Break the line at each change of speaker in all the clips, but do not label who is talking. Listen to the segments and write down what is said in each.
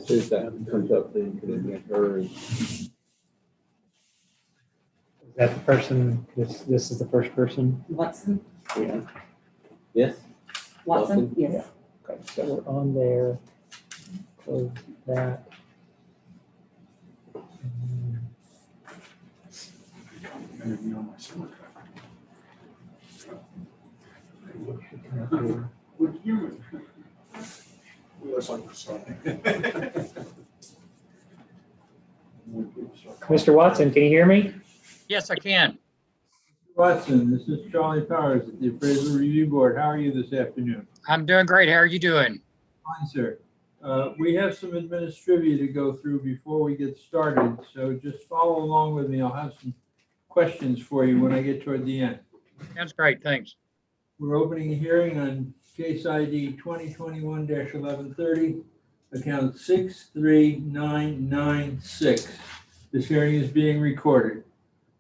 soon as that comes up, then you can admit her.
Is that the person, this is the first person?
Watson?
Yeah. Yes?
Watson? Yes.
Yeah. Okay, so we're on there, close that. Mr. Watson, can you hear me?
Yes, I can.
Watson, this is Charlie Powers at the Appraisal Review Board. How are you this afternoon?
I'm doing great. How are you doing?
Fine, sir. We have some administrivia to go through before we get started, so just follow along with me. I'll have some questions for you when I get toward the end.
That's great. Thanks.
We're opening a hearing on case ID 2021-1130, account 63996. This hearing is being recorded.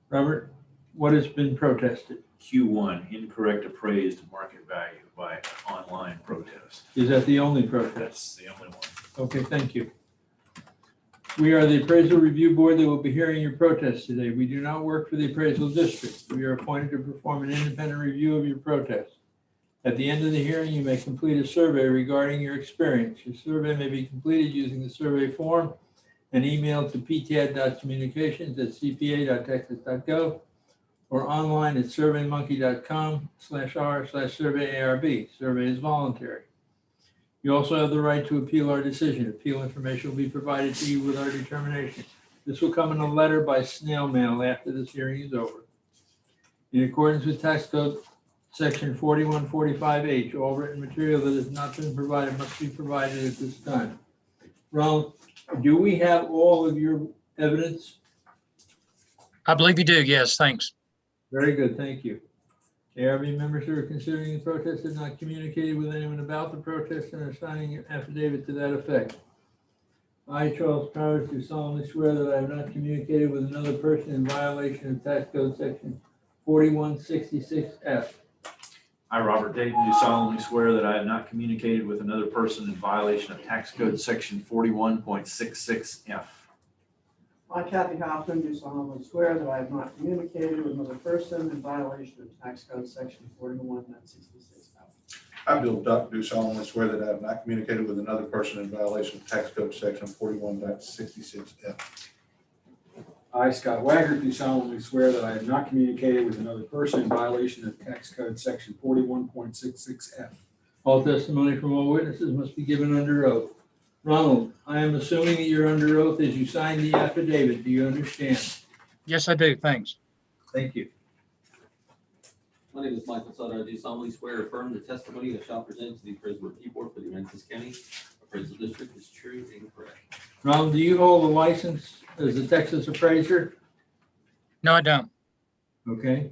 Robert, what has been protested?
Q1, incorrect appraised market value by online protest.
Is that the only protest?
That's the only one.
Okay, thank you. We are the Appraisal Review Board that will be hearing your protest today. We do not work for the appraisal district. We are appointed to perform an independent review of your protest. At the end of the hearing, you may complete a survey regarding your experience. Your survey may be completed using the survey form and emailed to ptad.communications@cpa.texas.gov or online at surveymonkey.com/r/survey-ARB. Survey is voluntary. You also have the right to appeal our decision. Appeal information will be provided to you with our determination. This will come in a letter by snail mail after this hearing is over. In accordance with Tax Code Section 4145H, all written material that has not been provided must be provided at this time. Ronald, do we have all of your evidence?
I believe you do. Yes, thanks.
Very good, thank you. ARB members who are considering the protest have not communicated with anyone about the protest and are signing an affidavit to that effect. I, Charles Powers, do solemnly swear that I have not communicated with another person in violation of Tax Code Section 4166F.
I, Robert Dayton, do solemnly swear that I have not communicated with another person in violation of Tax Code Section 41.66F.
I, Kathy Hoffman, do solemnly swear that I have not communicated with another person in violation of Tax Code Section 41.66F.
I, Bill Duck, do solemnly swear that I have not communicated with another person in violation of Tax Code Section 41.66F.
I, Scott Waggert, do solemnly swear that I have not communicated with another person in violation of Tax Code Section 41.66F.
All testimony from all witnesses must be given under oath. Ronald, I am assuming that you're under oath as you sign the affidavit. Do you understand?
Yes, I do. Thanks.
Thank you.
My name is Michael Sutter. I do solemnly swear or affirm the testimony I shall present to the Appraisal Review Board for the Aransas County Appraisal District is true and correct.
Ronald, do you hold a license as a Texas appraiser?
No, I don't.
Okay.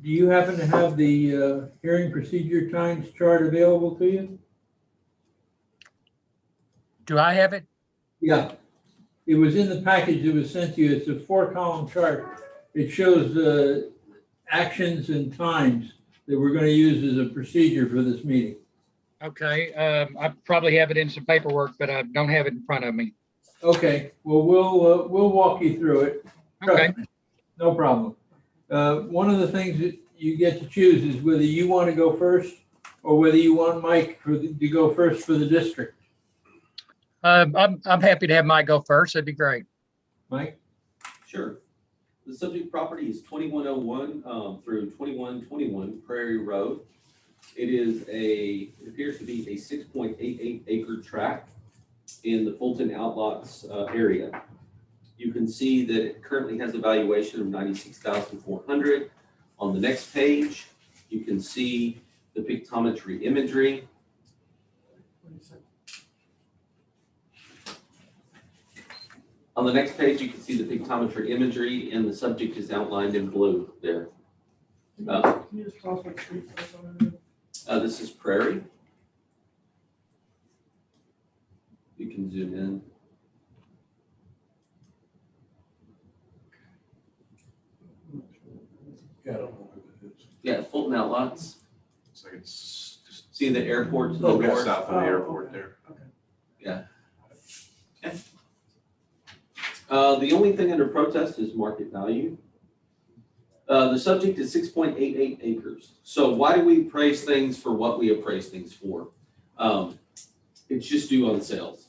Do you happen to have the hearing procedure times chart available to you?
Do I have it?
Yeah. It was in the package that was sent to you. It's a 4-column chart. It shows the actions and times that we're going to use as a procedure for this meeting.
Okay. I probably have it in some paperwork, but I don't have it in front of me.
Okay. Well, we'll walk you through it.
Okay.
No problem. One of the things that you get to choose is whether you want to go first or whether you want Mike to go first for the district.
I'm happy to have Mike go first. That'd be great.
Mike?
Sure. The subject property is 2101 through 2121 Prairie Road. It appears to be a 6.88 acre tract in the Fulton Outlots area. You can see that it currently has a valuation of $96,400. On the next page, you can see the pictometry imagery. On the next page, you can see the pictometry imagery, and the subject is outlined in blue there.
Can you just tell us what street that's on?
This is Prairie. You can zoom in.
Yeah, I don't know who it is.
Yeah, Fulton Outlots.
It's like it's just
See the airport to the north?
south of the airport there.
Yeah. The only thing under protest is market value. The subject is 6.88 acres. So why do we appraise things for what we appraise things for? It's just due on sales.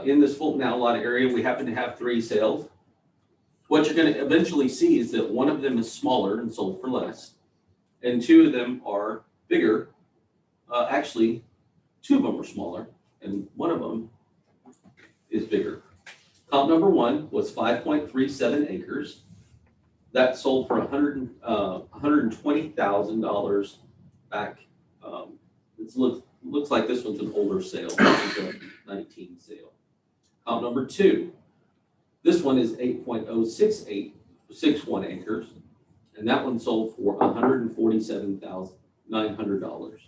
In this Fulton Outlot area, we happen to have 3 sales. What you're going to eventually see is that one of them is smaller and sold for less, and 2 of them are bigger. Actually, 2 of them are smaller, and 1 of them is bigger. Comp number 1 was 5.37 acres. That sold for $120,000 back. It looks like this one's an older sale. This is a 19 sale. Comp number 2. This one is 8.061 acres, and that one sold for $147,900.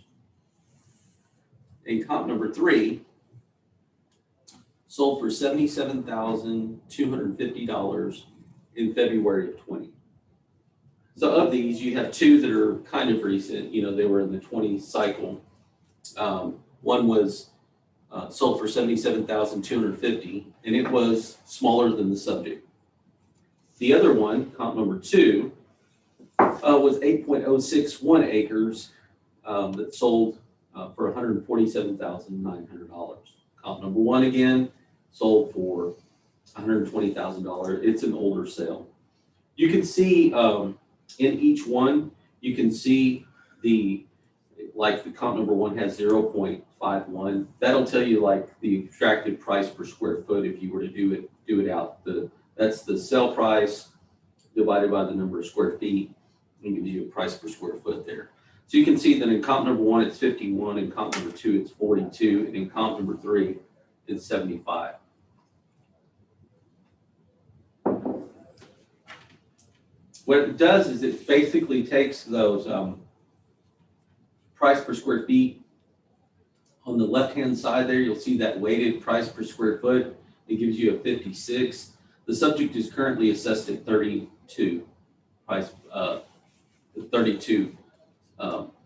And comp number 3 sold for $77,250 in February of 20. So of these, you have 2 that are kind of recent. They were in the 20 cycle. One was sold for $77,250, and it was smaller than the subject. The other one, comp number 2, was 8.061 acres that sold for $147,900. Comp number 1 again sold for $120,000. It's an older sale. You can see in each one, you can see the comp number 1 has 0.51. That'll tell you the extracted price per square foot if you were to do it out. That's the sell price divided by the number of square feet, and gives you a price per square foot there. So you can see that in comp number 1 it's 51, in comp number 2 it's 42, and in comp number 3 it's 75. What it does is it basically takes those price per square feet. On the left-hand side there, you'll see that weighted price per square foot. It gives you a 56. The subject is currently assessed at 32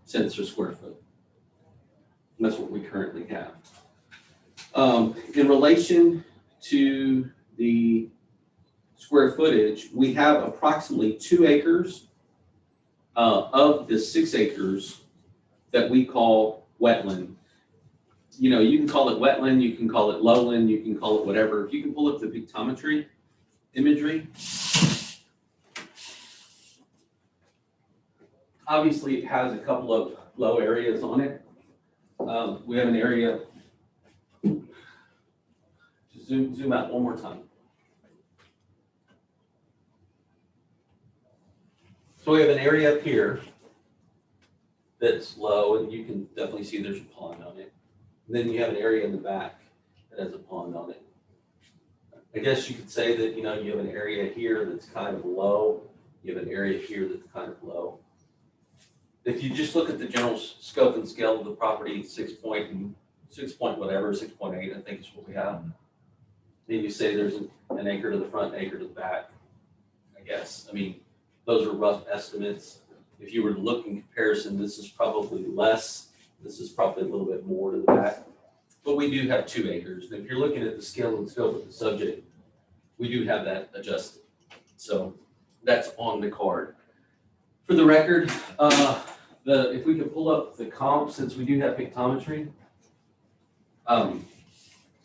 cents per square foot. And that's what we currently have. In relation to the square footage, we have approximately 2 acres of the 6 acres that we call wetland. You can call it wetland, you can call it lowland, you can call it whatever. If you can pull up the pictometry imagery, obviously it has a couple of low areas on it. We have an area, just zoom out one more time. So we have an area up here that's low, and you can definitely see there's a pond on it. And then you have an area in the back that has a pond on it. I guess you could say that, you have an area here that's kind of low. You have an area here that's kind of low. If you just look at the general scope and scale of the property, 6 point whatever, 6.8, I think is what we have. Then you say there's an acre to the front, an acre to the back, I guess. I mean, those are rough estimates. If you were to look in comparison, this is probably less. This is probably a little bit more to the back. But we do have 2 acres. And if you're looking at the scale and scope of the subject, we do have that adjusted. So that's on the card. For the record, if we could pull up the comp, since we do have pictometry.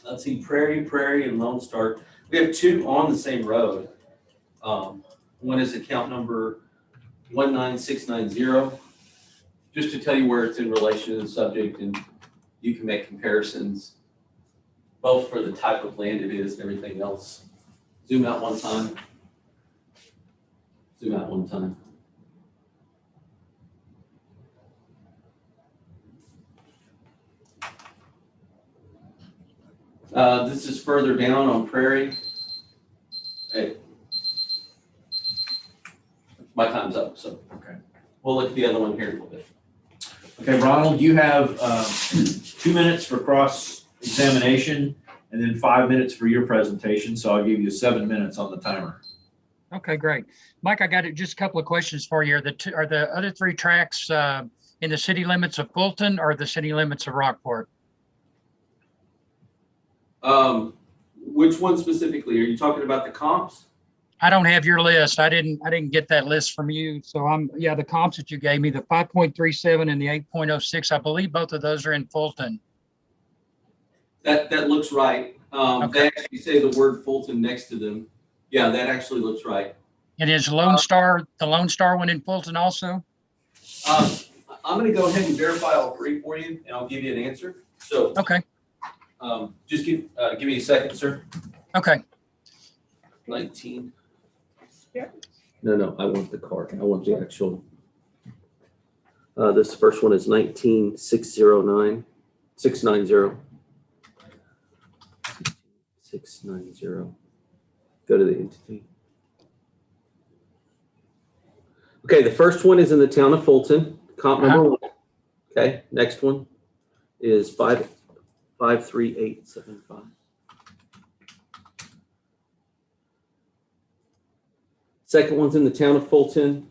Let's see, Prairie, and Lone Star. We have 2 on the same road. One is account number 19690, just to tell you where it's in relation to the subject, and you can make comparisons both for the type of land it is and everything else. Zoom out one time. Zoom out one time. This is further down on Prairie. Hey. My time's up, so
Okay.
we'll look at the other one here in a little bit.
Okay, Ronald, you have 2 minutes for cross-examination and then 5 minutes for your presentation. So I'll give you 7 minutes on the timer.
Okay, great. Mike, I got just a couple of questions for you. Are the other 3 tracks in the city limits of Fulton or the city limits of Rockport?
Which one specifically? Are you talking about the comps?
I don't have your list. I didn't get that list from you. So yeah, the comps that you gave me, the 5.37 and the 8.06, I believe both of those are in Fulton.
That looks right.
Okay.
They actually say the word Fulton next to them. Yeah, that actually looks right.
It is Lone Star, the Lone Star one in Fulton also?
I'm gonna go ahead and verify all three for you, and I'll give you an answer. So,
Okay,
just give me a second, sir.
okay.
19.
No, I want the card. I want the actual. This first one is 19,609, 690. 690. Go to the entity. Okay, the first one is in the town of Fulton, comp number 1. Okay, next one is 53875. Second one's in the town of Fulton,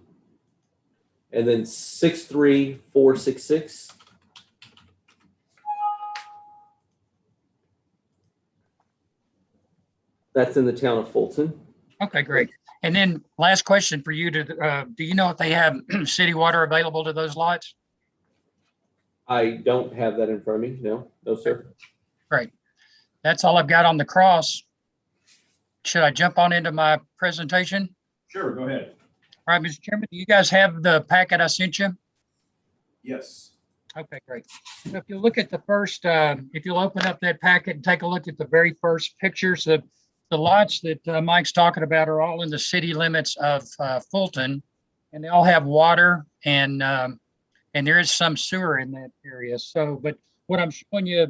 and then 63466. That's in the town of Fulton.
Okay, great. And then last question for you, do you know if they have city water available to those lots?
I don't have that in front of me. No, sir.
Great. That's all I've got on the cross. Should I jump on into my presentation?
Sure, go ahead.
All right, Mr. Chairman, do you guys have the packet I sent you?
Yes.
Okay, great. So if you look at the first, if you'll open up that packet and take a look at the very first pictures, the lots that Mike's talking about are all in the city limits of Fulton, and they all have water and there is some sewer in that area. So, but what I'm showing you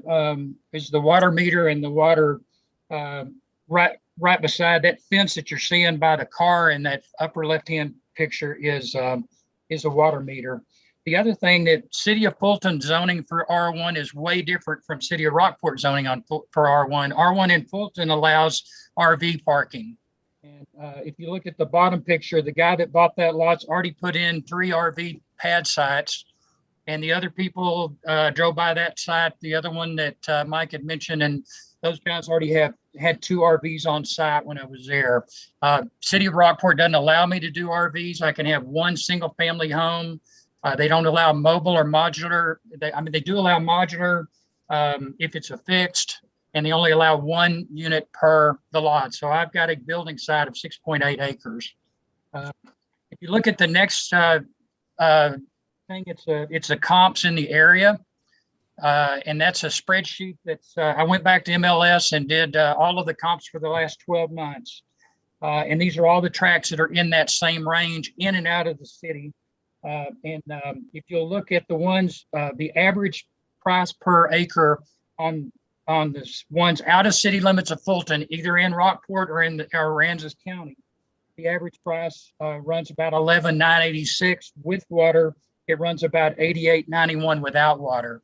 is the water meter and the water right beside that fence that you're seeing by the car in that upper left-hand picture is a water meter. The other thing that City of Fulton zoning for R1 is way different from City of Rockport zoning for R1. R1 in Fulton allows RV parking. And if you look at the bottom picture, the guy that bought that lot's already put in 3 RV pad sites, and the other people drove by that site, the other one that Mike had mentioned, and those guys already had 2 RVs on site when I was there. City of Rockport doesn't allow me to do RVs. I can have 1 single family home. They don't allow mobile or modular. They do allow modular if it's a fixed, and they only allow 1 unit per the lot. So I've got a building site of 6.8 acres. If you look at the next thing, it's a comps in the area. And that's a spreadsheet that's, I went back to MLS and did all of the comps for the last 12 months. And these are all the tracks that are in that same range in and out of the city. If you'll look at the ones, the average price per acre on the ones out of city limits of Fulton, either in Rockport or in Aransas County, the average price runs about $11,986 with water. It runs about $88.91 without water.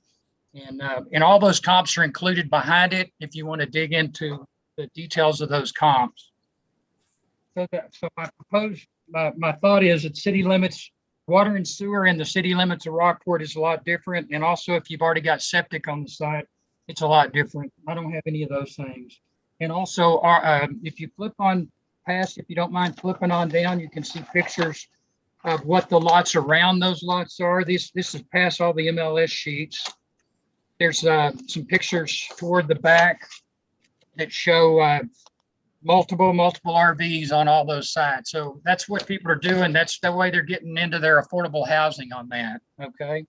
And all those comps are included behind it if you want to dig into the details of those comps. So my thought is that city limits, water and sewer in the city limits of Rockport is a lot different. And also if you've already got septic on the site, it's a lot different. I don't have any of those things. And also if you flip on past, if you don't mind flipping on down, you can see pictures of what the lots around those lots are. This is past all the MLS sheets. There's some pictures toward the back that show multiple RVs on all those sites. So that's what people are doing. That's the way they're getting into their affordable housing on that. Okay.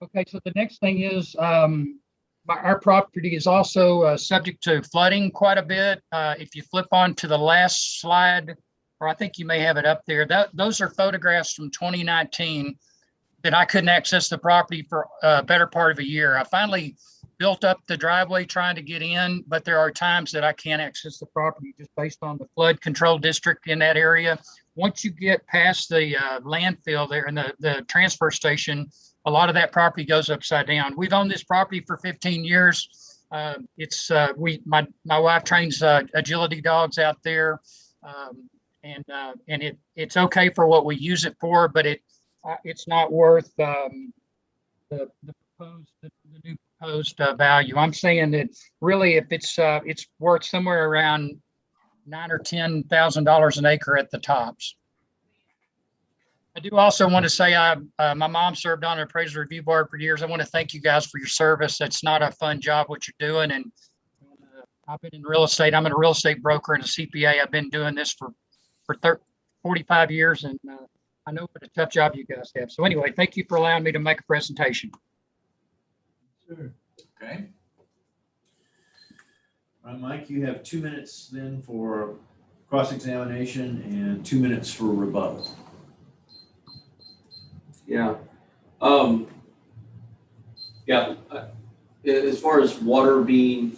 Okay. So the next thing is our property is also subject to flooding quite a bit. If you flip on to the last slide, or I think you may have it up there, those are photographs from 2019 that I couldn't access the property for a better part of a year. I finally built up the driveway trying to get in, but there are times that I can't access the property just based on the flood control district in that area. Once you get past the landfill there and the transfer station, a lot of that property goes upside down. We've owned this property for 15 years. My wife trains agility dogs out there, and it's okay for what we use it for, but it's not worth the new proposed value. I'm saying that really if it's worth somewhere around $9,000 or $10,000 an acre at the tops. I do also want to say my mom served on an appraisal review board for years. I want to thank you guys for your service. It's not a fun job what you're doing. And I've been in real estate. I'm a real estate broker and a CPA. I've been doing this for 45 years. And I know what a tough job you guys have. So anyway, thank you for allowing me to make a presentation.
Sure.
Okay. All right, Mike, you have 2 minutes then for cross-examination and 2 minutes for rebuttal.
Yeah. Yeah. As far as water being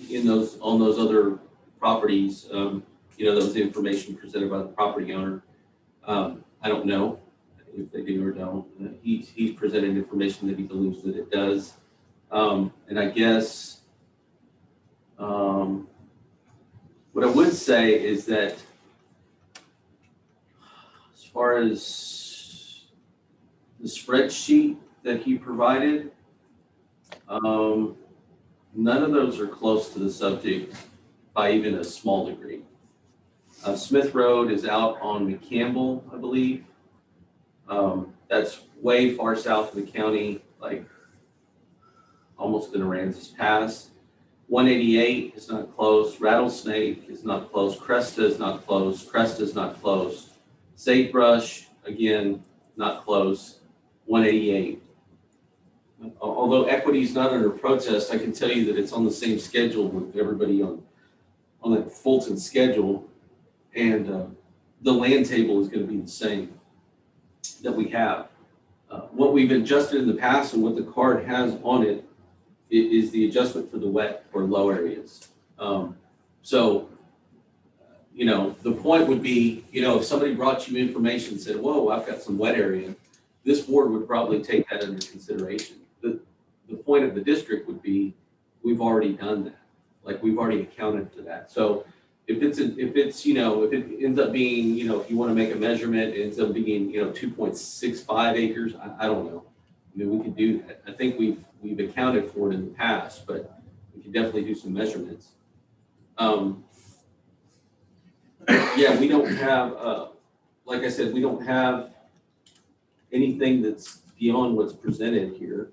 on those other properties, that was the information presented by the property owner. I don't know if they do or don't. He's presented information that he believes that it does. And I guess what I would say is that as far as the spreadsheet that he provided, none of those are close to the subject by even a small degree. Smith Road is out on McCampbell, I believe. That's way far south of the county, like almost in Aransas Pass. 188 is not close. Rattlesnake is not close. Cresta is not close. Cresta is not close. Sagebrush, again, not close. 188. Although equity is not under protest, I can tell you that it's on the same schedule with everybody on that Fulton schedule, and the land table is going to be the same that we have. What we've adjusted in the past and what the card has on it is the adjustment for the wet or low areas. So, the point would be, if somebody brought you information and said, whoa, I've got some wet area, this board would probably take that under consideration. The point of the district would be, we've already done that. Like, we've already accounted for that. So if it ends up being, if you want to make a measurement, it ends up being, 2.65 acres, I don't know. We could do that. I think we've accounted for it in the past, but we can definitely do some measurements. Yeah, we don't have, like I said, we don't have anything that's beyond what's presented here.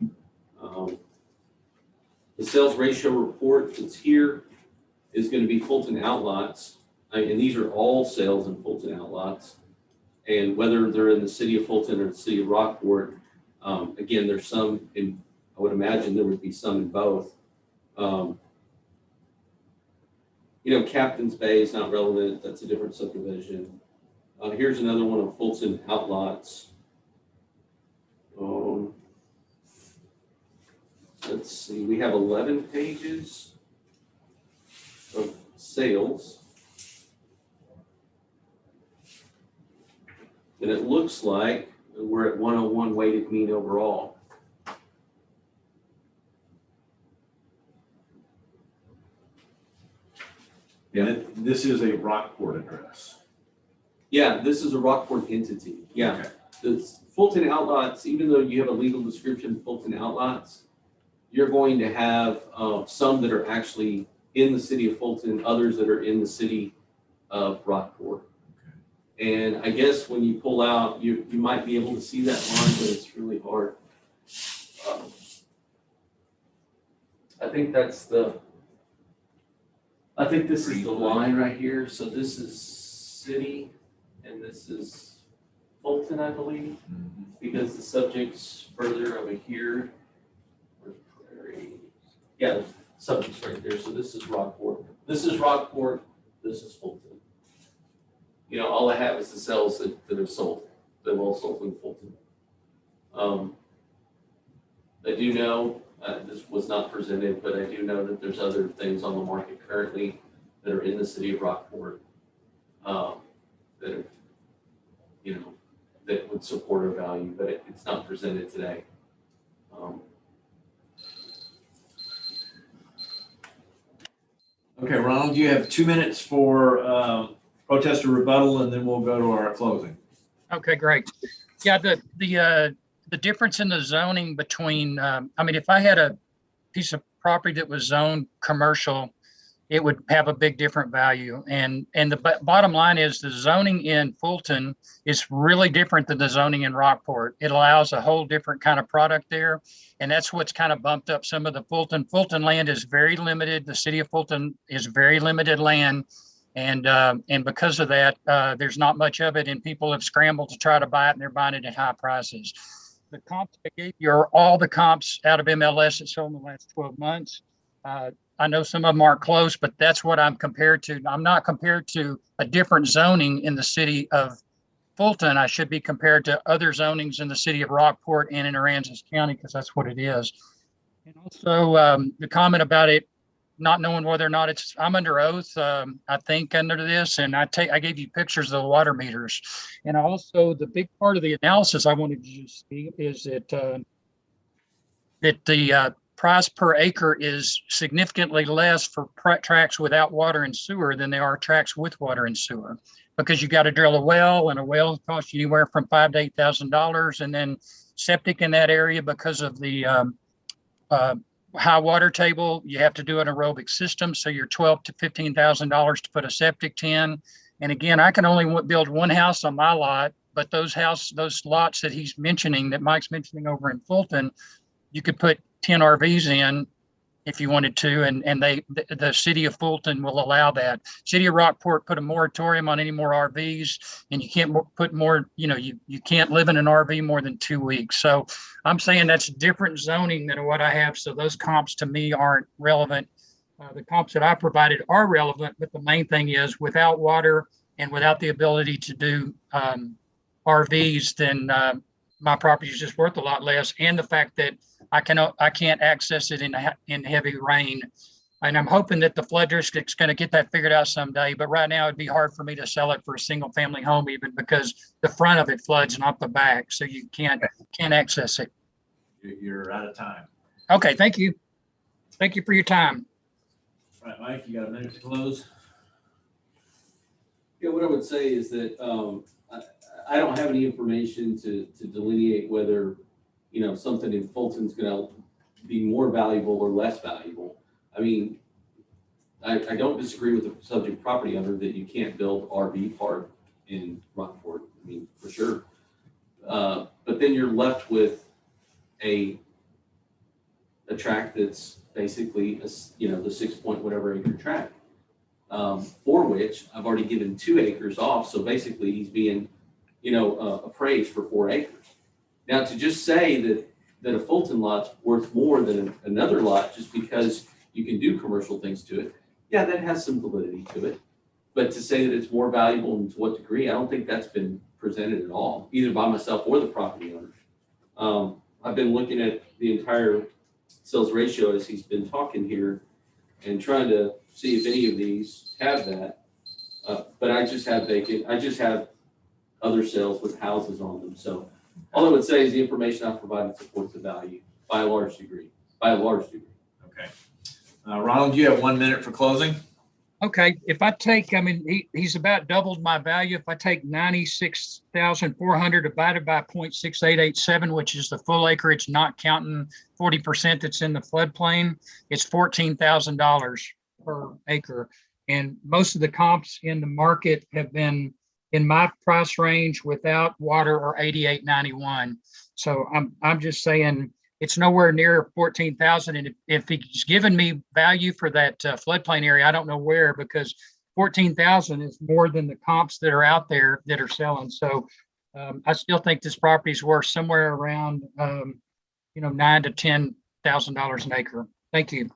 The sales ratio report that's here is going to be Fulton outlots, and these are all sales in Fulton outlots. And whether they're in the city of Fulton or the city of Rockport, again, there's some in, I would imagine there would be some in both. Captain's Bay is not relevant. That's a different subdivision. Here's another one of Fulton outlots. Let's see, we have 11 pages of sales. And it looks like we're at 101 weighted mean overall.
Yeah, this is a Rockport address.
Yeah, this is a Rockport entity. Yeah.
Okay.
The Fulton outlots, even though you have a legal description, Fulton outlots, you're going to have some that are actually in the city of Fulton, others that are in the city of Rockport. Okay. And I guess when you pull out, you might be able to see that line, but it's really hard. I think this is the line right here. So this is city and this is Fulton, I believe, because the subject's further over here. Yeah, the subject's right there. So this is Rockport. This is Rockport. This is Fulton. All I have is the cells that have sold. They've all sold in Fulton. I do know, this was not presented, but I do know that there's other things on the market currently that are in the city of Rockport that are, that would support our value, but it's not presented today.
Okay, Ronald, you have 2 minutes for protest or rebuttal, and then we'll go to our closing.
Okay, great. Yeah, the difference in the zoning between, if I had a piece of property that was zoned commercial, it would have a big different value. And the bottom line is the zoning in Fulton is really different than the zoning in Rockport. It allows a whole different kind of product there. And that's what's kind of bumped up some of the Fulton land is very limited. The city of Fulton is very limited land. And because of that, there's not much of it, and people have scrambled to try to buy it, and they're buying it at high prices. The comps I gave you are all the comps out of MLS that sold in the last 12 months. I know some of them aren't close, but that's what I'm compared to. I'm not compared to a different zoning in the city of Fulton. I should be compared to other zonings in the city of Rockport and in Aransas County, because that's what it is. And also the comment about it not knowing whether or not I'm under oath, I think under this, and I gave you pictures of the water meters. And also the big part of the analysis I wanted you to see is that the price per acre is significantly less for tracts without water and sewer than they are tracts with water and sewer, because you got to drill a well, and a well costs you anywhere from $5,000 to $8,000, and then septic in that area because of the high water table, you have to do an aerobic system. So you're $12,000 to $15,000 to put a septic in. And again, I can only build one house on my lot, but those lots that he's mentioning, that Mike's mentioning over in Fulton, you could put 10 RVs in if you wanted to, and the city of Fulton will allow that. City of Rockport put a moratorium on any more RVs, and you can't put more, you can't live in an RV more than 2 weeks. So I'm saying that's different zoning than what I have. So those comps to me aren't relevant. The comps that I provided are relevant, but the main thing is without water and without the ability to do RVs, then my property is just worth a lot less. And the fact that I can't access it in heavy rain. And I'm hoping that the flood district's going to get that figured out someday. But right now it'd be hard for me to sell it for a single family home, even because the front of it floods, not the back. So you can't access it.
You're out of time.
Okay. Thank you. Thank you for your time.
All right, Mike, you got a minute to close?
Yeah, what I would say is that I don't have any information to delineate whether, something in Fulton's going to be more valuable or less valuable. I mean, I don't disagree with the subject property owner that you can't build RV park in Rockport. I mean, for sure. But then you're left with a tract that's basically the 6 point whatever acre tract, for which I've already given 2 acres off. So basically he's being, appraised for 4 acres. Now, to just say that a Fulton lot's worth more than another lot just because you can do commercial things to it, yeah, that has some validity to it. But to say that it's more valuable and to what degree, I don't think that's been presented at all, either by myself or the property owner. I've been looking at the entire sales ratio as he's been talking here and trying to see if any of these have that. But I just have vacant. I just have other sales with houses on them. So all I would say is the information I've provided supports the value by a large degree.
Okay. Ronald, you have 1 minute for closing.
Okay. If I take, he's about doubled my value. If I take 96,400 divided by 0.6887, which is the full acreage, not counting 40% that's in the floodplain, it's $14,000 per acre. And most of the comps in the market have been in my price range without water or 88.91. So I'm just saying it's nowhere near 14,000. And if he's given me value for that floodplain area, I don't know where, because 14,000 is more than the comps that are out there that are selling. So I still think this property is worth somewhere around $9,000 to $10,000 an acre. Thank you.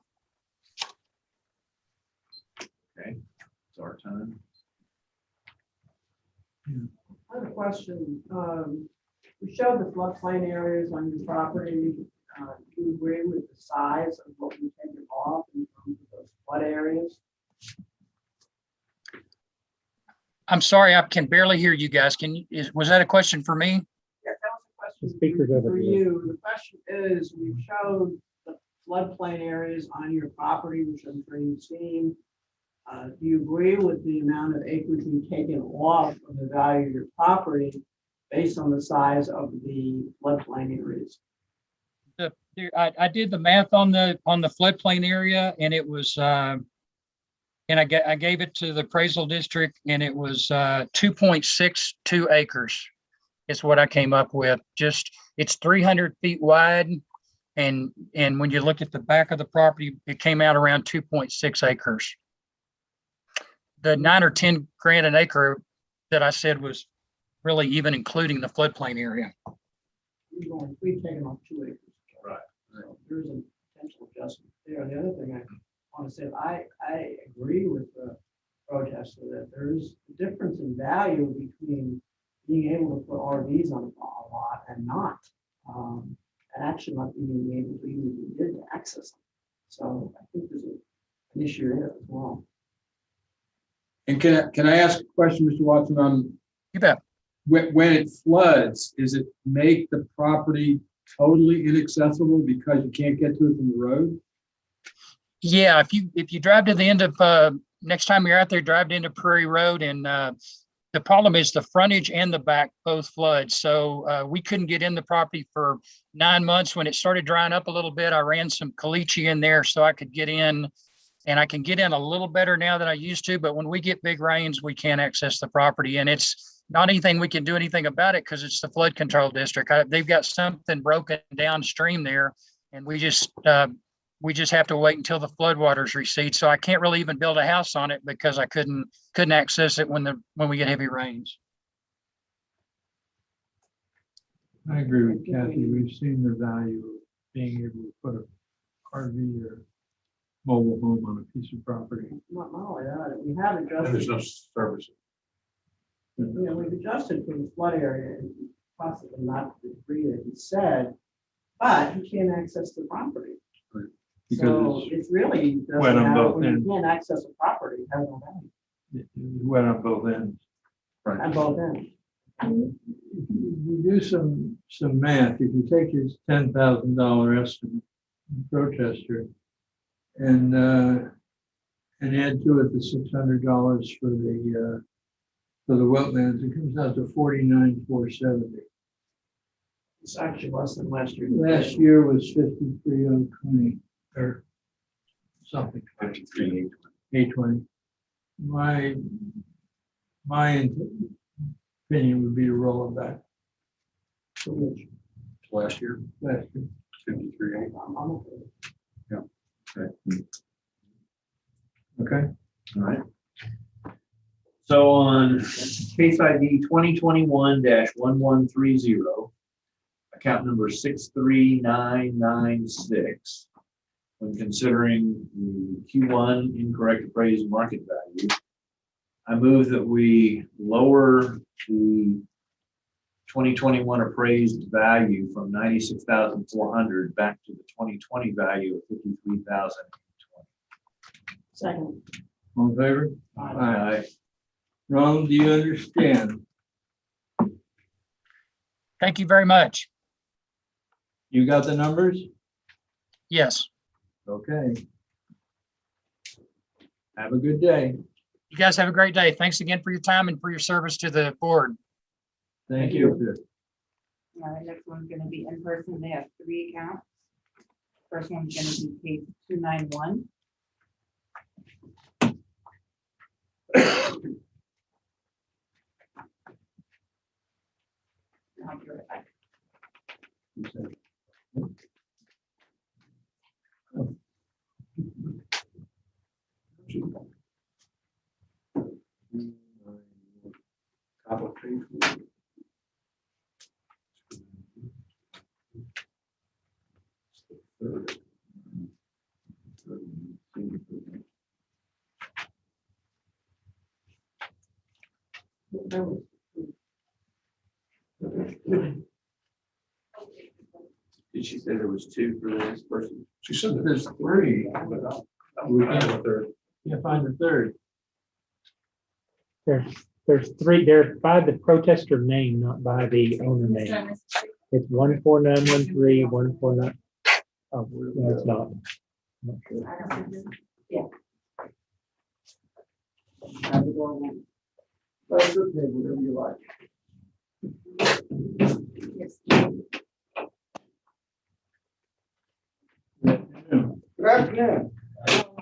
Okay, it's our time.
I have a question. We showed the floodplain areas on your property. Do you agree with the size of what we taken off in terms of those flood areas?
I'm sorry, I can barely hear you guys. Was that a question for me?
Yeah, that was a question
Speaker's over
for
here.
you. The question is, we showed the floodplain areas on your property, which I'm sure you've seen. Do you agree with the amount of acreage we've taken off of the value of your property based on the size of the floodplain areas?
I did the math on the floodplain area, and it was, and I gave it to the appraisal district, and it was 2.62 acres is what I came up with. Just, it's 300 feet wide. And when you look at the back of the property, it came out around 2.6 acres. The 9 or 10 grand an acre that I said was really even including the floodplain area.
We've taken off 2 acres.
Right.
So there's a potential adjustment there. The other thing I want to say, I agree with the protester that there's a difference in value between being able to put RVs on a lot and not. And actually not being able to even begin to access them. So I think there's an issue there as well.
And can I ask a question, Mr. Watson, on
You bet.
when it floods, is it make the property totally inaccessible because you can't get to it from the road?
Yeah, if you drive to the end of next time you're out there, drive into Prairie Road, and the problem is the frontage and the back both flood. So we couldn't get in the property for 9 months. When it started drying up a little bit, I ran some caliche in there so I could get in, and I can get in a little better now than I used to. But when we get big rains, we can't access the property, and it's not anything we can do anything about it because it's the flood control district. They've got something broken downstream there, and we just have to wait until the floodwaters recede. So I can't really even build a house on it because I couldn't access it when we get heavy rains.
I agree with Kathy. We've seen the value of being able to put a RV or mobile home on a piece of property.
Not only that, we have
And there's
adjusted,
no service.
we've adjusted for the flood area and possibly not to the degree that he said, but he can't access the property.
Because
So it's really
wet
doesn't
on
matter
both
when you
ends.
can't access a property, it has no value
it's wet on both ends.
at both ends.
You do some math, if you take his $10,000 estimate, protester, and add to it the $600 for the wetlands, it comes out to $49,470.
It's actually less than last year.
Last year was 53,020 or something. 820. My opinion would be to roll it back.
Last year,
Last year.
53.
I'm okay.
Okay.
All right. So on case ID 2021-1130, account number 63996, when considering the Q1 incorrect appraised market value, I move that we lower the 2021 appraised value from 96,400 back to the 2020 value of 53,020.
Second.
All in favor?
Aye.
Ronald, do you understand?
Thank you very much.
You got the numbers?
Yes.
Okay. Have a good day.
You guys have a great day. Thanks again for your time and for your service to the board.
Thank you.
All right, next one's gonna be in person. They have 3 accounts. First one's gonna be case 291. I'll be right back.
Did she say there was 2 for the next person?
She said that
There's 3.
we have a third.
Can't find the third.
There's 3, they're by the protester name, not by the owner name. It's 14913, 149. Oh, no, it's not. Not sure.
That's okay, whatever you like.
Yes.
Good afternoon.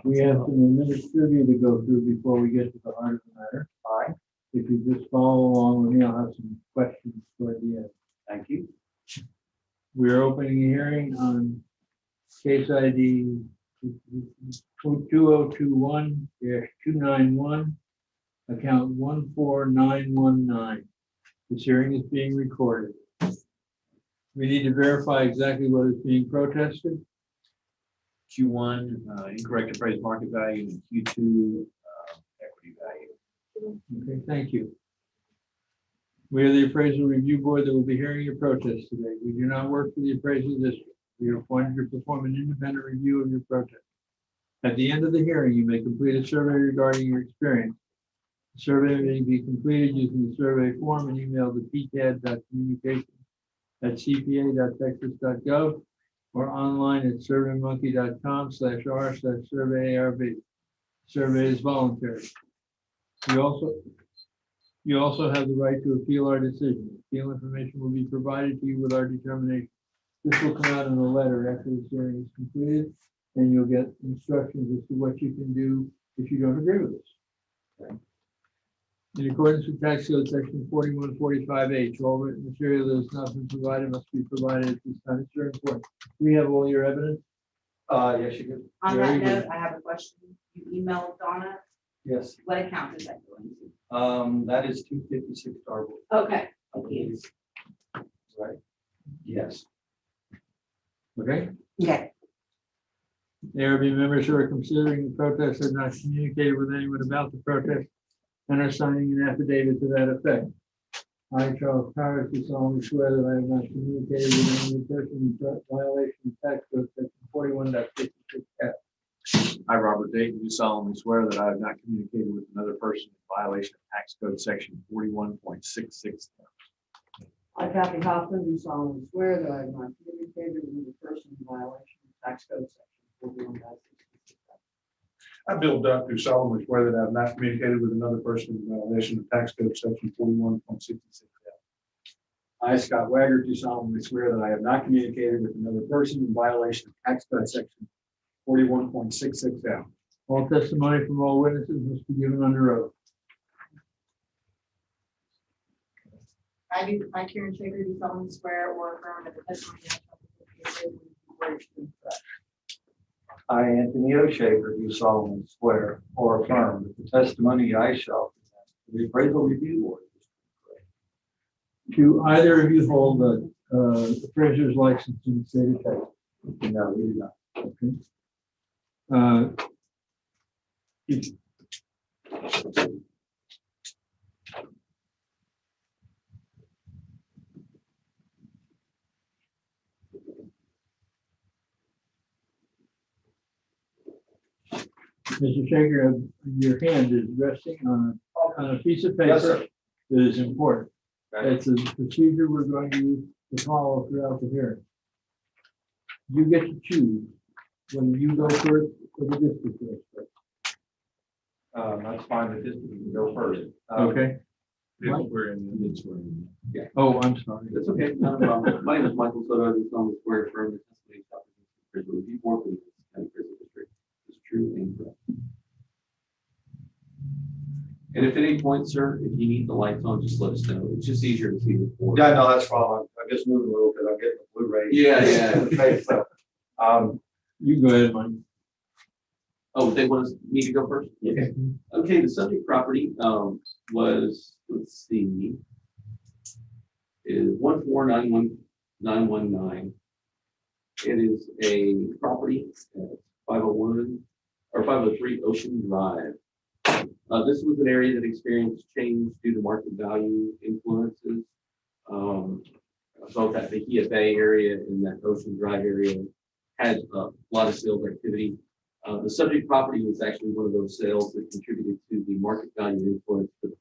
We have some minutes trivia to go through before we get to the heart of the matter. Fine. If you just follow along with me, I'll have some questions toward the end. Thank you. We're opening a hearing on case ID 2021-291, account 14919. This hearing is being recorded. We need to verify exactly what is being protested.
Q1, incorrect appraised market value, and Q2, equity value.
Okay, thank you. We are the appraisal review board that will be hearing your protest today. We do not work for the appraisal district. We are appointed to perform an independent review of your protest. At the end of the hearing, you may complete a survey regarding your experience. The survey may be completed using the survey form and emailed to pcad.communication@cpa.texas.gov or online at surveymonkey.com/r/survey-ARB. Survey is voluntary. You also have the right to appeal our decision. Appeal information will be provided to you with our determination. This will come out in a letter after the hearing is completed, and you'll get instructions as to what you can do if you don't agree with us. Okay. In accordance with tax code section 4145H, all written material that has not been provided must be provided at this time. It's very important. We have all your evidence.
Yes, you can.
On
Very
that
good.
note, I have a question. You emailed Donna.
Yes,
What account is that going to?
that is 256 Starboard.
Okay. Thank you.
Right. Yes.
Okay.
Okay.
ARB members who are considering the protest have not communicated with anyone about the protest and are signing an affidavit to that effect. I, Charles Powers, do solemnly swear that I have not communicated with any person in violation of tax code section 41.66F.
I, Robert Dayton, do solemnly swear that I have not communicated with another person in violation of tax code section 41.66.
I, Kathy Hoffman, do solemnly swear that I have not communicated with a person in violation of tax code section 41.66.
I, Bill Duck, do solemnly swear that I have not communicated with another person in violation of tax code section 41.66.
I, Scott Wagner, do solemnly swear that I have not communicated with another person in violation of tax code section 41.66F.
All testimony from all witnesses must be given under oath.
I, Karen Shaker, do solemnly swear or affirm that the testimony I shall give is
I, Anthony O'Shaker, do solemnly swear or affirm that the testimony I shall present to the appraisal review board is correct.
Do either of you hold the appraiser's license in the state of Texas?
No, we do not.
Okay. If- Mr. Shaker, your hand is resting on a piece of
Yes,
paper
sir.
that is important. It's a procedure we're going to use to follow throughout the hearing. You get to choose whether you go first or the district goes first.
That's fine, the district can go first.
Okay.
If we're in the swearing.
Oh, I'm sorry.
That's okay. Not a problem. My name is Michael Soto. I do solemnly swear affirm the testimony of the appraisal review board for the County Appraisal District is true and correct. And if at any point, sir, if you need the lights on, just let us know. It's just easier to see the board.
Yeah, no, that's fine. I'm just moving a little bit. I'm getting the Blu-ray.
Yeah.
So,
You go ahead, Mike.
Oh, they want me to go first?
Yeah.
Okay, the subject property was, let's see, is 1491919. It is a property at 501 or 503 Ocean Drive. This was an area that experienced change due to market value influences. Both at the Bahia Bay area and that Ocean Drive area had a lot of sales activity. The subject property was actually one of those sales that contributed to the market value influence for the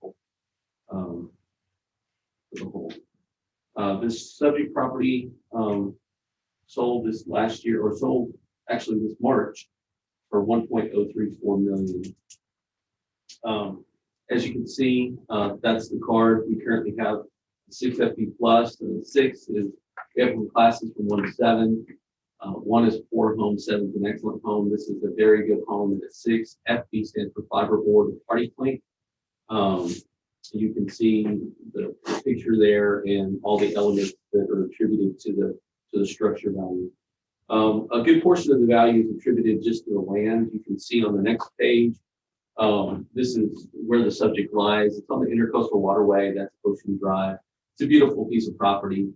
whole. This subject property sold this last year, or sold actually this March for $1.034 million. As you can see, that's the card. We currently have 6 FB plus, and 6 is we have from classes from 1 to 7. One is poor home, 7 is an excellent home. This is a very good home. And at 6, FB stands for fiberboard or party plank. You can see the picture there and all the elements that are attributed to the structure value. A good portion of the value is attributed just to the land. You can see on the next page. This is where the subject lies. It's on the Intercoastal Waterway. That's Ocean Drive. It's a beautiful piece of property.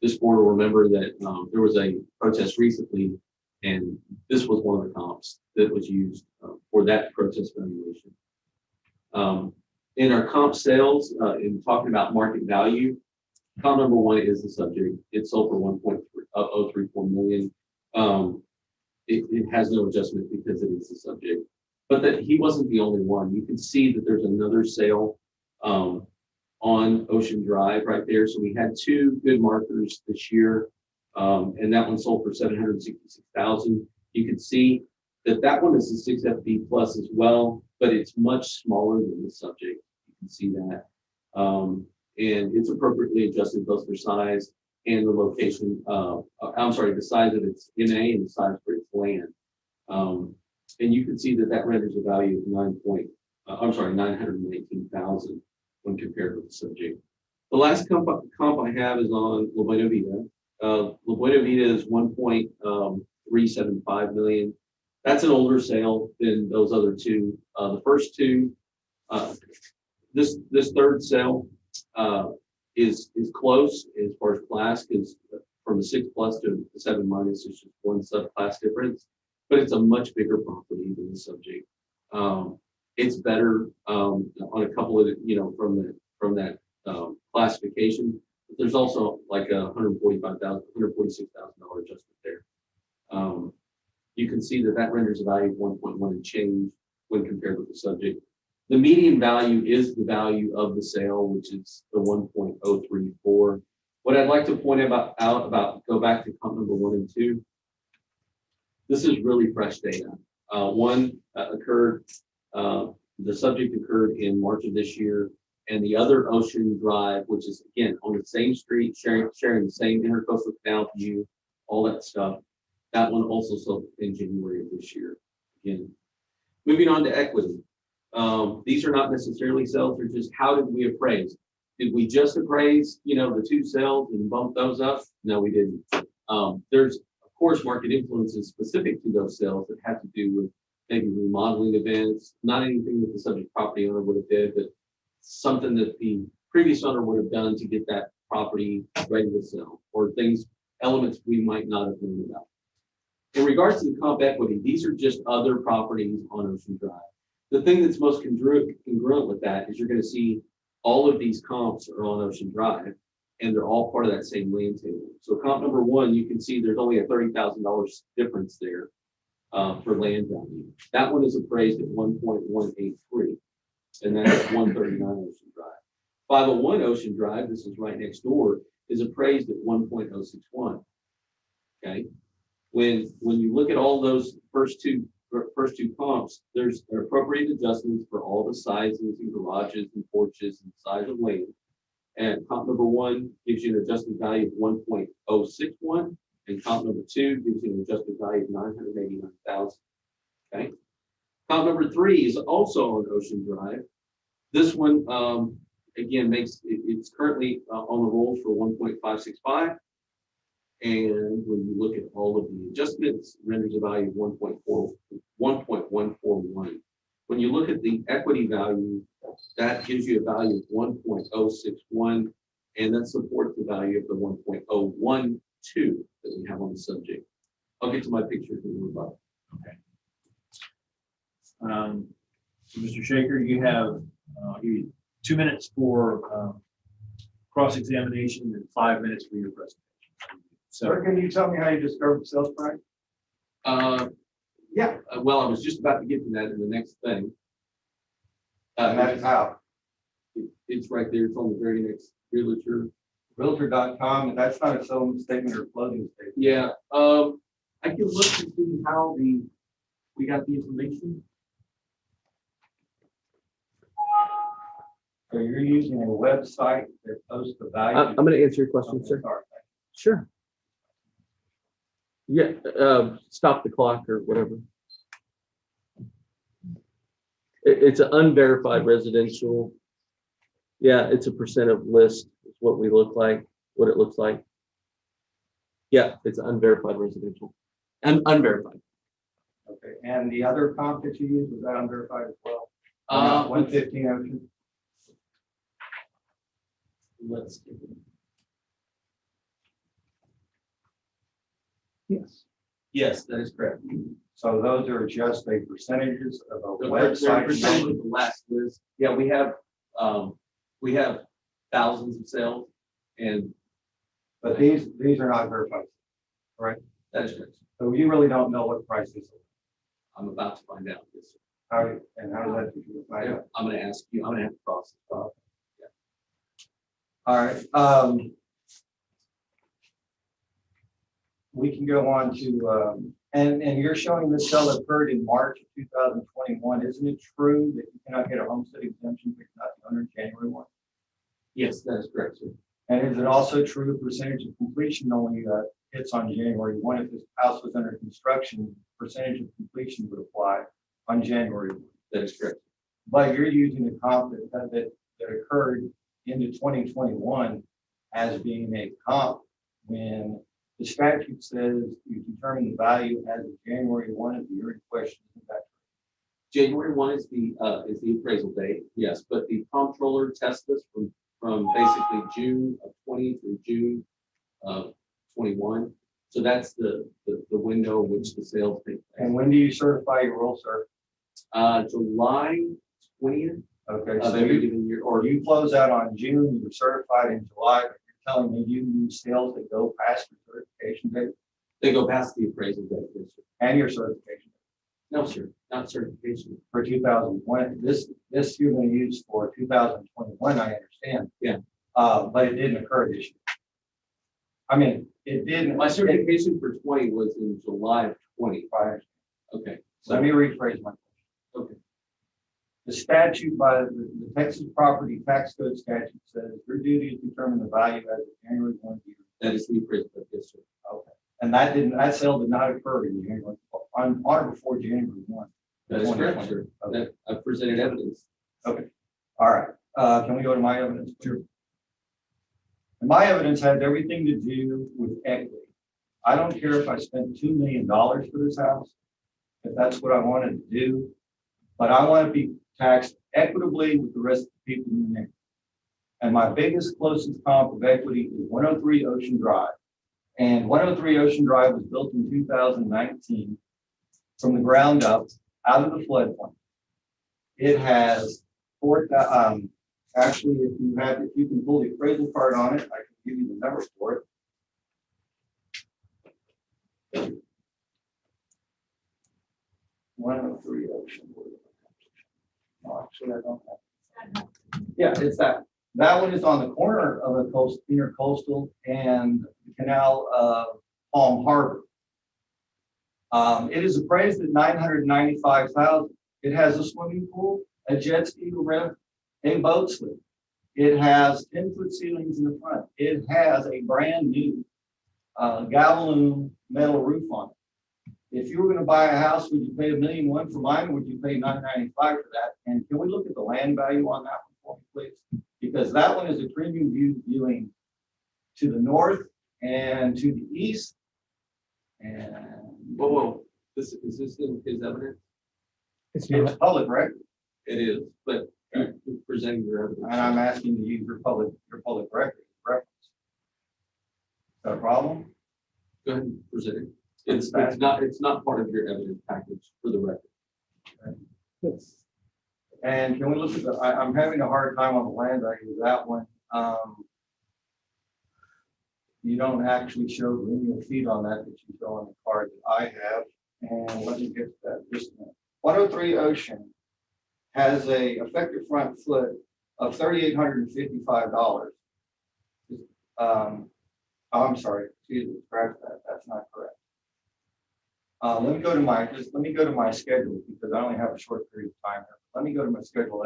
This board will remember that there was a protest recently, and this was one of the comps that was used for that protest valuation. In our comp sales, in talking about market value, comp number 1 is the subject. It sold for 1.034 million. It has no adjustment because it is the subject. But that he wasn't the only one. You can see that there's another sale on Ocean Drive right there. So we had 2 good markers this year, and that one sold for $766,000. You can see that one is a 6 FB plus as well, but it's much smaller than the subject. You can see that, and it's appropriately adjusted both for size and the location. I'm sorry, the size of its MA and the size for its land. And you can see that renders a value of $919,000 when compared with the subject. The last comp I have is on La Buena Vida. La Buena Vida is 1.375 million. That's an older sale than those other 2. The first 2, this third sale is close as far as class, because from a 6 plus to a 7 minus, there's just 1 subclass difference. But it's a much bigger property than the subject. It's better on a couple of, from that classification. But there's also like a $146,000 adjustment there. You can see that renders a value of 1.1 and change when compared with the subject. The median value is the value of the sale, which is the 1.034. What I'd like to point out about go back to comp number 1 and 2. This is really fresh data. One occurred, the subject occurred in March of this year, and the other Ocean Drive, which is again on the same street, sharing the same intercoastal canal view, all that stuff. That one also sold in January of this year. Again, moving on to equity. These are not necessarily sales, they're just how did we appraise? Did we just appraise, the 2 sales and bump those up? No, we didn't. There's of course market influences specific to those sales that have to do with maybe remodeling events, not anything that the subject property owner would have did, but something that the previous owner would have done to get that property ready to sell, or elements we might not have known about. In regards to the comp equity, these are just other properties on Ocean Drive. The thing that's most congruent with that is you're going to see all of these comps are on Ocean Drive, and they're all part of that same land table. So comp number 1, you can see there's only a $30,000 difference there for land value. That one is appraised at 1.183, and that's 139 Ocean Drive. 501 Ocean Drive, this is right next door, is appraised at 1.061. Okay, when you look at all those first two comps, there's appropriate adjustments for all the sizes and garages and porches and size of land. And comp number 1 gives you an adjusted value of 1.061, and comp number 2 gives you an adjusted value of 989,000. Okay. Comp number 3 is also on Ocean Drive. This one again it's currently on the rolls for 1.565. And when you look at all of the adjustments, it renders a value of 1.141. When you look at the equity value, that gives you a value of 1.061, and that supports the value of the 1.012 that we have on the subject. I'll get to my picture in a little bit.
Okay. So Mr. Shaker, you have I'll give you 2 minutes for cross-examination and 5 minutes for your presentation.
So can you tell me how you discovered sales price?
Yeah. Well, I was just about to get to that in the next thing.
And that's how?
It's right there. It's on the very next realtor.
Realtor.com, and that's not a selling statement or closing statement.
Yeah. I can look to see how we got the information.
So you're using a website that posts the value?
I'm going to answer your question, sir.
Sorry.
Sure. Yeah, stop the clock or whatever. It's an unverified residential. Yeah, it's a percent of list is what we look like, what it looks like. Yeah, it's unverified residential. And unverified.
Okay, and the other comp that you used, was that unverified as well? 115 Ocean?
Let's see.
Yes.
Yes, that is correct.
So those are just a percentages of a
The
website.
percentage of the last list. Yeah, we have thousands of sales and
But these are not verified, right?
that is correct.
So you really don't know what price this is.
I'm about to find out. Yes, sir.
How does that usually find out?
I'm gonna ask you, I'm gonna have to process.
All right, we can go on to, and you're showing the sale occurred in March of 2021. Isn't it true that you cannot get a homestead exemption if you're not the owner in January 1?
Yes, that is correct, sir.
And is it also true the percentage of completion only hits on January 1? If this house was under construction, percentage of completion would apply on January 1.
That is correct.
But you're using the comp that occurred into 2021 as being a comp when the statute says you determine the value as of January 1 of the year in question. Is that
January 1 is the appraisal date, yes, but the comptroller tests this from basically June of 20 through June of 21. So that's the window in which the sales take place.
And when do you certify your roll, sir?
July 20th
Okay,
of
so
every
you,
given year,
or you close out on June, you're certified in July, but you're telling me you use sales that go past your certification date
they go past the appraisal date, yes, sir.
and your certification
No, sir, not certification.
for 2020. This you're going to use for 2021, I understand.
Yeah.
But it didn't occur this year. I mean, it didn't.
My certification for 20 was in July of 20. Okay. So
Let me rephrase my question.
okay.
The statute by the Texas Property Tax Code statute says your duty is to determine the value as of January 1 year.
That is the appraisal date, yes, sir.
Okay. And that sale did not occur in January, on or before January 1.
That is correct, sir.
Okay.
That I've presented evidence.
Okay. All right. Can we go to my evidence? Sure. And my evidence has everything to do with equity. I don't care if I spent $2 million for this house, if that's what I wanted to do, but I want to be taxed equitably with the rest of the people in the neighborhood. And my biggest closest comp of equity is 103 Ocean Drive. And 103 Ocean Drive was built in 2019 from the ground up out of the floodplain. It has actually, if you can pull the appraisal card on it, I can give you the number for it. 103 Ocean. No, actually, I don't have. Yeah, it's that. That one is on the corner of the intercoastal and the canal of Palm Harbor. It is appraised at $995,000. It has a swimming pool, a jet ski ramp, a boat slip. It has 10-foot ceilings in the front. It has a brand new galvanum metal roof on it. If you were going to buy a house, would you pay $1.1 million for mine, or would you pay $995,000 for that? And can we look at the land value on that one for me, please? Because that one is a premium view viewing to the north and to the east. And
Whoa. Is this in his evidence?
It's
it's
not.
public record,
It is, but you're presenting your evidence.
and I'm asking to use your public record reference. Is that a problem?
Go ahead and present it. It's not part of your evidence package for the record.
Yes.
And can we look at I'm having a hard time on the land value of that one. You don't actually show lineal feet on that you show on the card that I have. And let me get to that just a minute. 103 Ocean has a effective front foot of $3,855. I'm sorry, excuse me, scratch that. That's not correct. Let me go to my schedule because I only have a short period of time here. Let me go to my schedule.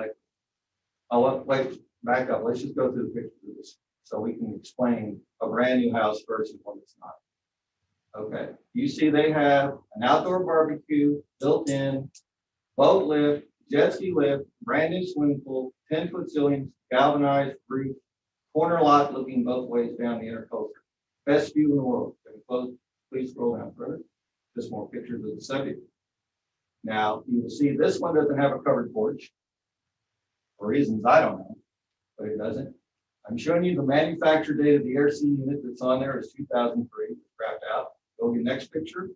Wait, back up. Let's just go through the pictures of this so we can explain a brand new house versus one that's not. Okay, you see they have an outdoor barbecue built in, boat lift, jet ski lift, brand new swimming pool, 10-foot ceilings, galvanized roof, corner lot looking both ways down the intercoastal. Best view in the world. Can we close? Please scroll down further. Just more pictures of the subject. Now, you will see this one doesn't have a covered porch. For reasons I don't know, but it doesn't. I'm showing you the manufacture date of the air seating unit that's on there is 2003, scrapped out. Go to the next picture.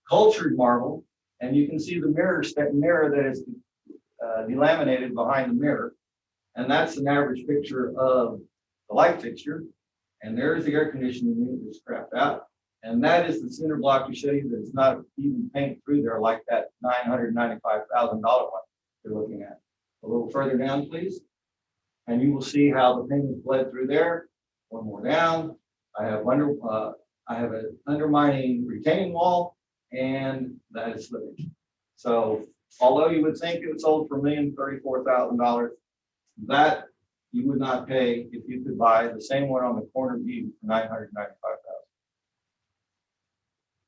Cultured marble, and you can see the mirror that is delaminated behind the mirror. And that's an average picture of the light fixture. And there's the air conditioning unit that's scrapped out. And that is the cinder block to show you that it's not even painted through there like that $995,000 one you're looking at. A little further down, please. And you will see how the paint is bled through there. One more down. I have an undermining retaining wall, and that is slippage. So although you would think it was sold for $1,034,000, that you would not pay if you could buy the same one on the corner view for $995,000.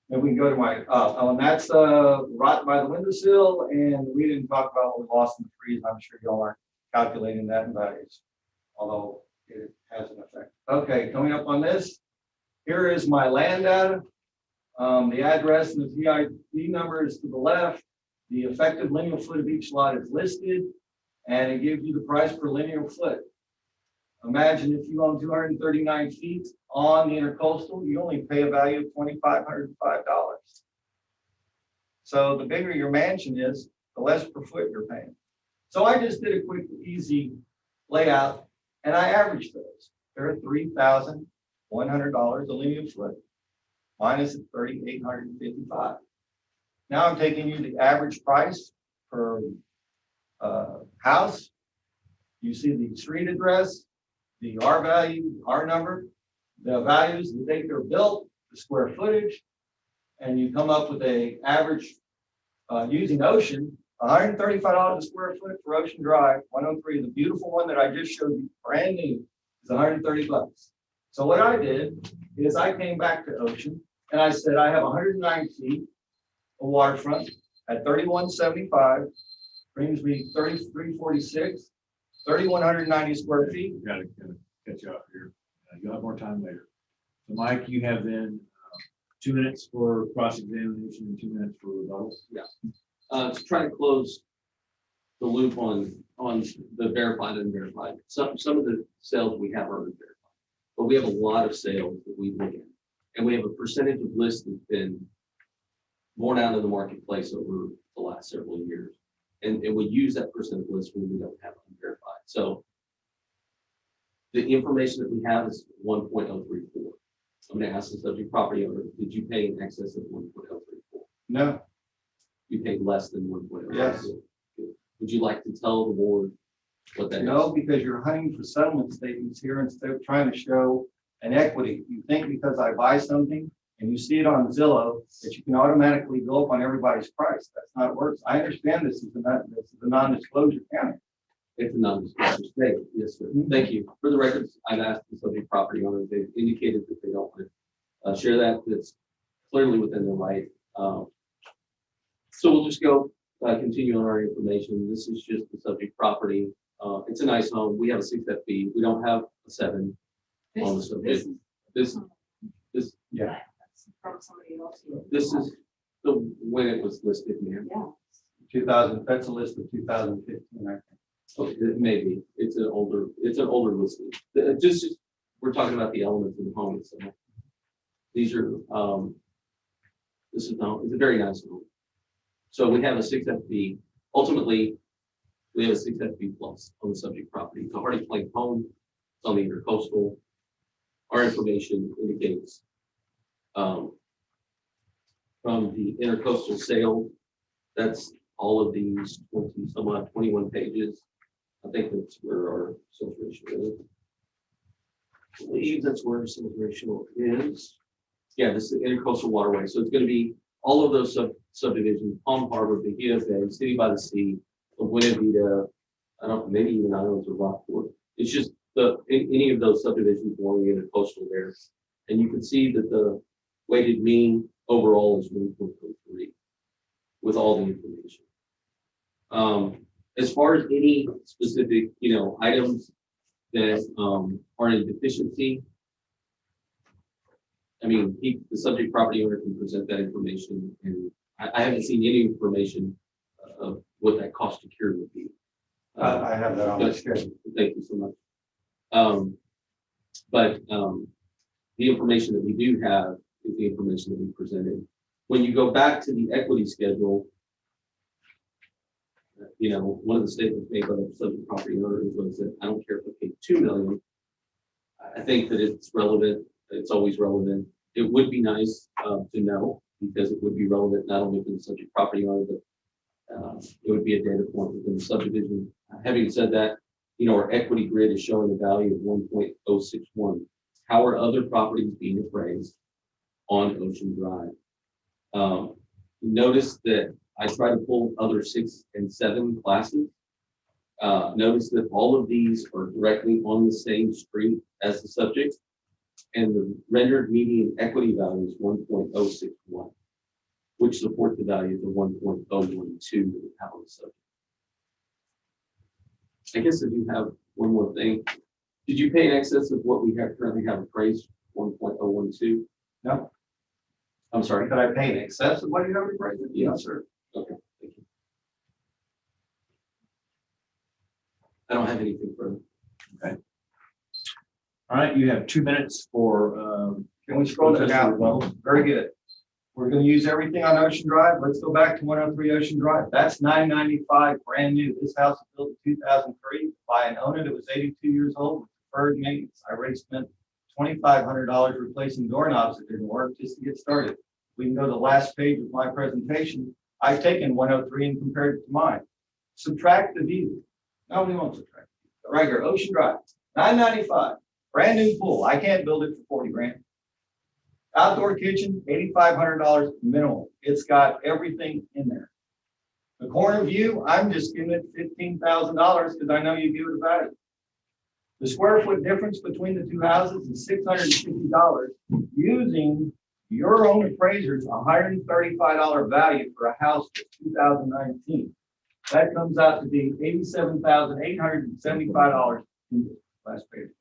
Then we can go to my, and that's right by the windowsill, and we didn't talk about what we lost in the trees. I'm sure y'all aren't calculating that in values, although it has an effect. Okay, coming up on this, here is my land data. The address and the TID number is to the left. The effective linear foot of each lot is listed, and it gives you the price per linear foot. Imagine if you own 239 feet on the intercoastal, you only pay a value of $2,505. So the bigger your mansion is, the less per foot you're paying. So I just did a quick, easy layout, and I averaged those. They're $3,100 a linear foot, minus $3,855. Now I'm taking you the average price per house. You see the street address, the R value, R number, the values, the date they're built, the square footage, and you come up with a average using Ocean, $135 a square foot for Ocean Drive, 103. The beautiful one that I just showed you, brand new, is $130. So what I did is I came back to Ocean and I said, I have 109 feet of waterfront at 3175, brings me 3346, 3,190 square feet.
Gotta catch you up here. You'll have more time later. So Mike, you have then 2 minutes for cross-examination and 2 minutes for rebuttal.
Yeah. To try to close the loop on the verified and unverified. Some of the sales we have are unverified, but we have a lot of sales that we look at. And we have a percentage of lists that's been borne out of the marketplace over the last several years. And we use that percent of list when we don't have unverified. So the information that we have is 1.034. I'm going to ask the subject property owner, did you pay in excess of 1.034?
No.
You paid less than 1.034?
Yes.
Would you like to tell the board what that is?
No, because you're hunting for settlement statements here instead of trying to show an equity. You think because I buy something and you see it on Zillow that you can automatically go up on everybody's price. That's not how it works. I understand this is a non-disclosure county.
It's a non-disclosure statement. Yes, sir. Thank you. For the records, I've asked the subject property owner, they've indicated that they don't want to share that. That's clearly within their right. So we'll just go continue on our information. This is just the subject property. It's a nice home. We have a 6 FB. We don't have a 7 on the subject. This, yeah.
From somebody else.
This is the when it was listed, ma'am.
Yeah.
2000, that's a list of 2015, I think.
Oh, it may be. It's an older listing. Just we're talking about the elements of the home itself. These are this is it's a very nice home. So we have a 6 FB. Ultimately, we have a 6 FB plus on the subject property. It's a hardy plank home. It's on the intercoastal. Our information indicates from the intercoastal sale, that's all of these 21 pages. I think that's where our sales ratio is. I believe that's where our sales ratio is. Yeah, this is the intercoastal waterway. So it's going to be all of those subdivisions: Palm Harbor, Bahia Bay, City by the Sea, Buena Vita, I don't know, maybe even Islands or Rockport. It's just any of those subdivisions along the intercoastal there. And you can see that the weighted mean overall is 1.03 with all the information. As far as any specific, items that are in deficiency, I mean, the subject property owner can present that information, and I haven't seen any information of what that cost to cure would be.
I have that on my schedule.
Thank you so much. But the information that we do have is the information that we presented. When you go back to the equity schedule, one of the statements made by the subject property owner was that I don't care if I pay $2 million. I think that it's relevant. It's always relevant. It would be nice to know, because it would be relevant not only for the subject property owner, but it would be a data point within the subdivision. Having said that, our equity grid is showing a value of 1.061. How are other properties being appraised on Ocean Drive? Notice that I try to pull other 6 and 7 classes. Notice that all of these are directly on the same street as the subject, and the rendered median equity value is 1.061, which supports the values of 1.012 that we have on the subject. I guess I do have one more thing. Did you pay in excess of what we currently have appraised, 1.012?
No.
I'm sorry.
Could I pay in excess of what you have appraised?
Yes.
sir.
Okay, thank you. I don't have anything further.
Okay. All right, you have 2 minutes for.
Can we scroll that down? Very good. We're going to use everything on Ocean Drive. Let's go back to 103 Ocean Drive. That's $995 brand new. This house was built in 2003 by an owner that was 82 years old with deferred maintenance. I already spent $2,500 replacing doorknobs that didn't work just to get started. We can go to the last page of my presentation. I've taken 103 and compared it to mine. Subtract the view. Nobody wants to subtract. Right here, Ocean Drive, $995, brand new pool. I can't build it for 40 grand. Outdoor kitchen, $8,500 minimum. It's got everything in there. The corner view, I'm just giving it $15,000 because I know you give it a value. The square foot difference between the two houses is $650 using your own appraiser's $135 value for a house for 2019. That comes out to be $87,875 in the last page.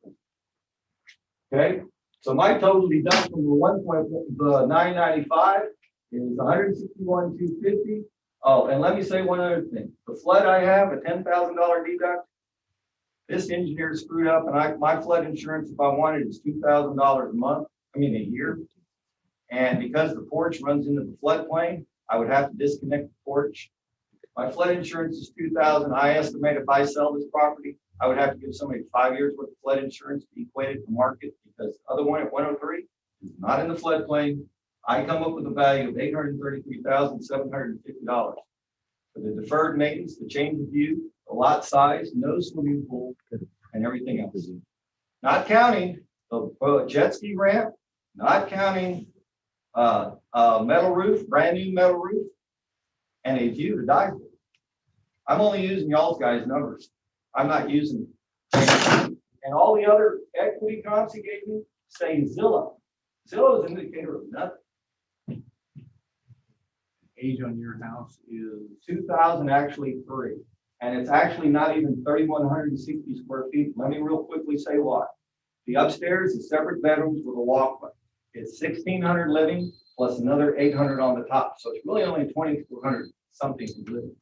Okay. So my total deduction from the 995 is 161,250. Oh, and let me say one other thing. The flood I have, a $10,000 deduct. This engineer screwed up, and my flood insurance, if I wanted, is $2,000 a month. A year. And because the porch runs into the floodplain, I would have to disconnect the porch. My flood insurance is $2,000. I estimate if I sell this property, I would have to give somebody 5 years worth of flood insurance to equate it to market, because the other one at 103 is not in the floodplain. I come up with a value of $833,750 for the deferred maintenance, the change of view, the lot size, no swimming pool, and everything else. Not counting the jet ski ramp, not counting metal roof, brand new metal roof, and a view to die for. I'm only using y'all's guys' numbers. I'm not using, and all the other equity comps he gave me say Zillow. Zillow is an indicator of nothing.
Age on your house is
2000, actually 3, and it's actually not even 3,160 square feet. Let me real quickly say why. The upstairs is separate bedrooms with a walkway. It's 1,600 living plus another 800 on the top, so it's really only 2,400 something to live in.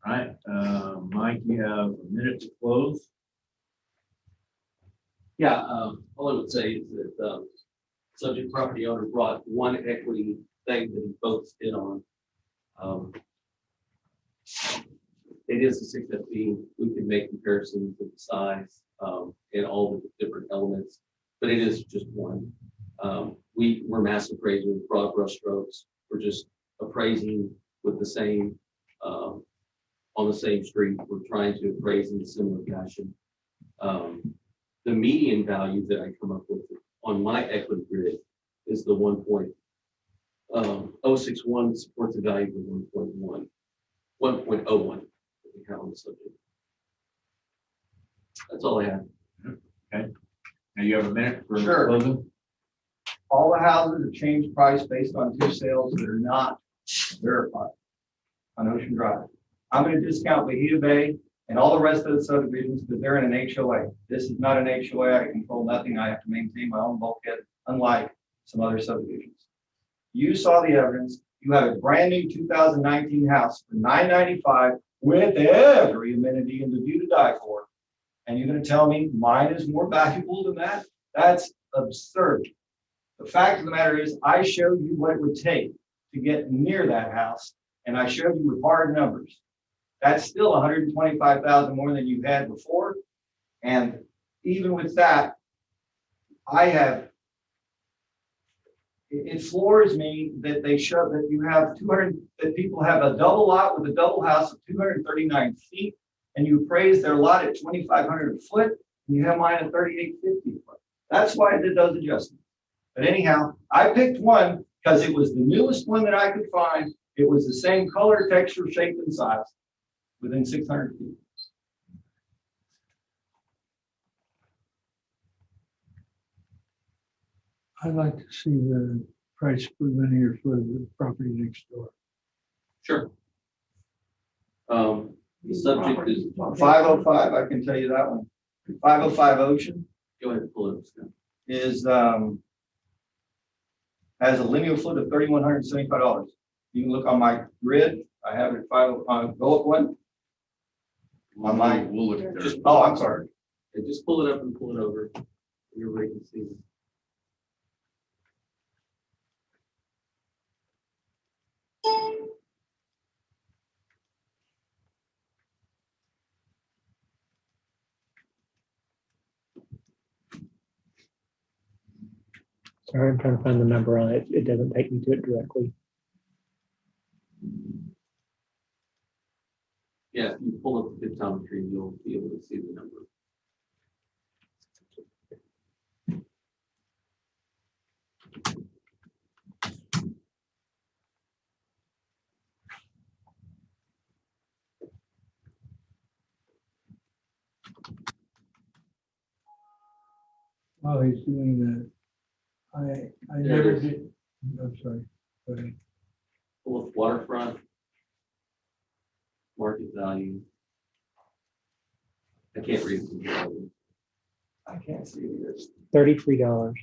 all right. Mike, you have a minute to close.
Yeah, all I would say is that subject property owner brought one equity thing that he focused in on. It is a 6FB. We can make comparisons of the size and all the different elements, but it is just one. We're mass appraisers, broad brush strokes. We're just appraising with the same on the same street. We're trying to appraise in a similar fashion. The median value that I come up with on my equity grid is the 1.061 supports a value of 1.01 that we have on the subject. That's all I have.
Okay. Now you have a minute for
Sure.
closing.
all the houses have changed price based on two sales that are not verified on Ocean Drive. I'm gonna discount Bahia Bay and all the rest of the subdivisions because they're in an HOA. This is not an HOA. I control nothing. I have to maintain my own bulkhead, unlike some other subdivisions. You saw the evidence. You have a brand new 2019 house for $995 with every amenity in the view to die for. And you're gonna tell me mine is more valuable than that? That's absurd. The fact of the matter is, I showed you what it would take to get near that house, and I showed you with hard numbers. That's still 125,000 more than you had before. And even with that, it floors me that they show that you have 200, that people have a double lot with a double house of 239 feet, and you appraise their lot at 2,500 a foot, and you have mine at 3,850 a foot. That's why I did those adjustments. But anyhow, I picked one because it was the newest one that I could find. It was the same color, texture, shape, and size within 600 feet.
I'd like to see the price per linear foot of the property next door.
Sure. The subject is,
505, I can tell you that one. 505 Ocean
go ahead and pull it up, Scott.
is, has a linear foot of $3,175. You can look on my grid. I have it at 5 on go up one. On my,
We'll look at
just,
that.
oh, I'm sorry.
Okay, just pull it up and pull it over. Everybody can see it.
Sorry, I'm trying to find the number on it. It doesn't take me to it directly.
Yeah, if you pull up the pictometry, you'll be able to see the number.
Oh, he's doing that. I
There
never
it is.
did. I'm sorry. Go ahead.
Pull up waterfront. Market value. I can't read it from here.
I can't see it either.
$33.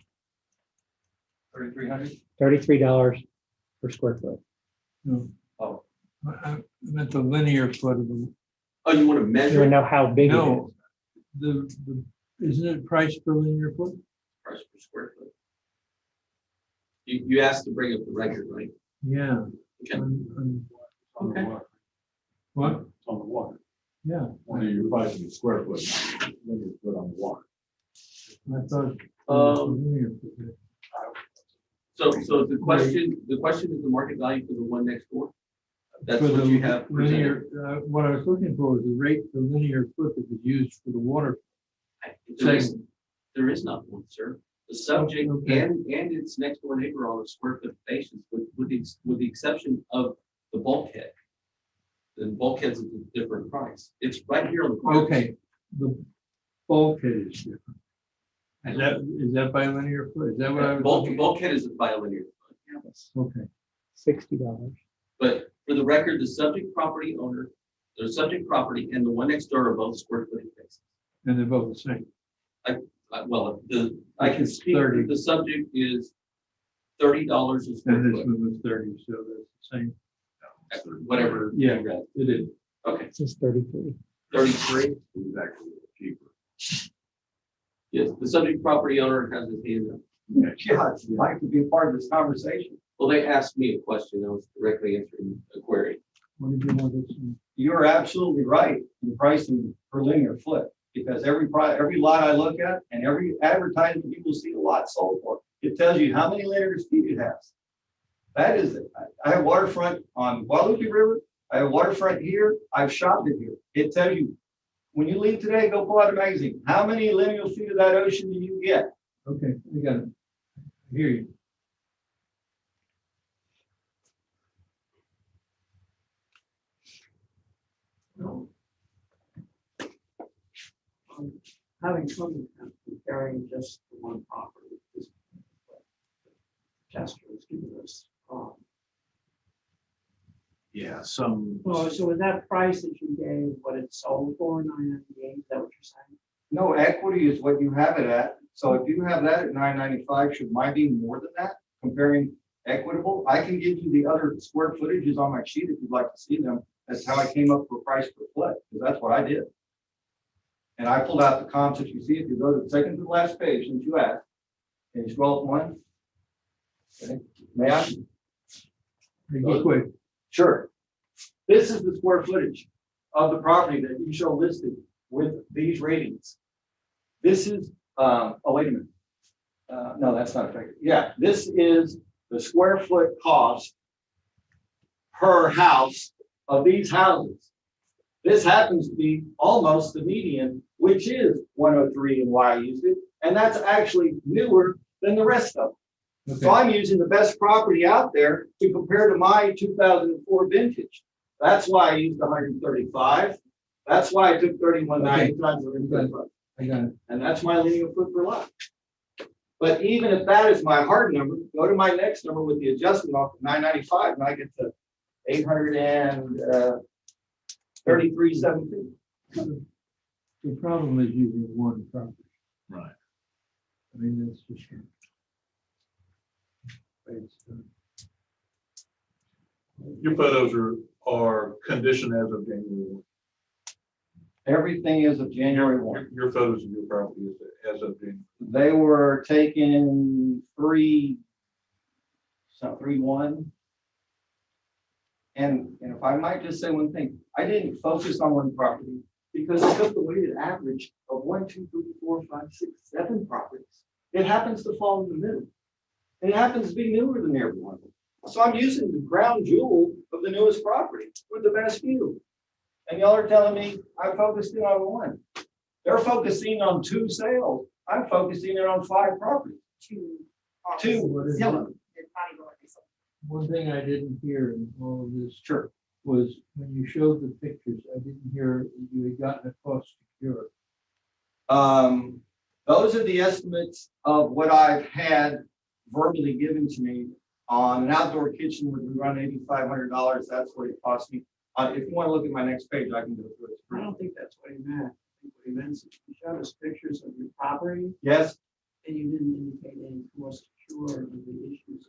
3,300.
$33 per square foot.
No.
Oh.
I meant the linear foot of the,
Oh, you want to
You
measure
wanna know how big it is?
no, isn't it price per linear foot?
price per square foot? You asked to bring up the record, right?
Yeah.
Okay.
On
On the
Okay.
water.
What?
It's on the water.
Yeah.
One of your prices is square foot, linear foot on the water.
I thought.
Um, So the question is the market value for the one next door? That's
For
what
the
you have presented.
linear, what I was looking for was the rate per linear foot that was used for the water.
There is not one, sir. The subject
Okay.
and its next door neighbor on a square foot basis, with the exception of the bulkhead. The bulkhead's a different price. It's right here on the corner.
Okay, the bulkhead is different. Is that by linear foot? Is that what I was looking at?
Bulkhead is by a linear foot. Yes.
Okay,
$60.
But for the record, the subject property owner, the subject property and the one next door are both square footage basis.
and they're both the same.
Well, I can speak,
30.
the subject is $30 a square
And this
foot,
one was 30, so that's the same.
whatever. you
Yeah.
read.
It is.
Okay,
It says 33.
33.
It was actually cheaper.
Yes, the subject property owner has his hand up.
Yeah, I'd like to be a part of this conversation.
Well, they asked me a question. I was directly answering a query.
What did you want to see?
You're absolutely right in pricing per linear foot, because every lot I look at and every advertisement people see a lot sold for, it tells you how many linear feet it has. That is, I have waterfront on Guadalupe River. I have waterfront here. I've shopped it here. It tells you, when you leave today, go pull out a magazine. How many linear feet of that ocean do you get?
Okay, I got it. I hear you.
No. Having trouble comparing just the one property. tester was giving us.
Yeah, some.
Well, so with that price that you gave, what it sold for, 998, is that what you're saying?
No, equity is what you have it at. So if you have that at 995, should mine be more than that? Comparing equitable, I can give you the other square footages on my sheet if you'd like to see them. That's how I came up with price per foot, because that's what I did. And I pulled out the comps that you see. If you go to the second to the last page, since you asked, can you scroll up one? Okay. May I?
Be quick.
Sure. This is the square footage of the property that you show listed with these ratings. This is, oh, wait a minute. No, that's not effective. Yeah, this is the square foot cost per house of these houses. This happens to be almost the median, which is 103 and why I used it. And that's actually newer than the rest of them. So I'm using the best property out there to compare to my 2004 vintage. That's why I used 135. That's why I took 31.9 times 135.
I got it.
And that's my linear foot per lot. But even if that is my hard number, go to my next number with the adjustment off of 995, and I get to 833.7.
The problem is using one property.
Right.
I mean, that's just.
Your photos are conditioned as of January 1.
Everything is of January 1.
Your photos of your property is as of January.
They were taken 3/1. And if I might just say one thing, I didn't focus on one property because I took the weighted average of 1, 2, 3, 4, 5, 6, 7 properties. It happens to fall in the middle. And it happens to be newer than every one of them. So I'm using the crown jewel of the newest property with the best view. And y'all are telling me I'm focusing on one. They're focusing on 2 sales. I'm focusing on 5 properties. Two. Yellow.
One thing I didn't hear in all of this.
Sure.
Was when you showed the pictures, I didn't hear you had gotten a cost secure.
Those are the estimates of what I've had verbally given to me on an outdoor kitchen would run $8,500. That's what it cost me. If you want to look at my next page, I can go through it.
I don't think that's what he meant. I think what he meant is you showed us pictures of your property
Yes.
and you didn't indicate any more secure of the issues.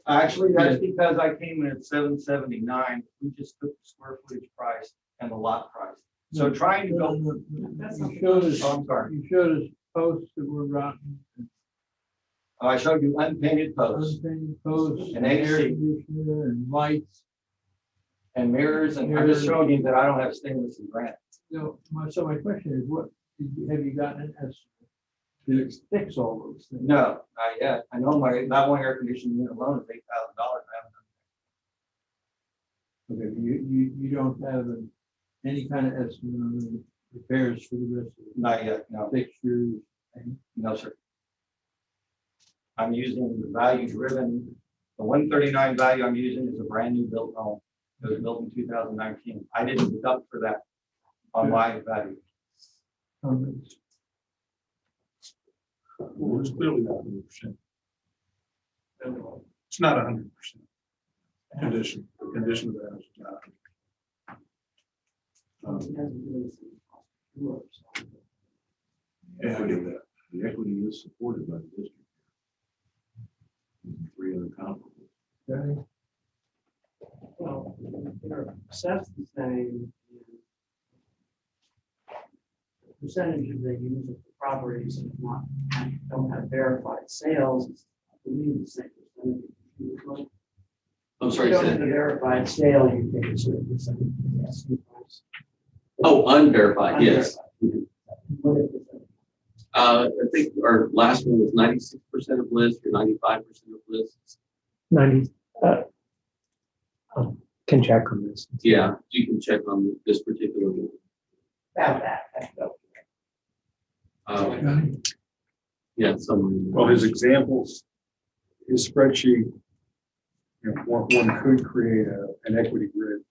Actually, that's because I came in at 779. We just took the square footage price and the lot price. So trying to go.
You showed us,
Oh, I'm sorry.
you showed us posts that were rotten.
I showed you unpainted posts
Unpainted posts.
And
air
AC.
conditioner and lights.
and mirrors, and I'm just showing you that I don't have stainless and granite.
So my question is, have you gotten an estimate to fix all those things?
No, not yet. I know that one air conditioning unit alone is $8,000. I haven't done
Okay, you don't have any kind of estimate on the repairs for the rest of
it. Not yet, no.
fixtures?
No, sir. I'm using the value driven, the 139 value I'm using is a brand new built home. It was built in 2019. I didn't deduct for that on my value.
Comments?
Well, it's clearly not 100%. It's not 100% condition. The condition of the house is not.
Yeah, I get that. The equity is supported by the district. 3 other comparables.
Okay.
Well, they're assessed the same. Percentages they use of the properties and don't have verified sales, I believe the same percentage.
I'm sorry,
You don't
say
have
that
a
again.
verified sale, you take a certain percentage of the asking price.
Oh, unverified, yes.
What is it?
I think our last one was 96% of lists or 95% of lists.
90, can check on this.
Yeah, you can check on this particular one.
About that.
Yeah, somewhere.
Well, his examples, his spreadsheet, one could create an equity grid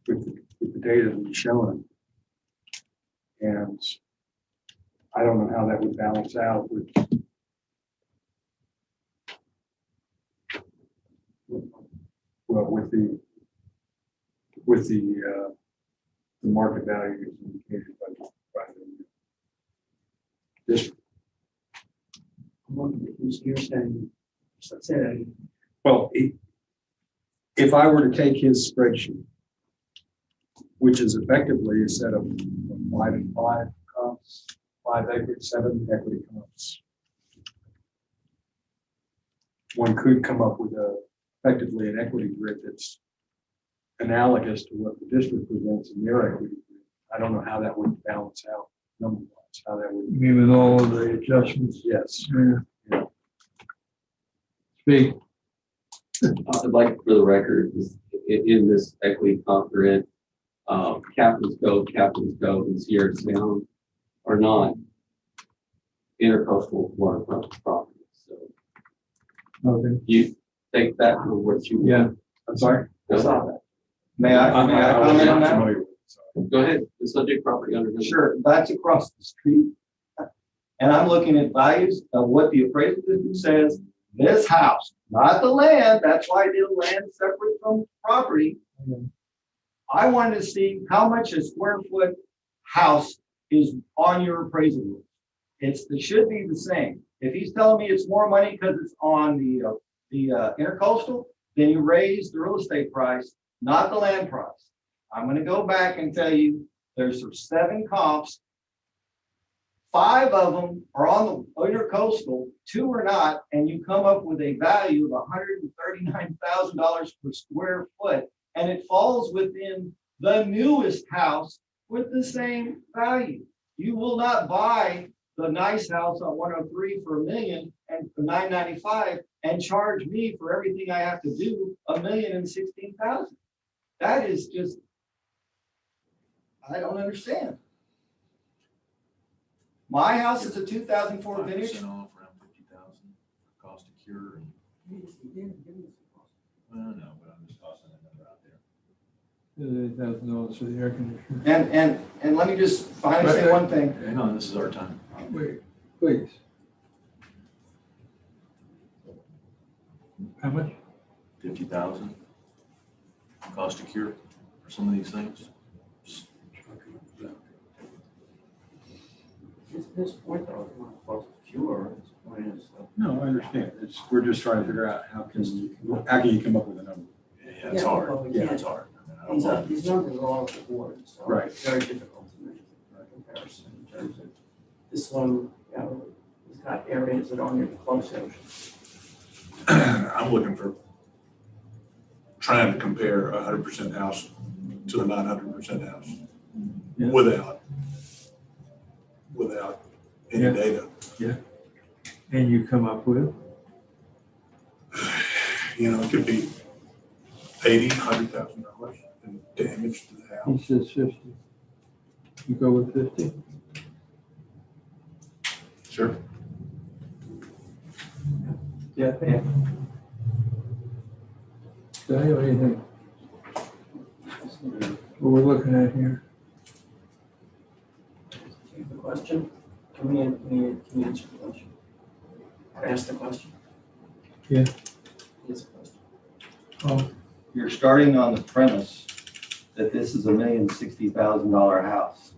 with the data that he's showing. And I don't know how that would balance out with Well, with the market value is indicated by the district.
You're saying, say that again.
Well, if I were to take his spreadsheet, which is effectively a set of 5 and 5 comps, 5 equity, 7 equity comps, one could come up with effectively an equity grid that's analogous to what the district presents in their equity grid. I don't know how that would balance out number-wise, how that would.
You mean with all of the adjustments?
Yes.
Yeah. Speak.
I'd like for the record, in this equity comp grid, Captain's Cove, and Sierra Sound are not intercoastal waterfront properties. So
Okay.
you take that for what you want.
Yeah.
I'm sorry?
Go ahead.
May I comment on that?
Go ahead. The subject property owner.
Sure, that's across the street. And I'm looking at values of what the appraisal district says, this house, not the land, that's why I did land separate from property. I wanted to see how much a square foot house is on your appraisal list. It should be the same. If he's telling me it's more money because it's on the intercoastal, then you raise the real estate price, not the land price. I'm gonna go back and tell you, there's 7 comps. 5 of them are on the intercoastal, 2 are not, and you come up with a value of $139,000 per square foot, and it falls within the newest house with the same value. You will not buy the nice house on 103 for $1 million and for $995 and charge me for everything I have to do $1,016,000. That is just, I don't understand. My house is a 2004 vintage.
5% off, around 50,000, cost to cure. Well, no, but I'm just tossing a number out there.
$8,000 for the air conditioner.
And let me just finally say one thing.
Hang on, this is our time.
Wait, please. How much?
50,000. Cost to cure for some of these things.
His point though, is not close to cure, his point is.
No, I understand. We're just trying to figure out how can you come up with a number?
Yeah, it's hard.
well, we
Yeah,
can't.
it's hard. I mean, I don't want-
These numbers are all over the board, so
Right.
it's very difficult to make a comparison in terms of this one, you know, it's got areas that are near the close ocean.
I'm looking for trying to compare a 100% house to a 900% house
Yeah.
without any
Yeah.
data.
And you come up with?
It could be $80,000, $100,000 in damage to the
He
house.
says 50. You go with 50?
Sure.
Yeah. Daniel, what do you think? What we're looking at here?
You have a question? Can we answer the question? Ask the question?
Yeah.
Yes, a question.
Oh,
You're starting on the premise that this is $1,060,000 house,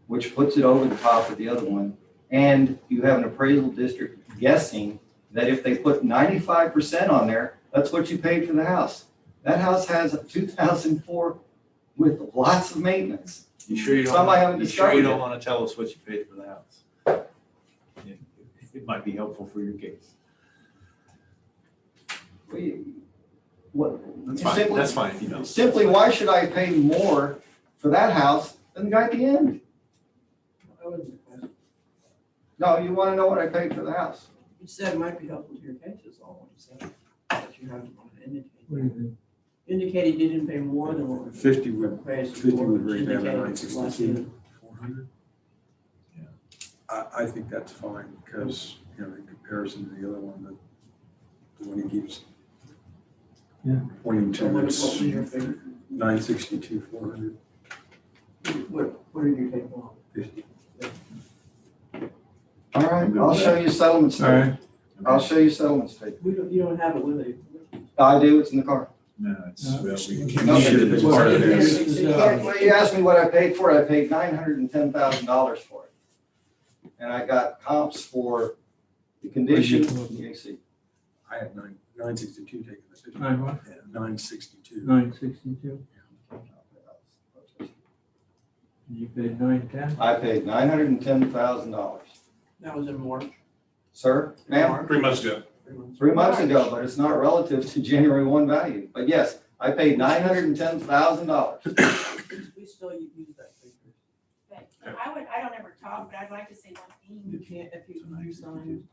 which puts it over the top of the other one. And you have an appraisal district guessing that if they put 95% on there, that's what you paid for the house. That house has a 2004 with lots of maintenance.
You sure you
Some I haven't
don't, you sure you
discovered
don't
yet.
want to tell us what you paid for the house? It might be helpful for your case.
What?
That's fine,
simply-
that's fine if you don't.
Simply, why should I pay more for that house than the guy at the end?
That was the question.
No, you want to know what I paid for the house?
You said it might be helpful to your case, is all what you said. But you have to indicate.
what do you think?
Indicate he didn't pay more than what.
50 would,
appraised
50
for,
would
which
rate down to
indicated it's less than-
962, 400. I think that's fine because, in comparison to the other one, the one he keeps.
Yeah.
Pointing
So what
to
was
it's
your figure?
962, 400,
What did you take wrong?
50.
All right, I'll show you settlement
All right.
statement. I'll show you settlement statement.
You don't have it with you.
I do, it's in the car.
No, it's, well, we
No,
should have been part of this.
Well, you asked me what I paid for it. I paid $910,000 for it. And I got comps for the condition, the AC.
I have 962 taken. 962.
962. You paid 910?
I paid $910,000.
That was in March.
Sir, ma'am,
3 months ago.
3 months ago, but it's not relative to January 1 value. But yes, I paid $910,000.
We still use that figure.
I don't ever talk, but I'd like to say one
You
thing.
can't, if you signed.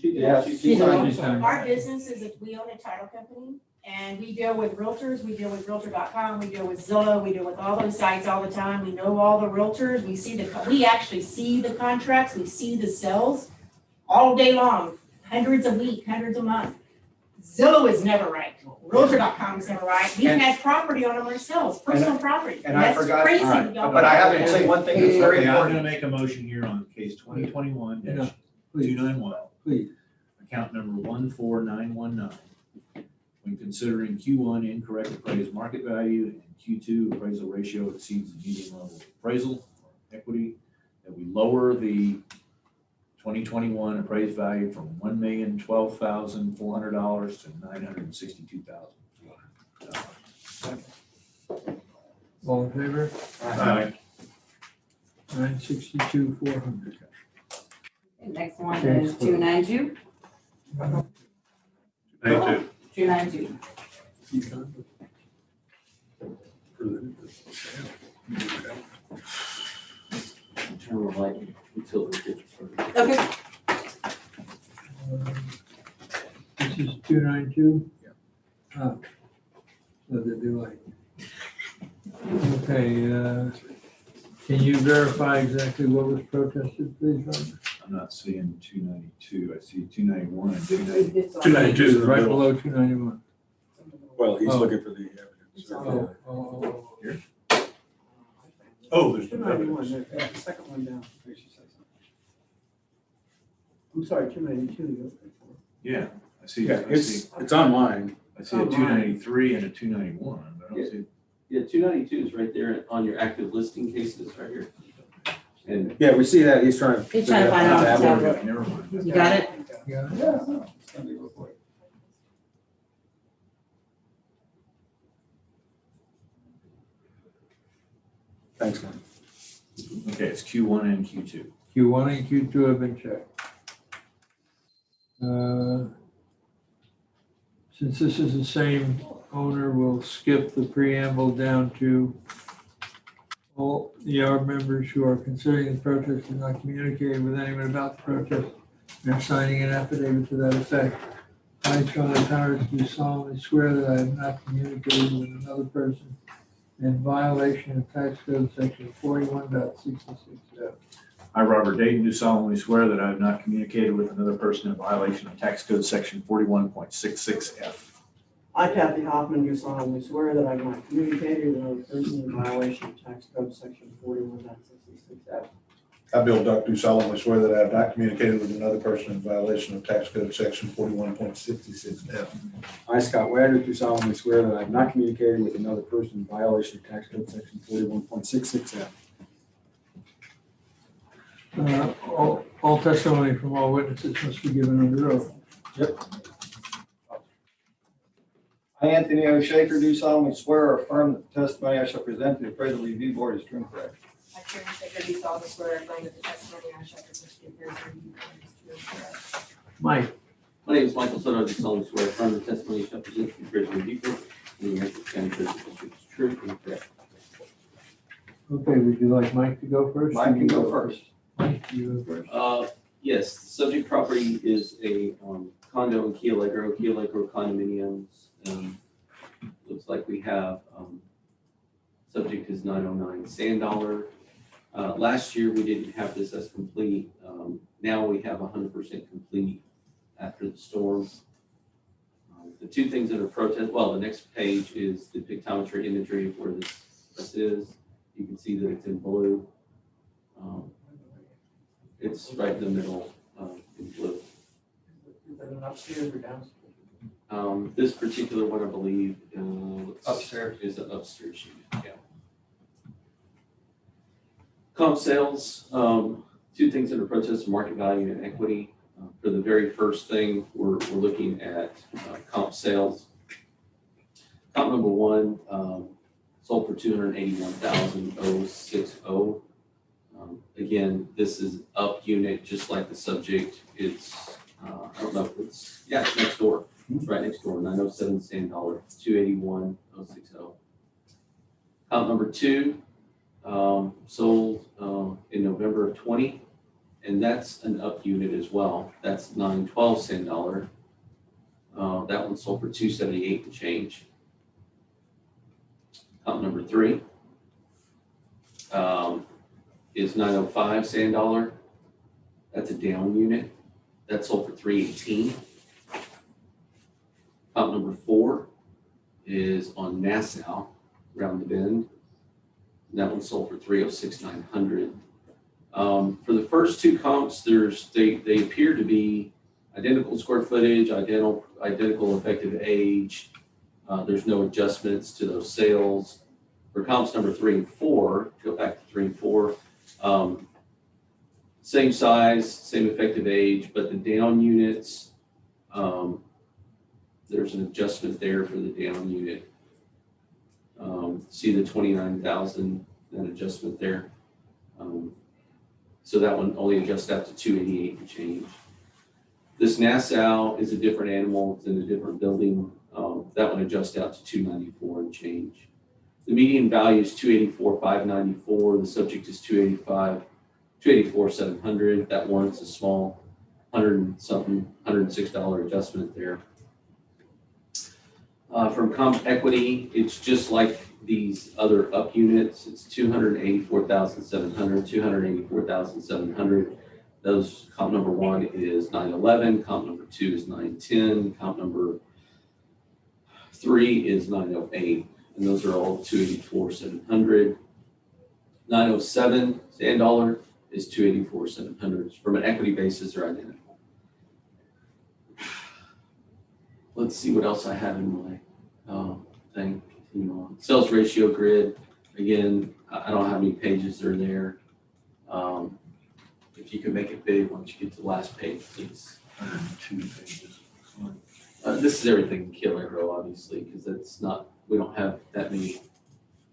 Yeah,
She's
signed.
Our business is that we own a title company and we deal with realtors, we deal with realtor.com, we deal with Zillow, we deal with all those sites all the time. We know all the realtors, we actually see the contracts, we see the sales all day long, hundreds a week, hundreds a month. Zillow is never right. Realtor.com is never right. We've had property on them ourselves, personal property.
and I
That's
forgot-
crazy.
all right,
y'all.
But I have to say one thing that's very
Okay, I'm
important.
gonna make a motion here on case 2021-291,
Please.
account number 14919. When considering Q1 incorrect appraised market value and Q2 appraisal ratio exceeds the median level of appraisal or equity, that we lower the 2021 appraised value from $1,012,400 to $962,400.
All in favor?
Aye.
962,400.
Next one is 292. 292.
Turn the light until it gets started.
Okay.
This is 292? Ah, so they do like. Okay, can you verify exactly what was protested, please, Robert?
I'm not seeing 292, I see 291 and 290.
292.
Right below 291.
Well, he's
Oh.
looking for the evidence.
Here?
Oh, there's
Two
no
ninety-one,
evidence.
the second one down. I'm sorry, 292.
Yeah, I see,
Yeah,
I see,
it's online.
I see a 293 and a 291, but I don't see.
Yeah, 292 is right there on your active listing cases right here. And
Yeah, we see that. He's trying.
He's trying to find out.
Never
tablet.
mind.
You got it?
Yeah.
Yeah, it's gonna be real quick.
Thanks, man.
Okay, it's Q1 and Q2.
Q1 and Q2 have been checked. Since this is the same owner, we'll skip the preamble down to all the ARB members who are considering the protest and not communicating with anyone about the protest and are signing an affidavit to that effect. I, Charlie Powers, do solemnly swear that I have not communicated with another person in violation of tax code section 41.66F.
I, Robert Dayton, do solemnly swear that I have not communicated with another person in violation of tax code section 41.66F.
I, Kathy Hoffman, do solemnly swear that I have not communicated with another person in violation of tax code section 41.66F.
I, Bill Duck, do solemnly swear that I have not communicated with another person in violation of tax code section 41.66F.
I, Scott Wagner, do solemnly swear that I have not communicated with another person in violation of tax code section 41.66F.
All testimony from all witnesses must be given under oath.
Yep.
I, Anthony O. Shaker, do solemnly swear or affirm that the testimony I shall present to the appraisal review board is true and correct.
I, Karen Shaker, do solemnly swear or affirm that the testimony I shall present to the appraisal review board is true and correct.
Mike,
my name is Michael Soto, I do solemnly swear affirm the testimony you shall present to the appraisal review board in the Aransas County Treasurer's District is true and correct.
okay, would you like Mike to go first?
Mike can go first.
Mike, you go first.
Yes, the subject property is a condo in Key Allegro condominiums. Looks like we have, subject is 909 Sand Dollar. Last year, we didn't have this as complete. Now we have 100% complete after the storm. The two things that are protest, well, the next page is the pictometry imagery of where this is. You can see that it's in blue. It's right in the middle in blue.
Is that an upstairs or downstairs?
This particular one, I believe,
Upstairs.
is an upstairs unit, yeah. Comp sales, two things under protest, market value and equity. For the very first thing, we're looking at comp sales. Comp number one, sold for $281,060. Again, this is up unit, just like the subject. It's, I don't know if it's, yeah, it's next door. It's right next door, 907 Sand Dollar, 281,060. Comp number two, sold in November of 20, and that's an up unit as well. That's 912 Sand Dollar. That one sold for 278 and change. Comp number three is 905 Sand Dollar. That's a down unit. That sold for 318. Comp number four is on Nassau, around the bend. That one sold for 306,900. For the first two comps, they appear to be identical square footage, identical effective age. There's no adjustments to those sales. For comps number 3 and 4, go back to 3 and 4, same size, same effective age, but the down units, there's an adjustment there for the down unit. See the 29,000, that adjustment there. So that one only adjusts out to 288 and change. This Nassau is a different animal, it's in a different building. That one adjusts out to 294 and change. The median value is 284,594. The subject is 284,700. That warrants a small $106 adjustment there. From comp equity, it's just like these other up units. It's 284,700, 284,700. Those comp number one is 911, comp number two is 910, comp number three is 908, and those are all 284,700. 907 Sand Dollar is 284,700. From an equity basis, they're identical. Let's see what else I have in my thing. Continue on. Sales ratio grid. Again, I don't know how many pages are there. If you can make it big once you get to the last page, please.
102 pages.
This is everything in Keel Agro, obviously, because it's not, we don't have that many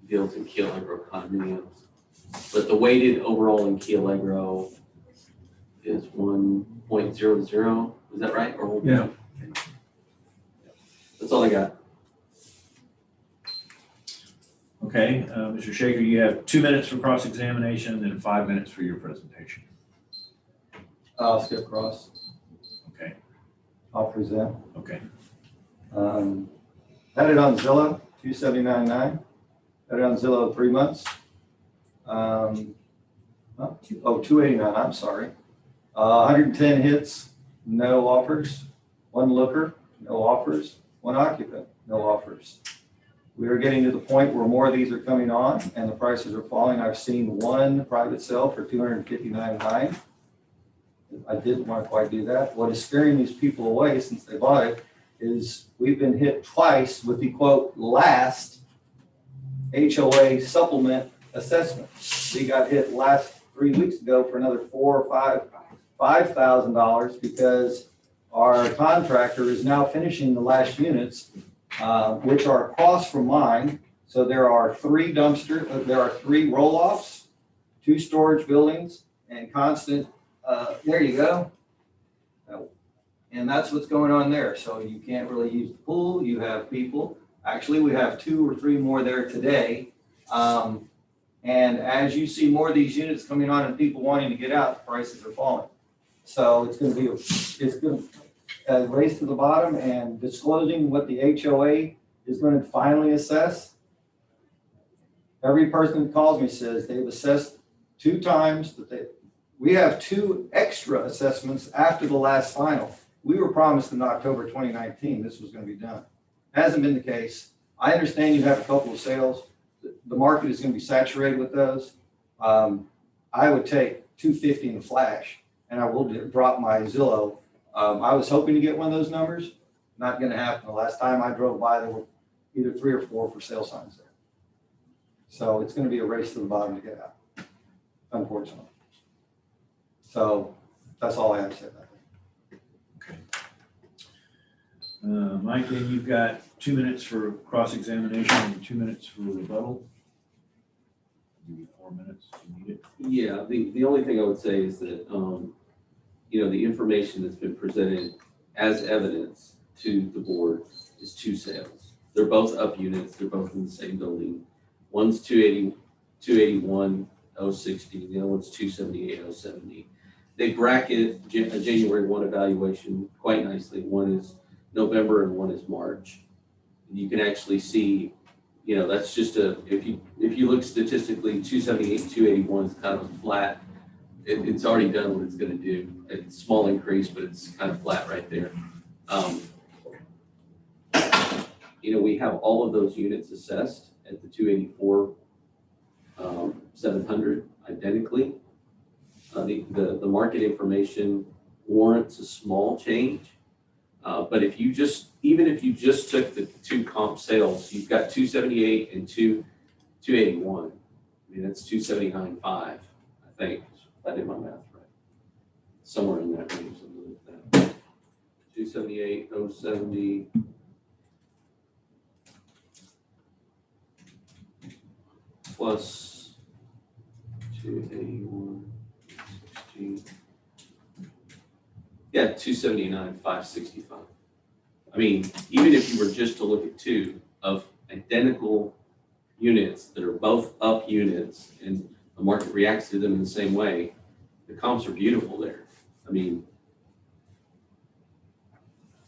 deals in Keel Agro condominiums. But the weighted overall in Keel Agro is 1.00. Is that right? Or
Yeah.
Okay. That's all I got.
Okay, Mr. Shaker, you have 2 minutes for cross-examination and 5 minutes for your presentation.
I'll skip across.
Okay,
I'll present.
okay.
Had it on Zillow, 279.9. Had it on Zillow 3 months. 289, I'm sorry. 110 hits, no offers. 1 looker, no offers. 1 occupant, no offers. We are getting to the point where more of these are coming on and the prices are falling. I've seen 1 private sale for 259.9. I didn't want to quite do that. What is scaring these people away since they bought it is we've been hit twice with the quote last HOA supplement assessment. We got hit last 3 weeks ago for another $4,000 or $5,000 because our contractor is now finishing the last units, which are across from mine. So there are 3 there are 3 roll-offs, 2 storage buildings, and constant. There you go. And that's what's going on there. So you can't really use the pool. You have people. Actually, we have 2 or 3 more there today. And as you see more of these units coming on and people wanting to get out, the prices are falling. So it's going to be a race to the bottom, and disclosing what the HOA is going to finally assess. Every person that calls me says they've assessed 2 times, but we have 2 extra assessments after the last final. We were promised in October 2019 this was going to be done. Hasn't been the case. I understand you have a couple of sales. The market is going to be saturated with those. I would take 250 in a flash, and I will drop my Zillow. I was hoping to get one of those numbers, not gonna happen. The last time I drove by, there were either 3 or 4 for sale signs there. So it's gonna be a race to the bottom to get out, unfortunately. So that's all I have to say about that.
Mike, then you've got 2 minutes for cross-examination and 2 minutes for rebuttal. Maybe 4 minutes if you need it.
Yeah, the only thing I would say is that, the information that's been presented as evidence to the board is 2 sales. They're both up units, they're both in the same building. One's 281,060, the other one's 278,070. They bracket a January 1 evaluation quite nicely. One is November and one is March. You can actually see, that's just if you look statistically, 278, 281 is kind of flat. It's already done what it's going to do. It's a small increase, but it's kind of flat right there. We have all of those units assessed at the 284, 700 identically. The market information warrants a small change. But even if you just took the 2 comp sales, you've got 278 and 281. I mean, that's 279.5, I think. If I did my math right. Somewhere in that range. 278,070. Plus 281.16. Yeah, 279,565. I mean, even if you were just to look at 2 of identical units that are both up units and the market reacts to them in the same way, the comps are beautiful there. I mean,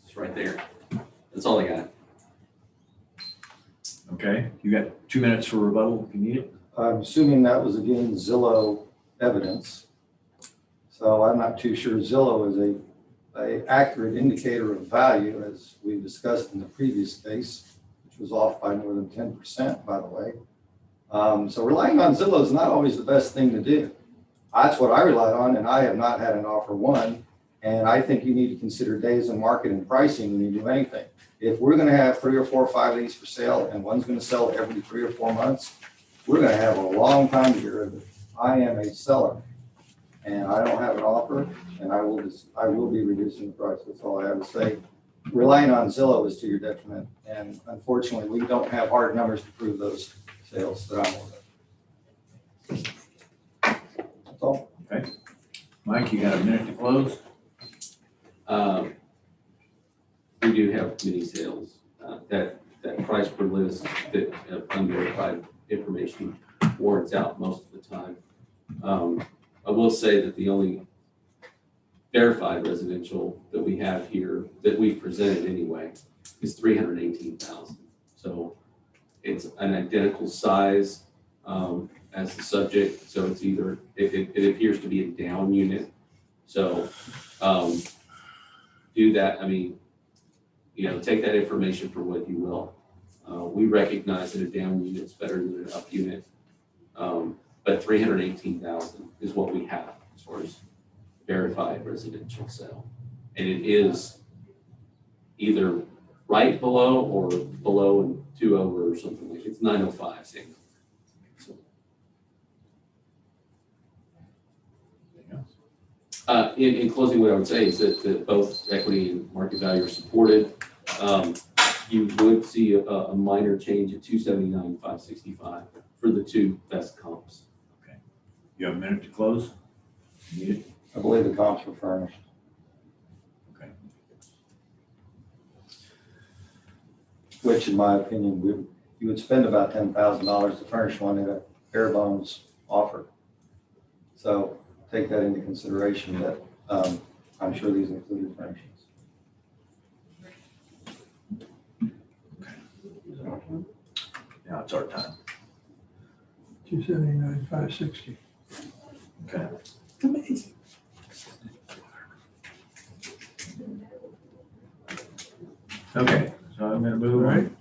it's right there. That's all I got.
Okay, you got 2 minutes for rebuttal if you need it.
I'm assuming that was again Zillow evidence. So I'm not too sure Zillow is a accurate indicator of value, as we discussed in the previous case, which was off by more than 10%, by the way. So relying on Zillow is not always the best thing to do. That's what I relied on, and I have not had an offer won. And I think you need to consider days on market and pricing when you do anything. If we're going to have 3 or 4 or 5 of these for sale, and one's going to sell every 3 or 4 months, we're going to have a long time to get rid of it. I am a seller, and I don't have an offer, and I will be reducing the price. That's all I have to say. Relying on Zillow is to your detriment, and unfortunately, we don't have hard numbers to prove those sales that I'm aware of. That's all.
Okay. Mike, you got a minute to close?
We do have many sales. That price per list that unverified information warrants out most of the time. I will say that the only verified residential that we have here that we've presented anyway is 318,000. So it's an identical size as the subject. So it's either, it appears to be a down unit. So do that. I mean, take that information for what you will. We recognize that a down unit is better than an up unit. But 318,000 is what we have as far as verified residential sale. And it is either right below or below and 2 over or something like it's 905 same. So. In closing, what I would say is that both equity and market value are supported. You would see a minor change at 279,565 for the 2 best comps.
Okay. You have a minute to close? You need it?
I believe the comps were furnished.
Okay.
Which, in my opinion, you would spend about $10,000 to furnish one at a bare bones offer. So take that into consideration that I'm sure these included furnishings.
Now it's our time.
279,560.
Okay.
Amazing.
Okay, so I'm gonna move on.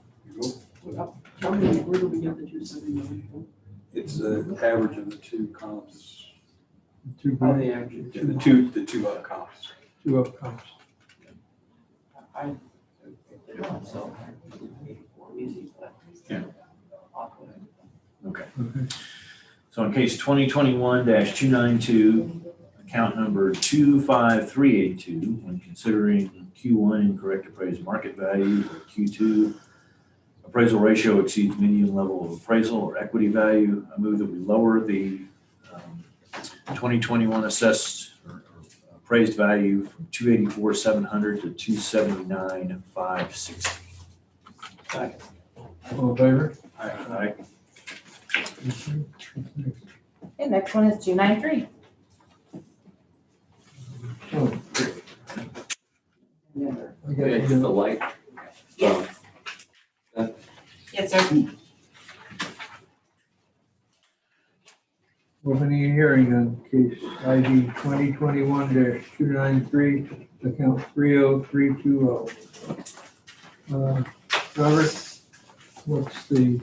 Tell me, where do we get the 279 from?
It's the average of the 2 comps.
How they actually.
The two comps.
2 up comps.
I
So. Easy, but.
Yeah. Okay. So in case 2021-292, account number 25382, when considering Q1 incorrect appraised market value, or Q2 appraisal ratio exceeds median level of appraisal or equity value, I move that we lower the 2021 assessed or appraised value from 284,700 to 279,560.
All in favor?
Aye.
Okay, next one is 293.
Oh, I got
Okay,
it.
the light.
Yes. Yes, sir.
Opening a hearing on case ID 2021-293, account 30320. Robert, what's the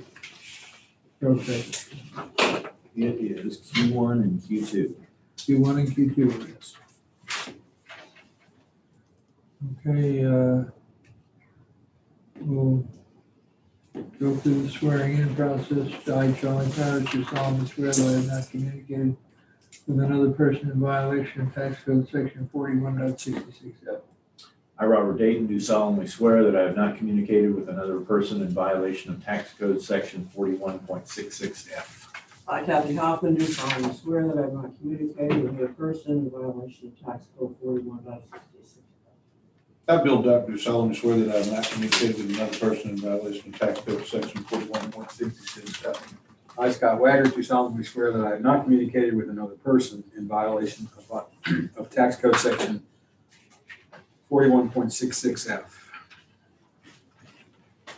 protest?
It is Q1 and Q2.
Q1 and Q2, yes. Okay, we'll go through the swearing in process. I, Charlie Parrish, do solemnly swear that I have not communicated with another person in violation of tax code section 41.66F.
I, Robert Dayton, do solemnly swear that I have not communicated with another person in violation of tax code section 41.66F.
I, Kathy Hoffman, do solemnly swear that I have not communicated with a person in violation of tax code 41.66.
I, Bill Duck, do solemnly swear that I have not communicated with another person in violation of tax code section 41.66F.
I, Scott Wagner, do solemnly swear that I have not communicated with another person in violation of tax code section 41.66F.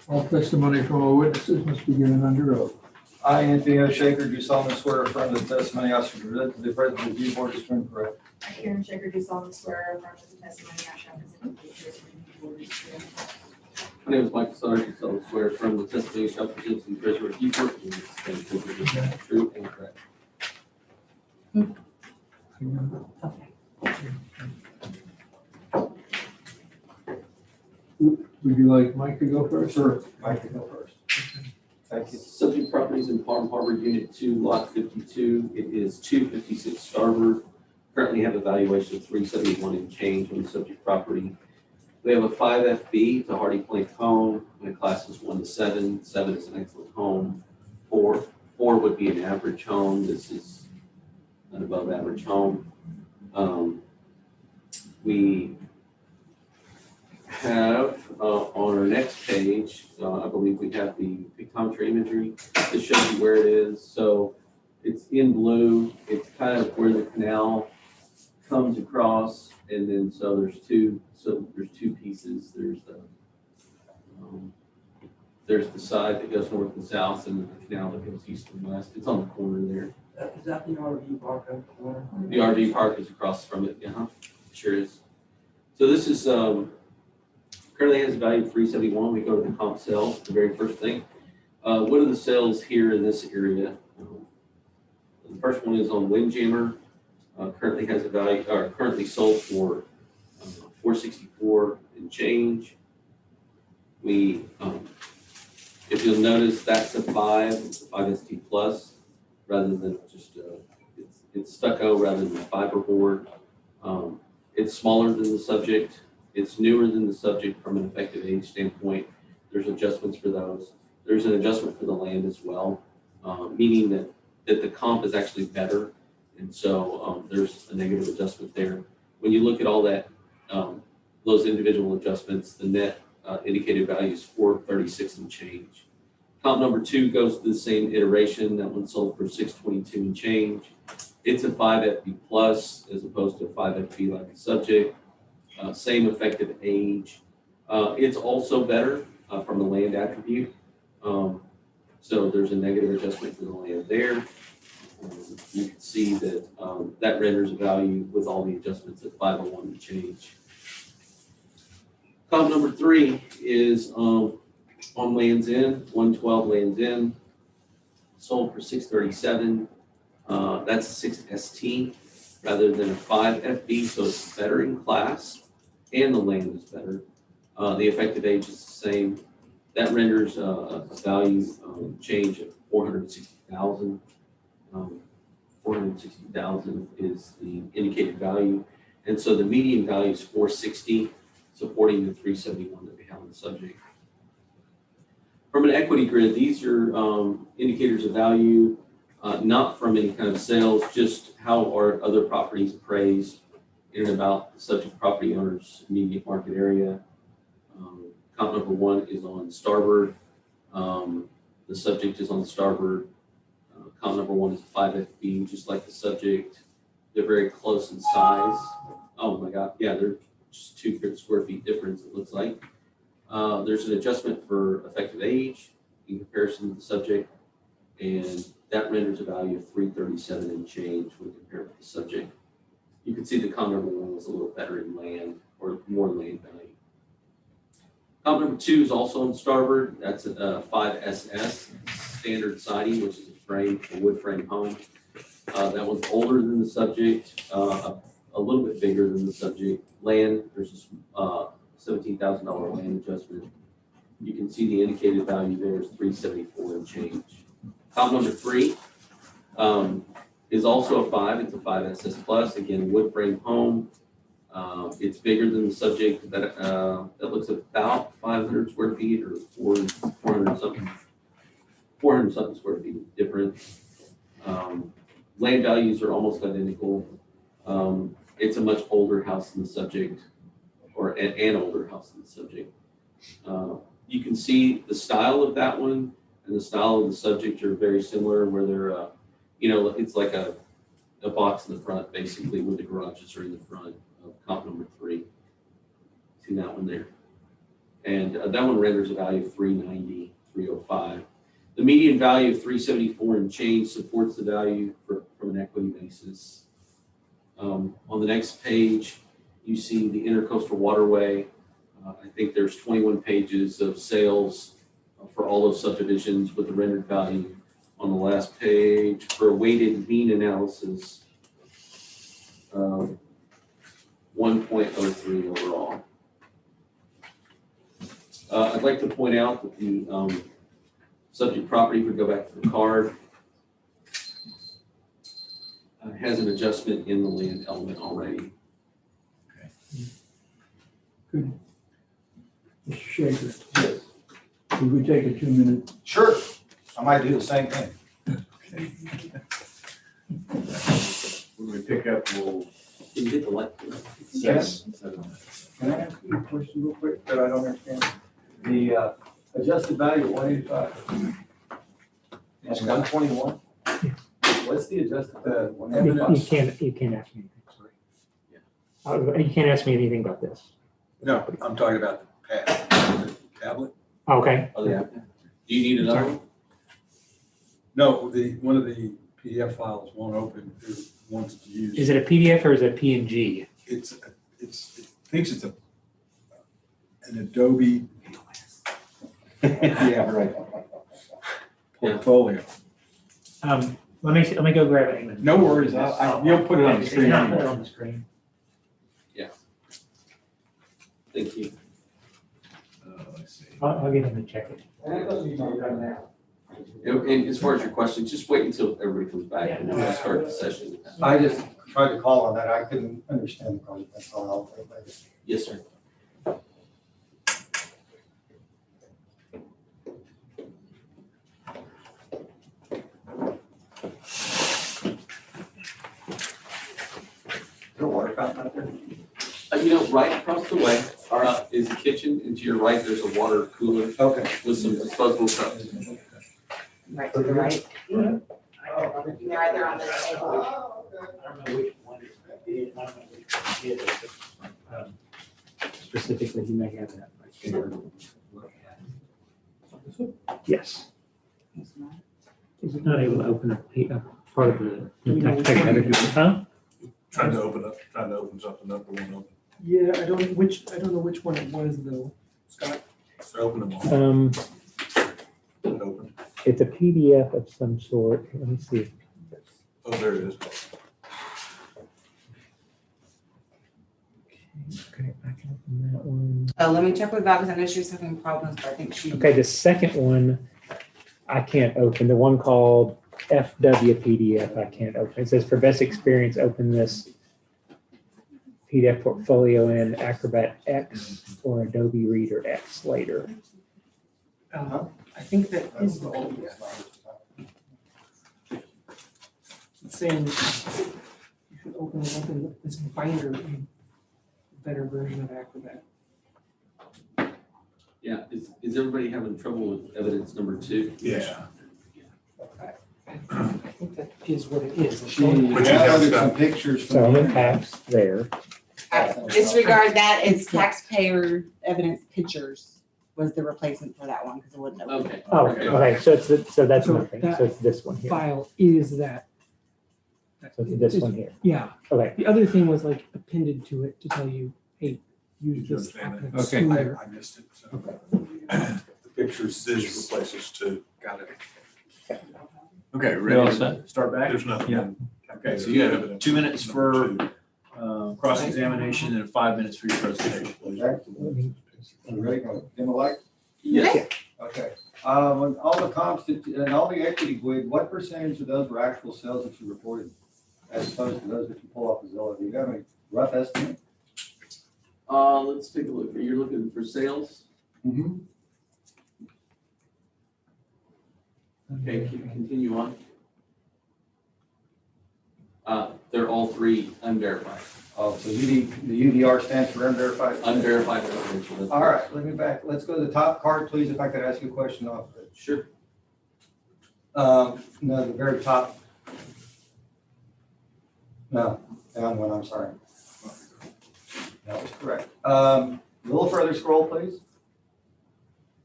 All testimony from all witnesses must be given under oath.
I, Anthony O. Shaker, do solemnly swear or affirm that the testimony I shall present to the President of the Review Board is true and correct.
I, Karen Shaker, do solemnly swear or affirm that the testimony I shall present to the President of the Board is true and correct.
My name is Michael Sargent, so I swear from the testimony shall present to the treasurer of Newport, and the true and correct.
Would you like Mike to go first?
Sure, I can go first. Thank you.
Subject properties in Palm Harbor, Unit 2, Lot 52. It is 256 Starboard. Currently have a valuation of 371 and change on the subject property. We have a 5 FB, it's a hardy plank home. My class is 1 to 7. 7 is an excellent home. 4 would be an average home. This is an above average home. We have on our next page, I believe we have the pictometry imagery that shows you where it is. So it's in blue. It's kind of where the canal comes across, and then so there's two pieces. There's the side that goes north and south, and the canal that goes east and west. It's on the corner there.
Is that the RV park up there?
The RV park is across from it. Yeah, sure is. So this is currently has a value of 371. We go to the comp sales, the very first thing. What are the sales here in this area? The first one is on Windjammer. Currently has a value, or currently sold for 464 and change. We, if you'll notice, that's a 5 ST plus, rather than just it's stucco rather than fiberboard. It's smaller than the subject. It's newer than the subject from an effective age standpoint. There's adjustments for those. There's an adjustment for the land as well, meaning that the comp is actually better. And so there's a negative adjustment there. When you look at all that, those individual adjustments, the net indicated value is 436 and change. Comp number 2 goes to the same iteration. That one sold for 622 and change. It's a 5 FB plus as opposed to a 5 FB like a subject. Same effective age. It's also better from the land attribute. So there's a negative adjustment for the land there. You can see that that renders a value with all the adjustments at 501 and change. Comp number 3 is on Lands End, 112 Lands End, sold for 637. That's a 6 ST rather than a 5 FB, so it's better in class and the land is better. The effective age is the same. That renders a value change of 460,000. 460,000 is the indicated value. And so the median value is 460, supporting the 371 that we have on the subject. From an equity grid, these are indicators of value, not from any kind of sales, just how are other properties appraised in and about the subject property owner's immediate market area. Comp number 1 is on starboard. The subject is on starboard. Comp number 1 is a 5FB, just like the subject. They're very close in size. Oh my God, yeah, they're just 2 square feet difference, it looks like. There's an adjustment for effective age in comparison to the subject, and that renders a value of 337 and change when compared with the subject. You can see the comp number 1 was a little better in land, or more land value. Comp number 2 is also on starboard. That's a 5SS standard siding, which is a wood frame home. That one's older than the subject, a little bit bigger than the subject. Land, there's a $17,000 land adjustment. You can see the indicated value there is 374 and change. Comp number 3 is also a 5. It's a 5SS plus. Again, wood frame home. It's bigger than the subject. That looks about 500 square feet or 400 something square feet different. Land values are almost identical. It's a much older house than the subject, or an older house than the subject. You can see the style of that one and the style of the subject are very similar, where they're, it's like a box in the front, basically, where the garages are in the front of comp number 3. See that one there? And that one renders a value of 390, 305. The median value of 374 and change supports the value from an equity basis. On the next page, you see the intercoastal waterway. I think there's 21 pages of sales for all those subdivisions with the rendered value. On the last page, for a weighted mean analysis, 1.03 overall. I'd like to point out that the subject property, if we go back to the card, has an adjustment in the land element already.
Good. Mr. Shaker. Yes. Could we take a 2-minute?
Sure, I might do the same thing.
When we pick up, we'll.
Can you hit the light?
Yes. Can I ask you a question real quick that I don't understand? The adjusted value of 185 and 121? What's the adjusted value?
You can't ask me anything, sorry. You can't ask me anything about this.
No, I'm talking about the pad, the tablet.
Okay.
Oh, yeah. Do you need another one?
No, one of the PDF files won't open. It wants to use.
Is it a PDF or is it a PNG?
It thinks it's an Adobe. Yeah, right. Portfolio.
Let me go grab it.
No worries. You'll put it on the screen.
I'll put it on the screen.
Thank you.
Let's see.
I'll get him to check it.
And as far as your question, just wait until everybody comes back and we'll start the session.
I just tried to call on that. I couldn't understand the problem. That's all. I'll take later.
Yes, sir.
Is there a water fountain out there?
Right across the way is the kitchen, and to your right, there's a water cooler
Okay.
with some disposable cups.
Right to the right.
They're right there on the table.
I don't know which one is. I don't know which one it is. Specifically, he may have that right there. Yes. Is it not able to open a part of the text? Huh?
Trying to open something up, but won't open.
Yeah, I don't know which one it was though, Scott.
Open them all. Open.
It's a PDF of some sort. Let me see.
Oh, there it is.
Okay, I can open that one.
Let me check with Val, because I know she was having problems, but I think she.
Okay, the second one, I can't open. The one called FW PDF, I can't open. It says for best experience, open this PDF portfolio in Acrobat X or Adobe Reader X later.
I think that is the PDF. It's saying you should open it up in this binder, in a better version of Acrobat.
Yeah, is everybody having trouble with evidence number 2?
Yeah.
I think that is what it is.
She
But you have
downloaded some
got-
pictures
So
from
I'm
the
in taps there.
Disregard that, it's taxpayer evidence pictures was the replacement for that one, because it wouldn't have.
Okay.
Oh, okay, so so that's
So
nothing.
that
So it's this one here.
File is that.
So it's this one here.
Yeah.
Okay.
The other thing was like appended to it to tell you, hey, use
Did you
this.
understand
applet
Okay.
sooner.
I missed it. So. The pictures, this replaces 2. Got it.
Okay,
We all
ready
set?
to start back?
There's nothing.
Yeah.
Okay, so you have 2 minutes for cross-examination and 5 minutes for your presentation.
You ready? In the light?
Yes.
Okay. On all the comps and all the equity grid, what percentage of those were actual sales that you reported as opposed to those that you pull off the Zillow? Do you have any rough estimate?
Let's take a look. You're looking for sales?
Mm-hmm.
Okay, continue on. They're all 3 unverified.
Oh, so the UDR stands for unverified?
Unverified residential.
All right, let me back. Let's go to the top card, please, if I could ask you a question off of it.
Sure.
No, the very top. No, down one, I'm sorry. That was correct. A little further scroll, please.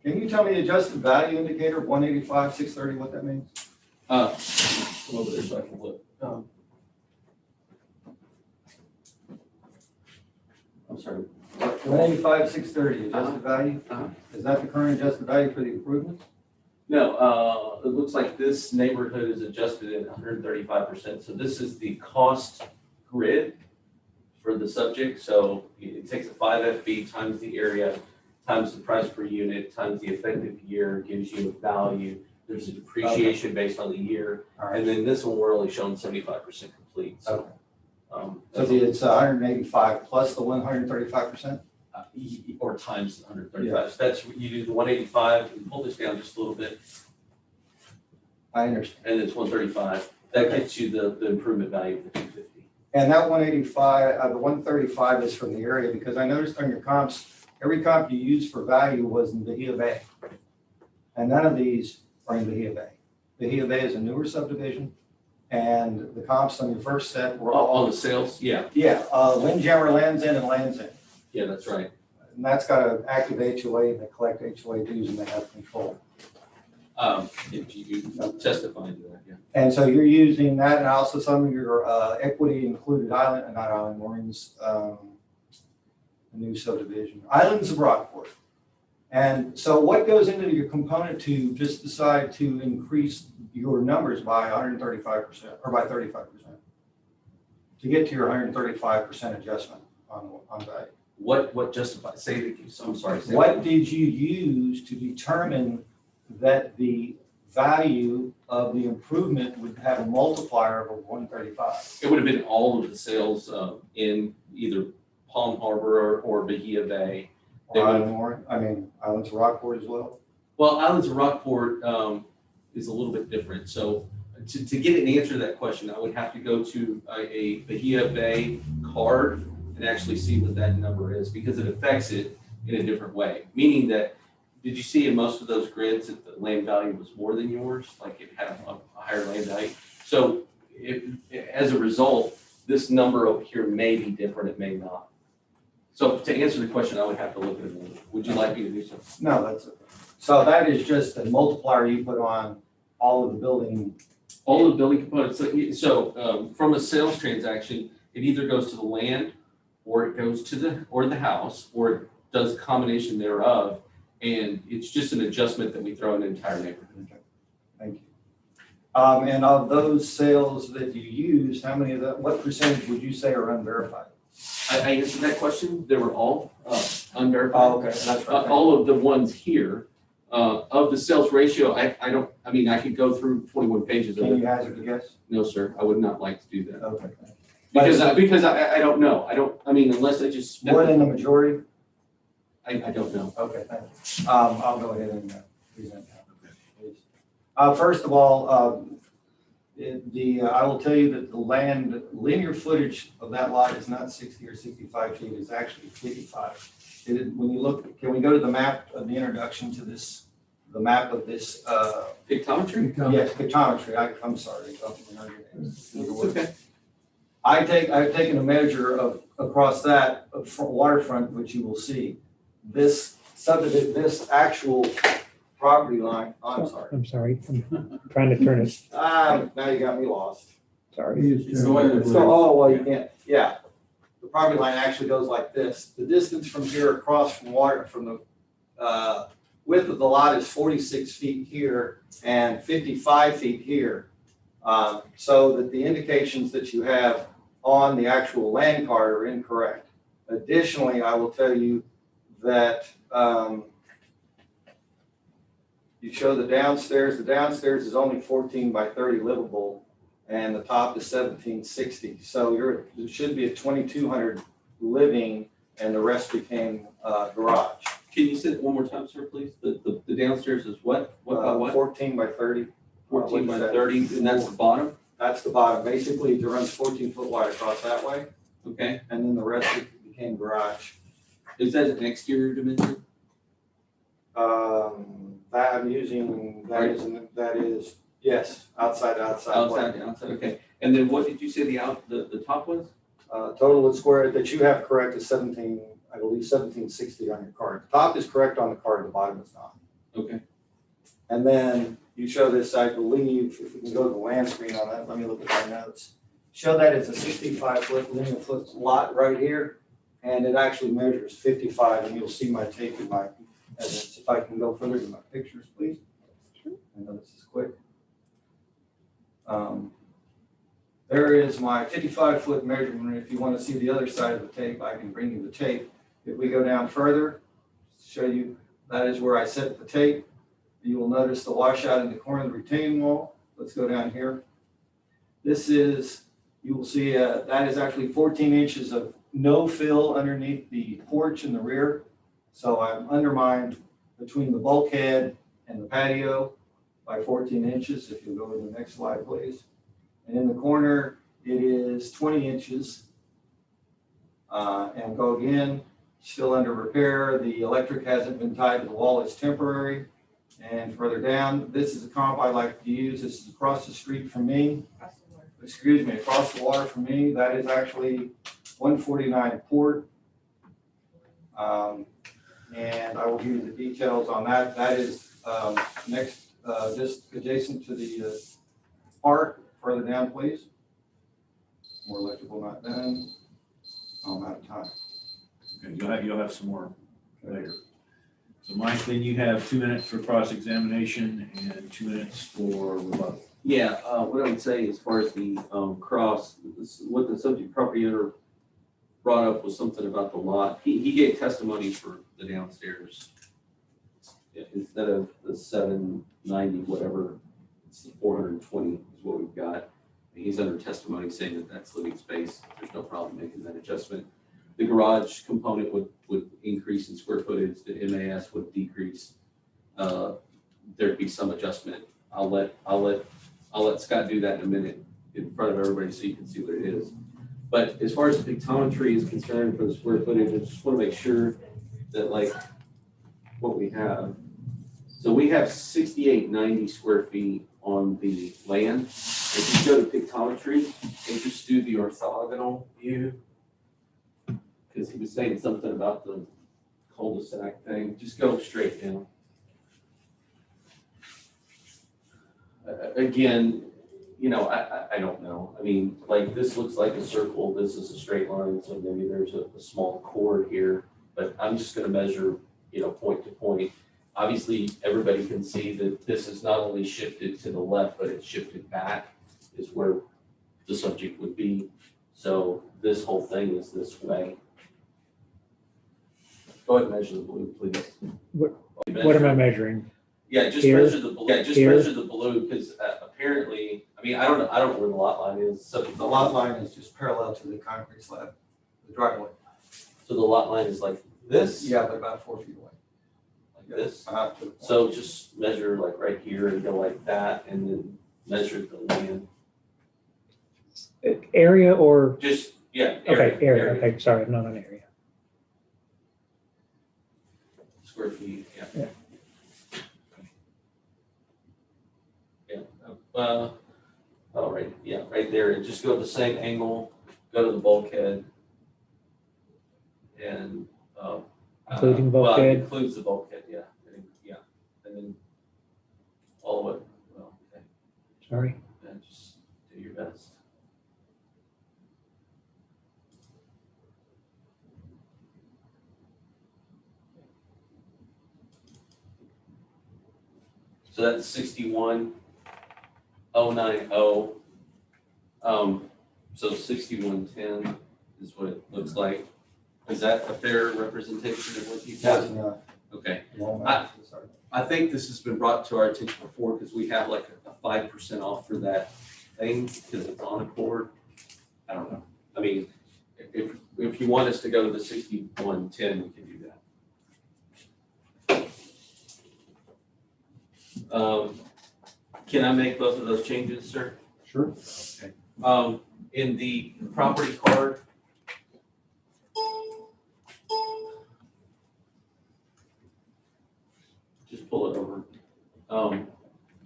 Can you tell me the adjusted value indicator of 185, 630, what that means?
Come over there so I can look. I'm sorry.
185, 630, adjusted value?
Uh-huh.
Is that the current adjusted value for the improvements?
No, it looks like this neighborhood is adjusted at 135%. So this is the cost grid for the subject. So it takes a 5FB times the area, times the price per unit, times the effective year, gives you a value. There's a depreciation based on the year.
All right.
And then this one, we're only showing 75% complete. So,
So it's 185 plus the 135%?
or times 135. So that's, you do the 185, and pull this down just a little bit,
I understand.
and it's 135. That gets you the improvement value of the 250.
And that 185, the 135 is from the area, because I noticed on your comps, every comp you used for value was in Bahia Bay. And none of these are in Bahia Bay. Bahia Bay is a newer subdivision, and the comps on your first set were all.
On the sales, yeah,
Windjammer lands in and lands in.
yeah, that's right.
And that's got an active HOA, and they collect HOA dues, and they have control.
If you testify to that, yeah.
And so you're using that, and also some of your equity included not Island Marines, a new subdivision, Islands of Rockport. And so what goes into your component to just decide to increase your numbers by 135% or by 35%? To get to your 135% adjustment on value?
What justifies, say that, I'm sorry. say
What did you use to determine that the value of the improvement would have a multiplier of 135?
It would have been all of the sales in either Palm Harbor or Bahia Bay. They would-
Islands of Rockport as well?
Well, Islands of Rockport is a little bit different. So to get an answer to that question, I would have to go to a Bahia Bay card and actually see what that number is, because it affects it in a different way. Meaning that, did you see in most of those grids that the land value was more than yours? Like it had a higher land value? So as a result, this number over here may be different, it may not. So to answer the question, I would have to look at it. Would you like me to do so?
No, that's it. So that is just a multiplier you put on all of the building.
All of the building components. So from a sales transaction, it either goes to the land, or it goes to the house, or it does a combination thereof. And it's just an adjustment that we throw in the entire neighborhood.
Thank you. And of those sales that you used, how many of that, what percentage would you say are unverified?
I answered that question. They were all unverified.
Oh, okay, that's right.
All of the ones here, of the sales ratio, I don't, I mean, I could go through 21 pages of
Can
it.
you hazard a guess?
No, sir, I would not like to do that.
Okay.
Because I don't know. I mean, unless I just.
More than the majority?
I don't know.
Okay, thank you. I'll go ahead and present that. Please. First of all, I will tell you that the land, linear footage of that lot is not 60 or 65 feet, it's actually 55. When you look, can we go to the map of the introduction to this, the map of this?
Pictometry?
Yes, pictometry, I'm sorry. I don't know your name.
It's okay.
I've taken a measure of across that waterfront, which you will see. This subdivision, this actual property line, I'm sorry.
I'm sorry, I'm trying to turn it,
Now you got me lost.
sorry.
So, oh, well, you can't, yeah. The property line actually goes like this. The distance from here across from the width of the lot is 46 feet here and 55 feet here. So that the indications that you have on the actual land card are incorrect. Additionally, I will tell you that you show the downstairs. The downstairs is only 14 by 30 livable, and the top is 1760. So there should be a 2200 living, and the rest became garage.
Can you say it one more time, sir, please? The downstairs is what? What by what?
14 by 30.
14 by 30, and that's the bottom?
That's the bottom. Basically, it runs 14 foot wide across that way,
Okay.
and then the rest became garage.
Is that an exterior dimension?
That I'm using, that is, yes, outside.
Outside, okay. And then what did you say the top was?
Total square that you have correct is 17, I believe 1760 on your card. The top is correct on the card, the bottom is not.
Okay.
And then you show this, I believe, if we can go to the land screen on that, let me look at my notes. Show that it's a 65 foot linear foot lot right here, and it actually measures 55, and you'll see my tape in my evidence. If I can go further to my pictures, please. I know this is quick. There is my 55 foot measurement. If you want to see the other side of the tape, I can bring you the tape. If we go down further, show you, that is where I set the tape. You will notice the washout in the corner of the retaining wall. Let's go down here. This is, you will see that is actually 14 inches of no fill underneath the porch in the rear. So I'm undermined between the bulkhead and the patio by 14 inches. If you'll go to the next slide, please. And in the corner, it is 20 inches. And go again, still under repair. The electric hasn't been tied to the wall, it's temporary. And further down, this is a comp I like to use. This is across the street from me. Excuse me, across the water from me. That is actually 149 Port. And I will give you the details on that. That is next, just adjacent to the park. Further down, please. More electrical not done. I'm out of time.
Okay, you'll have some more later. So Mike, then you have 2 minutes for cross-examination and 2 minutes for rebuttal.
Yeah, what I would say as far as the what the subject property owner brought up was something about the lot. He gave testimony for the downstairs. Instead of the 790, whatever, it's the 420 is what we've got. And he's under testimony saying that that's living space. There's no problem making that adjustment. The garage component would increase in square footage. The MAS would decrease. There'd be some adjustment. I'll let Scott do that in a minute in front of everybody so you can see what it is. But as far as the pictometry is concerned for the square footage, I just want to make sure that like what we have. So we have 6890 square feet on the land. If you go to pictometry and just do the orthogonal view, because he was saying something about the cul-de-sac thing, just go straight down. Again, you know, I don't know. I mean, like this looks like a circle. This is a straight line. So maybe there's a small chord here, but I'm just going to measure, you know, point to point. Obviously, everybody can see that this is not only shifted to the left, but it's shifted back is where the subject would be. So this whole thing is this way. Go ahead and measure the blue, please.
What am I measuring?
Yeah, just
Here?
measure the blue, measure the blue, because apparently, I mean, I don't know where the lot line is, so.
The lot line is just parallel to the concrete slab, the driveway.
So the lot line is like this?
Yeah, but about 4 feet away.
Like this?
To the point.
So just measure like right here and go like that, and then measure the land.
Area or,
Just, yeah.
okay, area, okay, sorry, I'm not on area.
Square feet, yeah.
Yeah.
Oh, right, yeah, right there, and just go to the same angle, go to the bulkhead. And,
Including
well, it
bulkhead?
includes the bulkhead, yeah, and then all the way, well, okay,
Sorry.
and just do your best. So that's 61,090. So 6110 is what it looks like. Is that a fair representation of what you
That's
got?
enough.
Okay.
Well, sorry.
I think this has been brought to our attention before because we have like a 5% off for that thing because it's on a cord. I don't know. I mean, if you want us to go to the 6110, we can do that. Can I make both of those changes, sir?
Sure.
Okay. In the property card, just pull it over.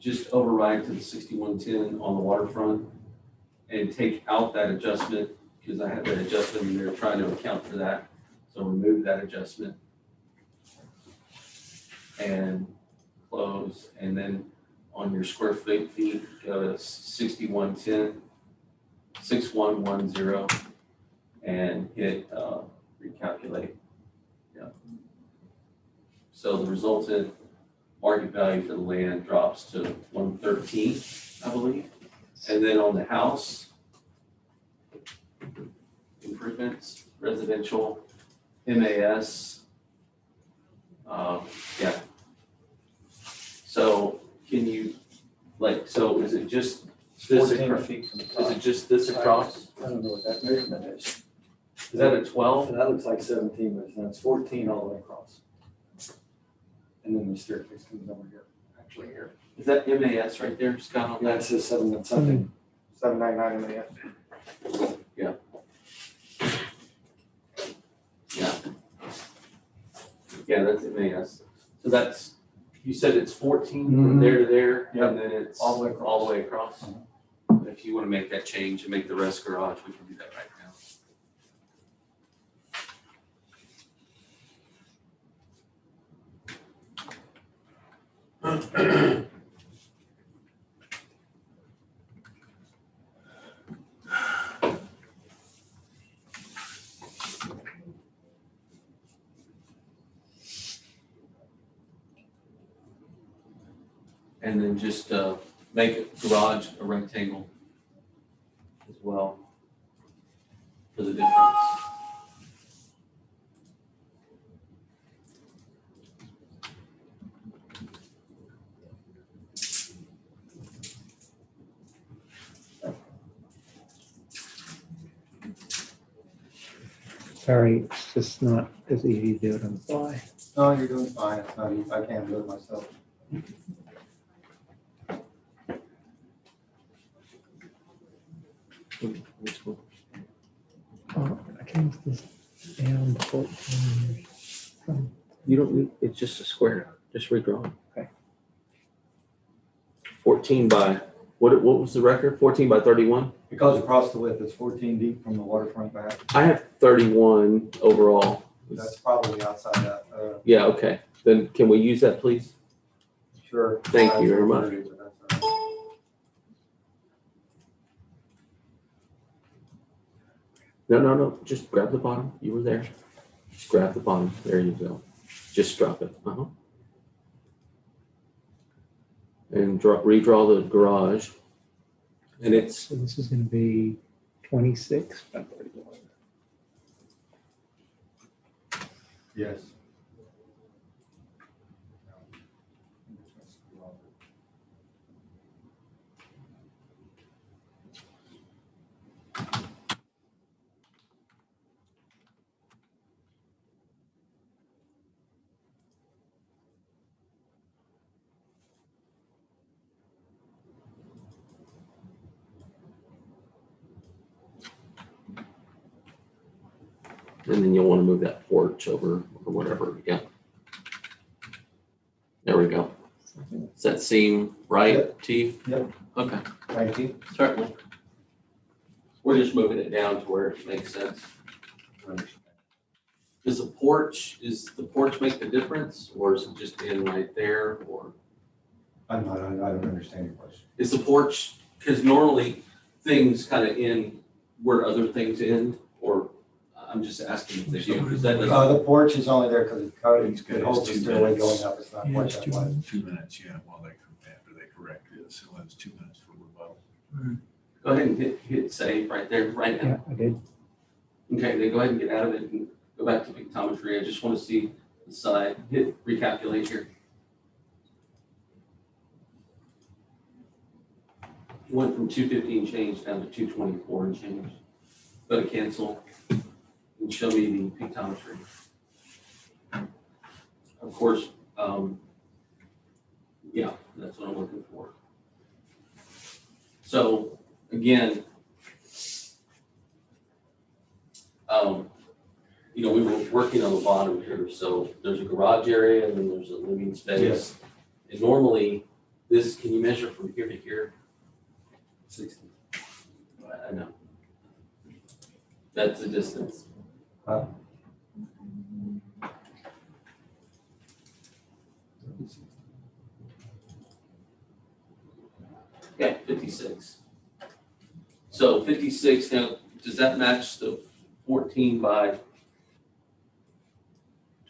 Just override to the 6110 on the waterfront and take out that adjustment because I had that adjustment and they're trying to account for that. So remove that adjustment and close. And then on your square feet, go to 6110, 6110 and hit recalculate. Yeah. So the resultant market value for the land drops to 113, I believe. And then on the house, improvements, residential, MAS, yeah. So can you, like, so is it just this
14
across?
feet from the
Is
top.
it just this across?
I don't know what that measurement is.
Is that a 12?
That looks like 17, but it's 14 all the way across. And then the staircase comes over here, actually here.
Is that MAS right there, Scott? On
Yeah,
that?
it says 7 and something, 799 MAS.
Yeah. Yeah. Yeah, that's MAS. So that's, you said it's 14 from there to there,
Yep.
and then it's
All the way across.
all the way across. If you want to make that change and make the rest garage, we can do that right now. And then just make garage a rectangle as well for the difference.
Sorry, it's just not as easy to do it on the fly.
No, you're doing fine. It's not easy. I can't do it myself.
Oh, I can move this down to 14.
You don't need, it's just a square, just redraw it.
Okay.
14 by, what was the record? 14 by 31?
Because across the width, it's 14 deep from the waterfront back.
I have 31 overall.
That's probably outside that.
Yeah, okay. Then can we use that, please?
Sure.
Thank you very much.
But that's all right.
No. Just grab the bottom. You were there. Just grab the bottom. There you go. Just drop it. And redraw the garage. And it's
So this is going to be 26 by 31.
Yes.
And then you'll want to move that porch over or whatever, yeah. There we go. Does that seem right to you?
Yep.
Okay,
Thank you.
certainly.
We're just moving it down to where it makes sense. Does the porch make the difference, or is it just in right there, or
I don't understand your question.
is the porch, because normally things kind of end where other things end, or I'm just asking if they do, because that doesn't.
The porch is only there because
He's got
it holds the
his 2
stairway
minutes.
going up. It's not quite that wide.
2 minutes, yeah, while they come after they correct this, he'll have 2 minutes for rebuttal.
Go ahead and hit save right there, right now.
Yeah, I did.
Okay, then go ahead and get out of it and go back to pictometry. I just want to see the side. Hit recalculate here. Went from 215 change down to 224 and change. Go to cancel and show me the pictometry. Of course, yeah, that's what I'm looking for. So again, you know, we were working on the bottom here, so there's a garage area and then there's a living space.
Yes.
And normally, this, can you measure from here to here?
60.
I know. That's the distance.
Huh?
Yeah, 56. So 56, now, does that match the 14 by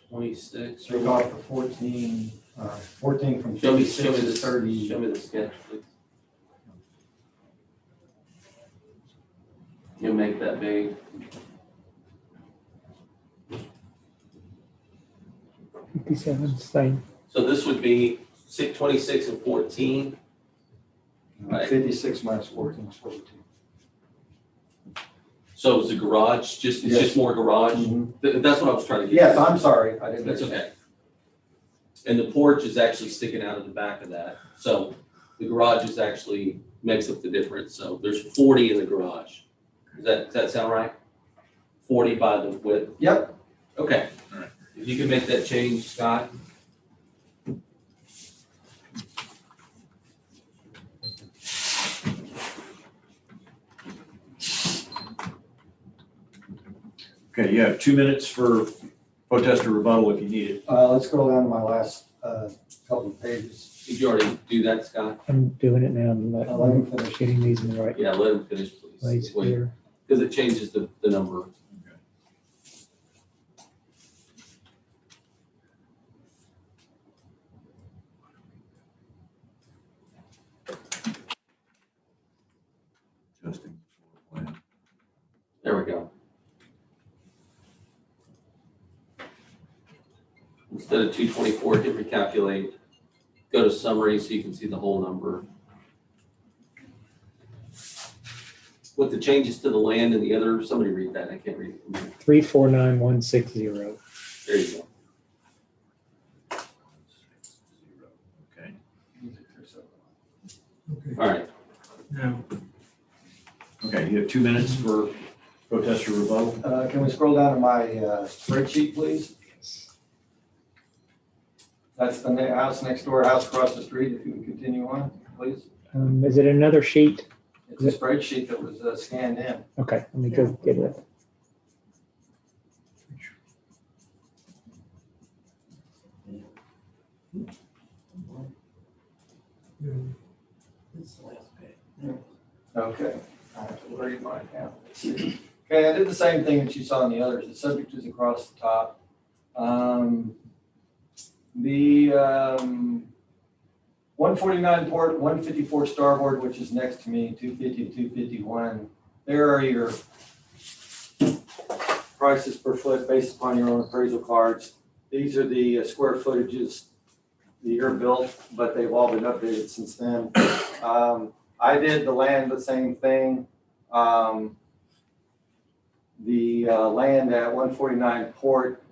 26?
Take off the 14, 14 from
Show me
56 to
this,
30.
show me the sketch, please. You make that big.
57, same.
So this would be 26 and 14. Right.
56 minus 14 is 42.
So is the garage just, it's
Yes.
just more garage?
Mhm.
That's what I was trying to get.
Yes, I'm sorry. I didn't.
That's okay. And the porch is actually sticking out of the back of that. So the garage is actually makes up the difference. So there's 40 in the garage. Does that sound right? 40 by the width?
Yep.
Okay.
All right.
If you can make that change, Scott.
Okay, you have 2 minutes for protest or rebuttal if you need it.
Let's go down to my last couple of pages.
Did you already do that, Scott?
I'm doing it now. I'm
Let him finish.
getting these in the right
Yeah, let him finish, please.
place
Wait,
here.
because it changes the number.
Adjusting floor plan.
There we go. Instead of 224, hit recalculate. Go to summary so you can see the whole number. With the changes to the land and the other, somebody read that. I can't read it from here.
349160.
There you go.
Okay.
All right.
Now,
Okay, you have 2 minutes for protest or rebuttal.
Can we scroll down to my spreadsheet, please? That's the house next door, house across the street. If you would continue on, please.
Is it another sheet?
It's a spreadsheet that was scanned in.
Okay, let me go get it.
Okay, I have to read mine now. Okay, I did the same thing that you saw in the others. The subject is across the top. The 149 port, 154 starboard, which is next to me, 250 to 251, there are your prices per foot based upon your own appraisal cards. These are the square footages, the year built, but they've all been updated since then. I did the land the same thing. The land at 149 Port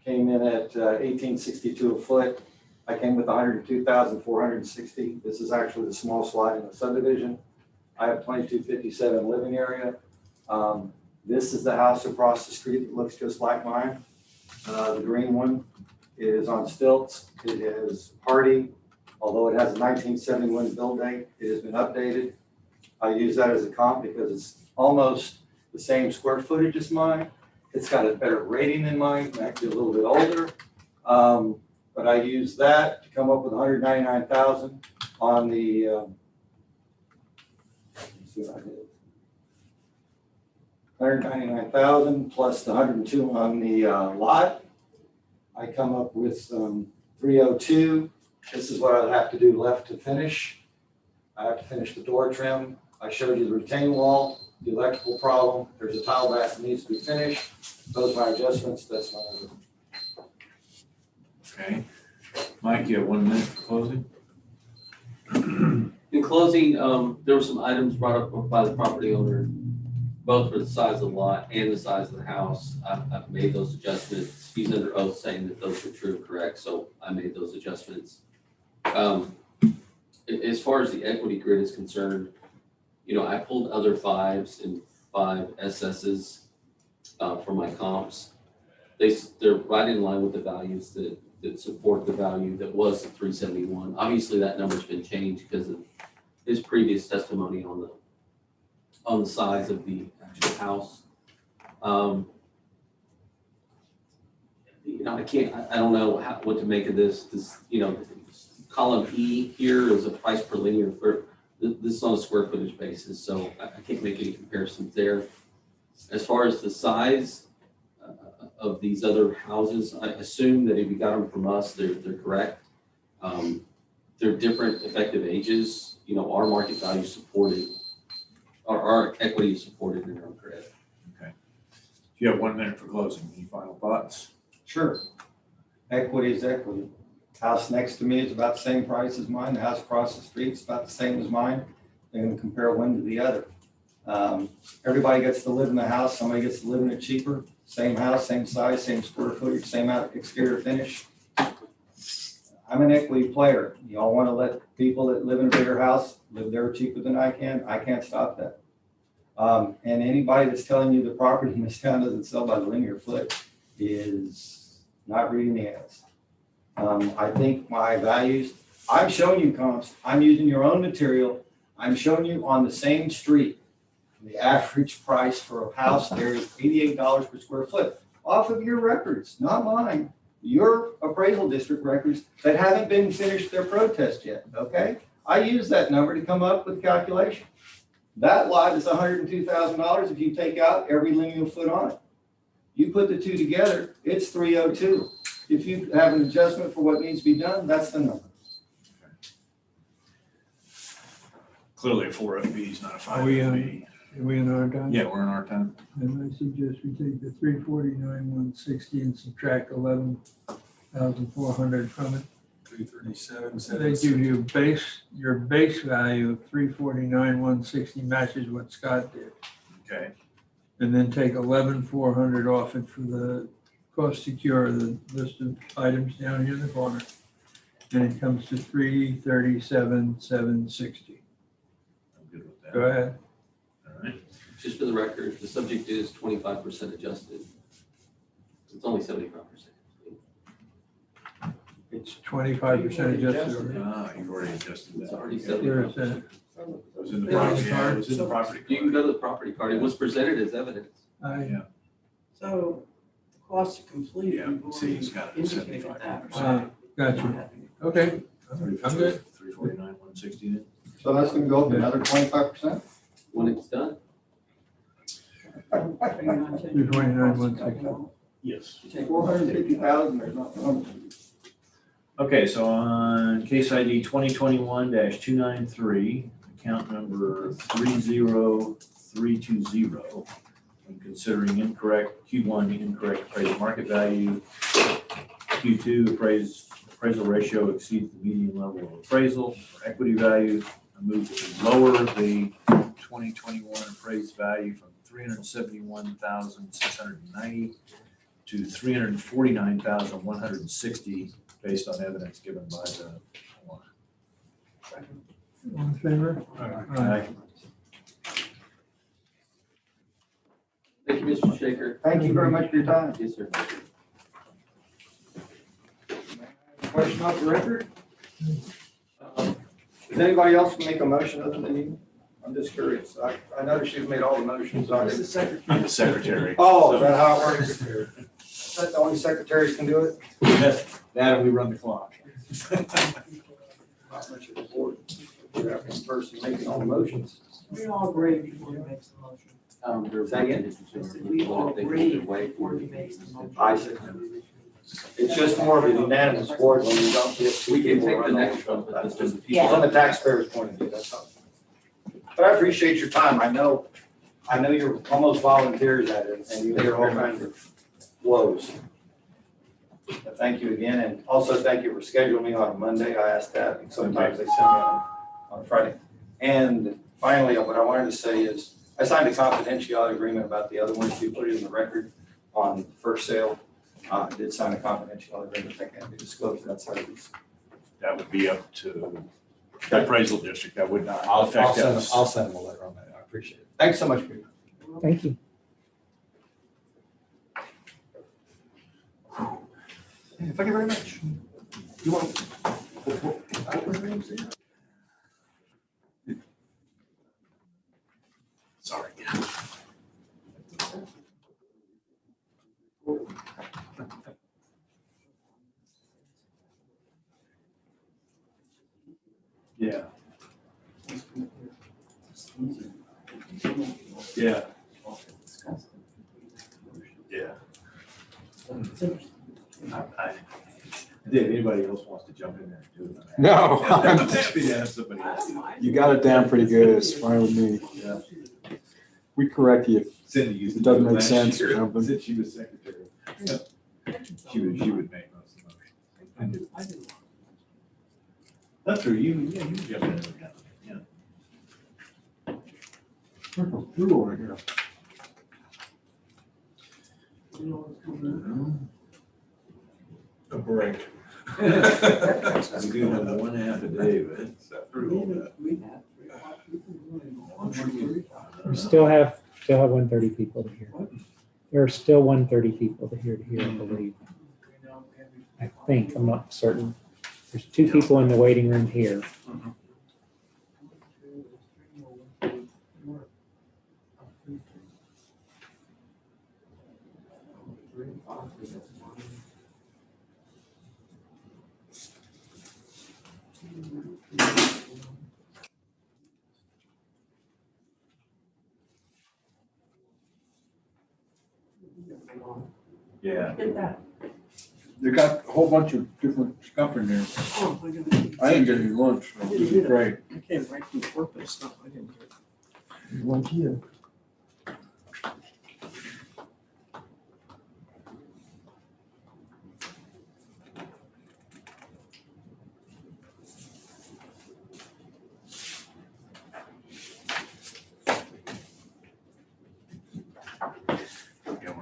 came in at 1862 a foot. I came with 102,460. This is actually the small slide in the subdivision. I have 2257 living area. This is the house across the street that looks just like mine. The green one is on stilts. It is hardy, although it has a 1971 build date. It has been updated. I use that as a comp because it's almost the same square footage as mine. It's got a better rating than mine, actually a little bit older. But I use that to come up with 199,000 on the, let's see what I did. 199,000 plus the 102 on the lot. I come up with 302. This is what I have to do left to finish. I have to finish the door trim. I showed you the retaining wall, the electrical problem. There's a tile bath that needs to be finished. Those are my adjustments. That's my number.
Okay. Mike, you have 1 minute for closing?
In closing, there were some items brought up by the property owner, both for the size of the lot and the size of the house. I've made those adjustments. He's under oath saying that those were true and correct, so I made those adjustments. As far as the equity grid is concerned, I pulled other 5s and 5 SSs for my comps. They're right in line with the values that support the value that was the 371. Obviously, that number's been changed because of his previous testimony on the size of the actual house. I don't know what to make of this. Column E here is a price per linear foot. This is on a square footage basis, so I can't make any comparisons there. As far as the size of these other houses, I assume that if you got them from us, they're correct. They're different effective ages. Our market value supported, our equity is supported in our grid.
Okay. You have 1 minute for closing. Any final thoughts?
Sure. Equity is equity. House next to me is about the same price as mine. The house across the street is about the same as mine. They're going to compare one to the other. Everybody gets to live in the house. Somebody gets to live in it cheaper. Same house, same size, same square footage, same exterior finish. I'm an equity player. Y'all want to let people that live in a bigger house live there cheaper than I can? I can't stop that. And anybody that's telling you the property in this town doesn't sell by the linear foot is not reading the ads. I think my values, I'm showing you comps. I'm using your own material. I'm showing you on the same street. The average price for a house there is $88 per square foot off of your records, not mine. Your appraisal district records that haven't been finished their protest yet, okay? I use that number to come up with a calculation. That lot is $102,000 if you take out every linear foot on it. You put the two together, it's 302. If you have an adjustment for what needs to be done, that's the number.
Clearly a 4FB is not a
Are we,
5FB.
Are we in our time?
Yeah, we're in our time.
And I suggest we take the 349,160 and subtract 11,400 from it.
337,
So they give you your base value of 349,160 matches what Scott did.
Okay.
And then take 11,400 off it for the cost to cure, the list of items down here in the corner. And it comes to 337,760.
I'm good with that.
Go ahead.
All right.
Just for the record, the subject is 25% adjusted. It's only 75%.
It's 25% adjusted.
You've already adjusted
It's
that.
already
Yeah.
75%.
It was in the property, yeah, it was in the property.
You can go to the property card. It was presented as evidence.
So the cost to complete,
Yeah,
you've
see,
already
he's got it,
indicated that.
75%.
Gotcha. Okay, I'm good.
349,160 then?
So that's going to go up another 25%?
When it's done.
349,160.
Yes.
You take 450,000, there's not one.
Okay, so on case ID 2021-293, account number 303 320 when considering Q1 incorrect appraised market value. Q2 appraisal ratio exceeds the median level of appraisal or equity value. I move to lower the 2021 appraised value from 371,690 to 349,160 based on evidence given by the owner.
All in favor?
Aye.
Thank you, Mr. Shaker.
Thank you very much for your time.
Yes, sir.
Question off the record? Does anybody else make a motion other than you? I'm just curious. I noticed you've made all the motions.
I'm the secretary.
Oh, is that how it works? Is that the only secretaries can do it?
That and we run the clock.
Not much of a board. You have one person making all the motions.
We all agree before he makes the motion.
Say again?
We all agree before he makes the motion.
I see. It's just more of a unanimous board when you don't get two
We can
people
take the
running.
next one, but this is.
From the taxpayer's point of view, that's all. But I appreciate your time. I know you're almost volunteers at it and you hear all kinds of woes. But thank you again, and also thank you for scheduling me on a Monday. I asked that, and sometimes they send me on Friday. And finally, what I wanted to say is, I signed a confidentiality agreement about the other ones. You put it in the record on the first sale. I did sign a confidentiality agreement that can't be disclosed outside of these.
That would be up to the appraisal district. That would not affect us.
I'll send them a letter on that. I appreciate it. Thanks so much for your time.
Thank you.
Thank you very much. You want?
Sorry. Yeah. Yeah. Yeah. If anybody else wants to jump in there and do it.
No.
Yeah, somebody else.
You got it down pretty good. It's fine with me.
Yeah.
We correct you if
Cindy used
it
to
doesn't
do it
make
last
sense or
year.
something.
Since she was secretary. Yeah. She would make most of the motions. I do. That's true. You jump in there. Yeah.
Who over here?
A break. We do have one affidavit.
We still have 130 people to hear. There are still 130 people to hear, I believe. I think, I'm not certain. There's 2 people in the waiting room here.
Yeah.
They got a whole bunch of different stuff in there.
Oh, I didn't
I didn't get any lunch. This is great.
I came right from corporate stuff. I didn't get.
Lunch here.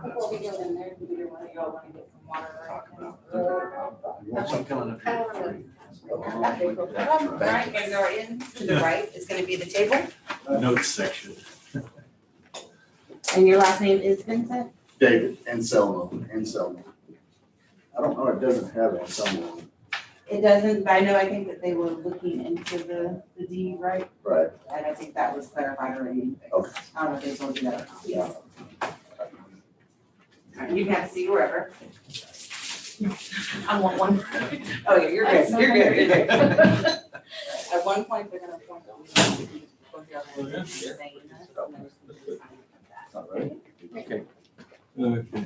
Before we go in there, do you want to go and get some water?
You want some coming up here?
Right, and go in to the right is going to be the table.
Notes section.
And your last name is Vincent?
David Anselmo. I don't know, it doesn't have Anselmo.
It doesn't, but I know, I think that they were looking into the deed, right?
Right.
And I think that was clarified already.
Okay.
I don't know if they told you that or not. Yeah. You can have a seat wherever. I want one. Oh, yeah, you're good, you're good, you're good. At one point, they're gonna point out.
All right.
Okay.
Okay.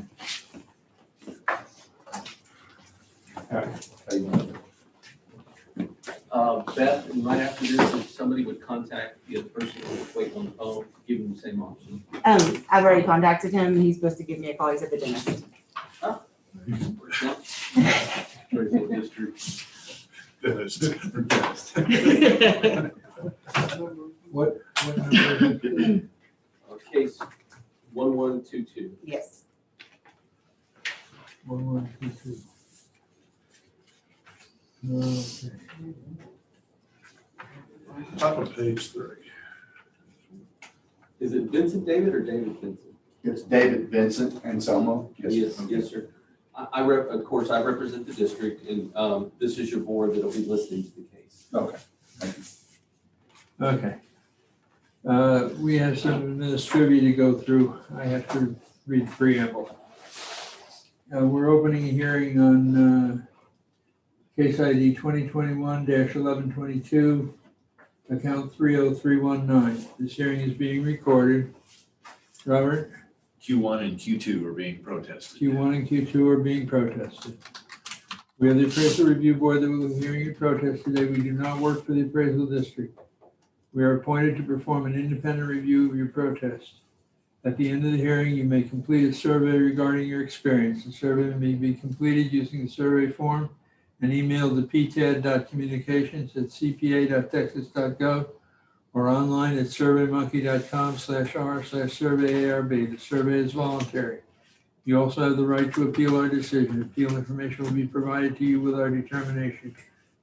Beth, right after this, if somebody would contact the other person who's waiting on the phone, give them the same option.
I've already contacted him. He's supposed to give me a call. He's at the dentist.
Appraisal district.
What number is it?
Case 1122.
Yes.
1122. Okay.
Top of page 3.
Is it Vincent David or David Vincent?
It's David Vincent and Selma.
Yes, yes, sir. Of course, I represent the district, and this is your board that'll be listening to the case.
Okay, thank you.
Okay. We have some administrative to go through. I have to read the preamble. We're opening a hearing on case ID 2021-1122, account 30319. This hearing is being recorded. Robert?
Q1 and Q2 are being protested.
Q1 and Q2 are being protested. We are the appraisal review board that will be hearing your protest today. We do not work for the appraisal district. We are appointed to perform an independent review of your protest. At the end of the hearing, you may complete a survey regarding your experience. The survey may be completed using the survey form and emailed to ptad.communications@cpa.texas.gov or online at surveymonkey.com/r/surveyarb. The survey is voluntary. You also have the right to appeal our decision. Appeal information will be provided to you with our determination.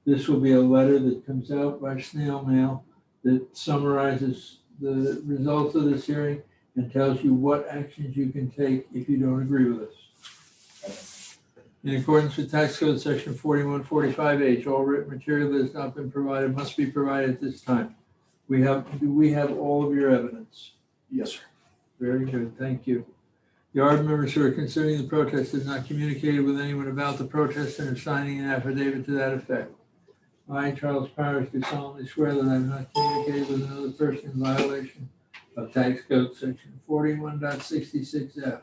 This will be a letter that comes out by snail mail that summarizes the results of this hearing and tells you what actions you can take if you don't agree with us. In accordance with Tax Code Section 4145H, all written material that has not been provided must be provided at this time. Do we have all of your evidence?
Yes, sir.
Very good, thank you. The ARB members who are considering the protest have not communicated with anyone about the protest and are signing an affidavit to that effect. I, Charles Powers, do solemnly swear that I have not communicated with another person in violation of Tax Code Section 41.66F.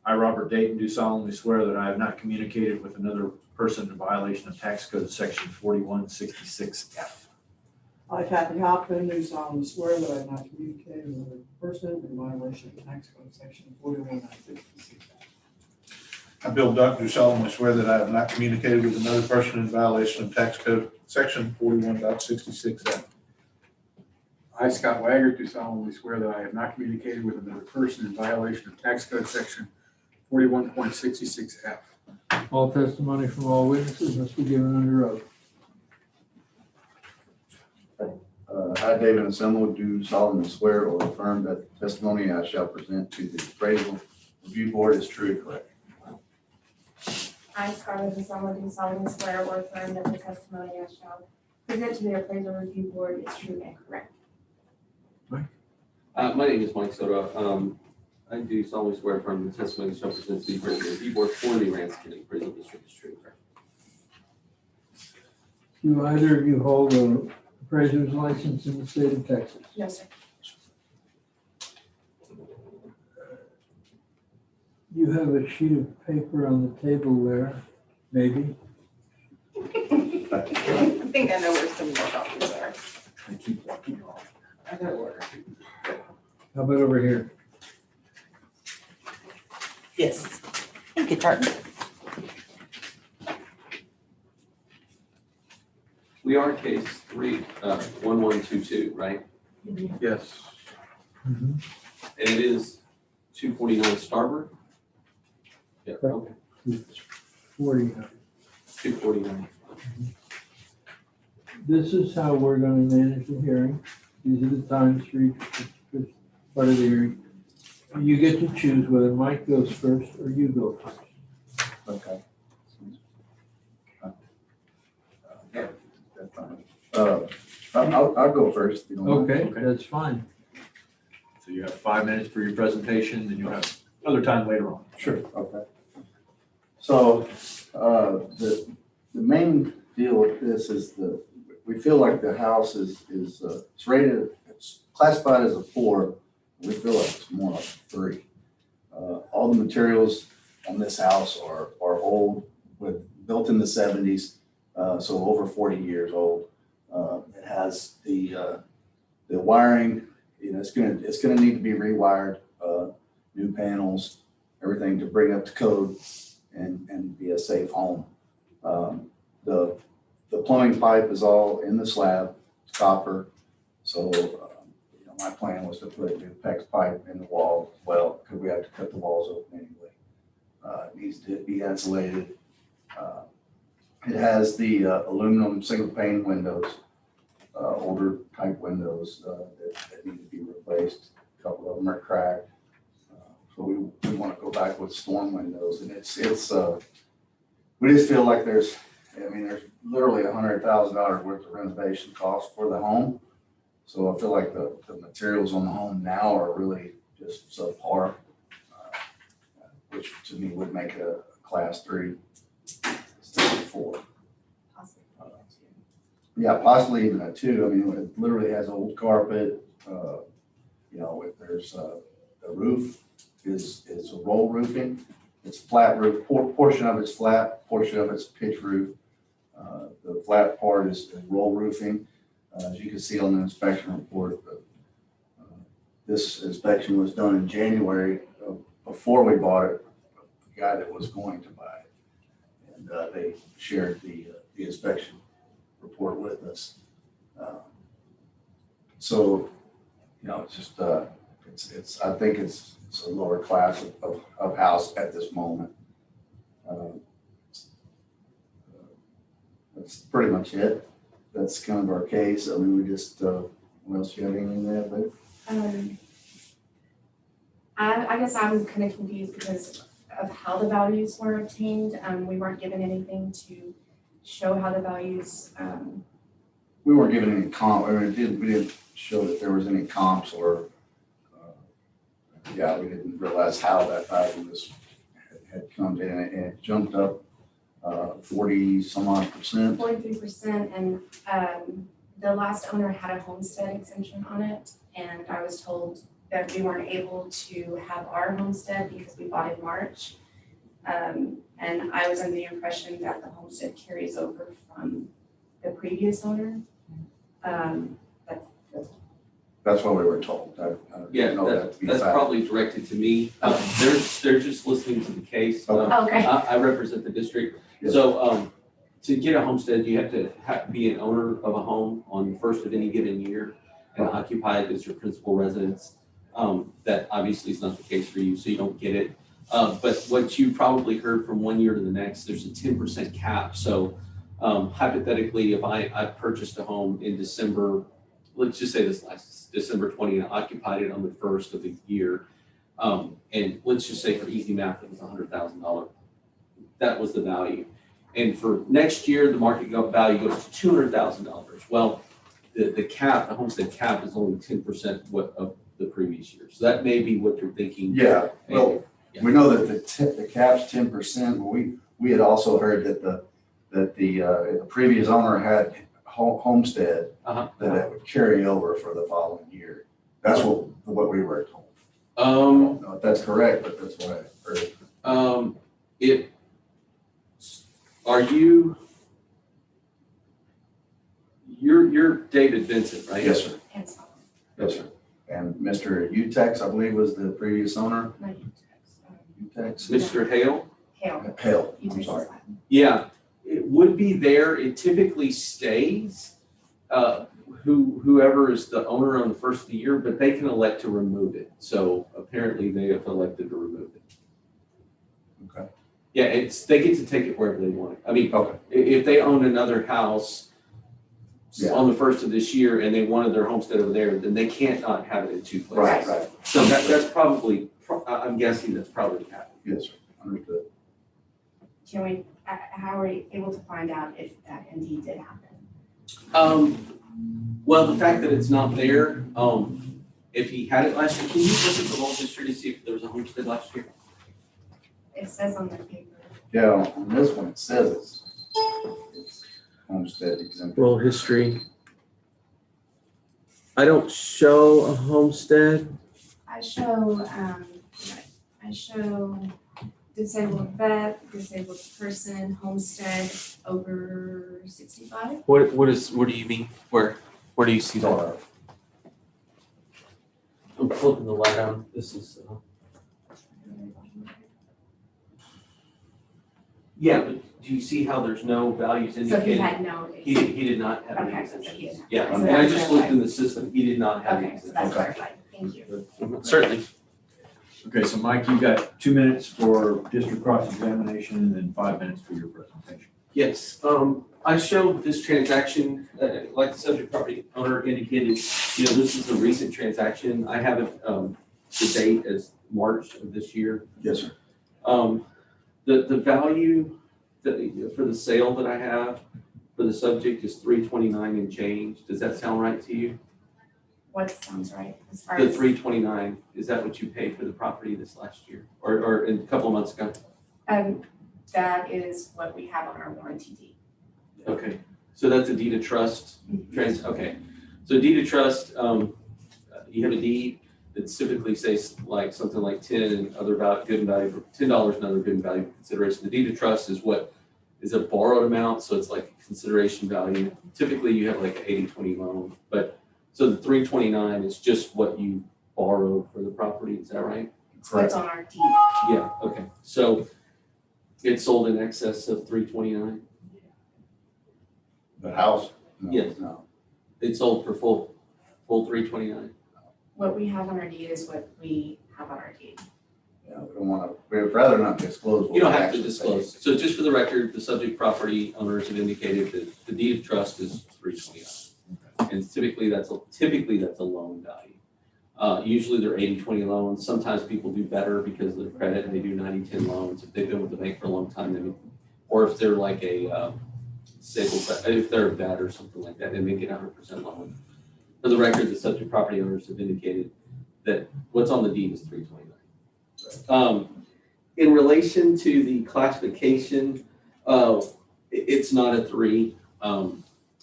I, Robert Dayton, do solemnly swear that I have not communicated with another person in violation of Tax Code Section 4166F.
I, Kathy Hopkins, do solemnly swear that I have not communicated with a person in violation of tax code section 41.66.
I, Bill Duck, do solemnly swear that I have not communicated with another person in violation of tax code section 41.66F.
I, Scott Wagner, do solemnly swear that I have not communicated with another person in violation of tax code section 41.66F.
All testimony from all witnesses must be given under oath.
I, David Anselmo, do solemnly swear or affirm that the testimony I shall present to the appraisal review board is true and correct.
I, Scarlett DeSalvo, do solemnly swear or affirm that the testimony I shall present to the appraisal review board is true and correct.
My name is Mike Soto. I do solemnly swear from the testimony that shall present to the appraisal review board for the Aransas County Appraisal District is true and correct.
Do either of you hold an appraiser's license in the state of Texas?
Yes, sir.
You have a sheet of paper on the table there, maybe?
I think I know where some more copies are.
I keep walking off.
I know where.
How about over here?
Yes. Thank you, Charlie.
We are case 1122, right?
Yes.
And it is 249 Starboard? Yeah, okay,
49.
249.
This is how we're going to manage the hearing. These are the times for each part of the hearing. You get to choose whether Mike goes first or you go first.
Okay.
Yeah.
That's fine. I'll go first. If you don't mind.
Okay, that's fine.
So you have 5 minutes for your presentation, then you'll have other time later on.
Sure, okay. So, the main deal with this is we feel like the house is it's rated, it's classified as a 4. We feel like it's more like a 3. All the materials on this house are old, built in the 70s, so over 40 years old. It has the wiring, it's gonna need to be rewired, new panels, everything to bring up to code and be a safe home. The plumbing pipe is all in the slab, it's copper. So, my plan was to put new PEX pipe in the wall as well, because we have to cut the walls open anyway. It needs to be insulated. It has the aluminum single pane windows, older type windows that need to be replaced. A couple of them are cracked. So we want to go back with storm windows, and we just feel like there's literally $100,000 worth of renovation cost for the home. So I feel like the materials on the home now are really just subpar, which to me would make it a class 3 instead of 4. Yeah, possibly even a 2. I mean, it literally has old carpet. If there's the roof is a roll roofing. It's flat roof. Portion of it's flat, portion of it's pitch roof. The flat part is roll roofing. As you can see on the inspection report, this inspection was done in January before we bought it. The guy that was going to buy it, and they shared the inspection report with us. So, it's just I think it's a lower class of house at this moment. That's pretty much it. That's kind of our case. I mean, we just, what else, you have anything to add there?
I guess I'm kind of confused because of how the values were obtained. We weren't given anything to show how the values.
We weren't given any comp, we didn't show that there was any comps or, we didn't realize how that value had come in, and it jumped up 40 some odd percent.
43%, and the last owner had a homestead exemption on it, and I was told that we weren't able to have our homestead because we bought in March. And I was under the impression that the homestead carries over from the previous owner.
That's what we were told.
That's probably directed to me. They're just listening to the case.
Okay.
I represent the district.
Yes.
So to get a homestead, you have to be an owner of a home on the first of any given year and occupy it as your principal residence. That obviously is not the case for you, so you don't get it. But what you probably heard from one year to the next, there's a 10% cap. So hypothetically, if I purchased a home in December, let's just say this last December 20, and occupied it on the first of the year, and let's just say for easy math, it was $100,000. That was the value. And for next year, the market value goes to $200,000. Well, the homestead cap is only 10% of the previous year. So that may be what you're thinking.
Yeah, well, we know that the cap's 10%, but we had also heard that the previous owner had homestead that it would carry over for the following year. That's what we were told. I don't know if that's correct, but that's what I heard.
You're David Vincent, right?
Yes, sir. Yes, sir. And Mr. Utex, I believe, was the previous owner. Utex.
Mr. Hale?
Hale, I'm sorry.
Yeah, it would be there. It typically stays, whoever is the owner on the first of the year, but they can elect to remove it. So apparently they have elected to remove it.
Okay.
Yeah, they get to take it wherever they want. I mean, if they own another house on the first of this year and they wanted their homestead over there, then they can't not have it in two places.
Right.
So that's probably, I'm guessing that's probably happening.
Yes, sir. Understood.
How are we able to find out if that indeed did happen?
Well, the fact that it's not there, if he had it last year, can you look at the whole history to see if there was a homestead last year?
It says on the paper.
Yeah, on this one, it says it's homestead exemption.
Roll history. I don't show a homestead.
I show disabled vet, disabled person, homestead over 65.
What do you mean? Where do you see that? I'm flipping the light on. This is, yeah, but do you see how there's no values
So he
indicated?
had no.
He did not have any
Okay, so he
exemptions.
didn't.
Yeah,
Okay, so
and I
that's
just looked
clarified.
in the system. He did not have any
Okay, so
exemptions.
that's clarified. Thank you.
Certainly.
Okay, so Mike, you got 2 minutes for district cross-examination and then 5 minutes for your presentation.
Yes, I showed this transaction, like the subject property owner indicated, this is a recent transaction. I have it, the date as March of this year.
Yes, sir.
The value for the sale that I have for the subject is $329 and change. Does that sound right to you?
What sounds right as far
The
as?
$329, is that what you paid for the property this last year or a couple of months ago?
That is what we have on our warranty deed.
Okay, so that's a deed of trust okay. So deed of trust, you have a deed that typically says like something like 10 and other good and value, $10 and other good and value consideration. The deed of trust is what is a borrowed amount, so it's like consideration value. Typically you have like an 80-20 loan, but so the $329 is just what you borrowed for the property, is that right?
It's what's on our deed.
Yeah, okay, so it's sold in excess of $329?
The house? No,
Yes.
No.
It's sold for full $329?
What we have on our deed is what we have on our deed.
Yeah, we don't want to, we'd rather not disclose. what
You don't
we
have to
actually
disclose. So just for the record, the subject property owners have indicated that the deed of trust is $329. And typically that's a loan value. Usually they're 80-20 loans. Sometimes people do better because of their credit and they do 90-10 loans. If they've been with the bank for a long time, or if they're like a if they're a vet or something like that, they may get 100% loan. For the record, the subject property owners have indicated that what's on the deed is $329. In relation to the classification, it's not a 3.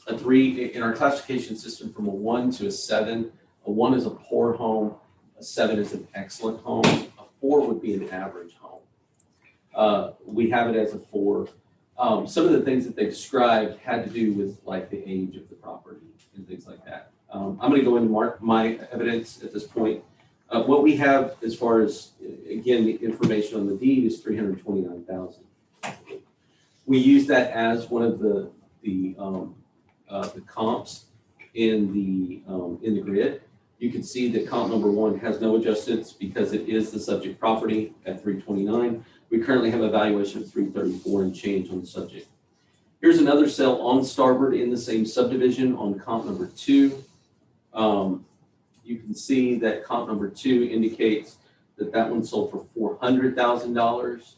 A 3 in our classification system from a 1 to a 7. A 1 is a poor home, a 7 is an excellent home, a 4 would be an average home. We have it as a 4. Some of the things that they described had to do with like the age of the property and things like that. I'm going to go into my evidence at this point. What we have as far as, again, the information on the deed is $329,000. We use that as one of the comps in the grid. You can see that comp number 1 has no adjustments because it is the subject property at $329. We currently have a valuation of $334 and change on the subject. Here's another sale on Starboard in the same subdivision on comp number 2. You can see that comp number 2 indicates that one sold for $400,000.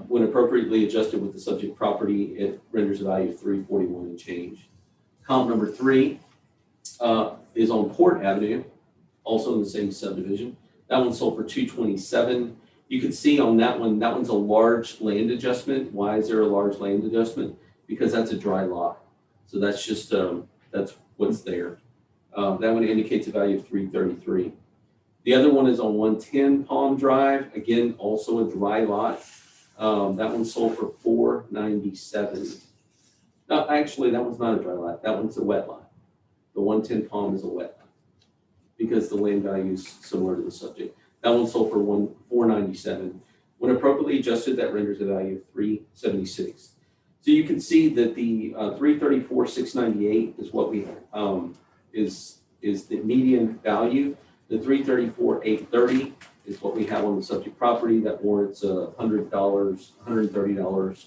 When appropriately adjusted with the subject property, it renders a value of $341 and change. Comp number 3 is on Port Avenue, also in the same subdivision. That one sold for $227. You can see on that one's a large land adjustment. Why is there a large land adjustment? Because that's a dry lot. So that's just, that's what's there. That one indicates a value of $333. The other one is on 110 Palm Drive. Again, also a dry lot. That one sold for $497. No, actually, that one's not a dry lot. That one's a wet lot. The 110 Palm is a wet lot because the land value is similar to the subject. That one sold for $497. When appropriately adjusted, that renders a value of $376. So you can see that the $334,698 is what we is the median value. The $334,830 is what we have on the subject property that warrants $100, $130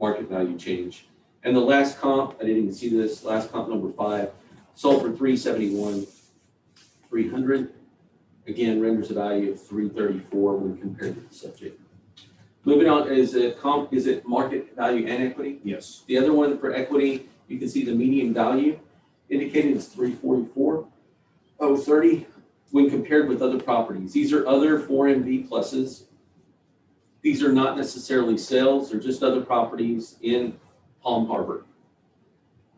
market value change. And the last comp, I didn't even see this, last comp number 5, sold for $371,300. Again, renders a value of $334 when compared to the subject. Moving on, is it market value and equity?
Yes.
The other one for equity, you can see the median value indicated is $344,030 when compared with other properties. These are other 4MV pluses. These are not necessarily sales, they're just other properties in Palm Harbor.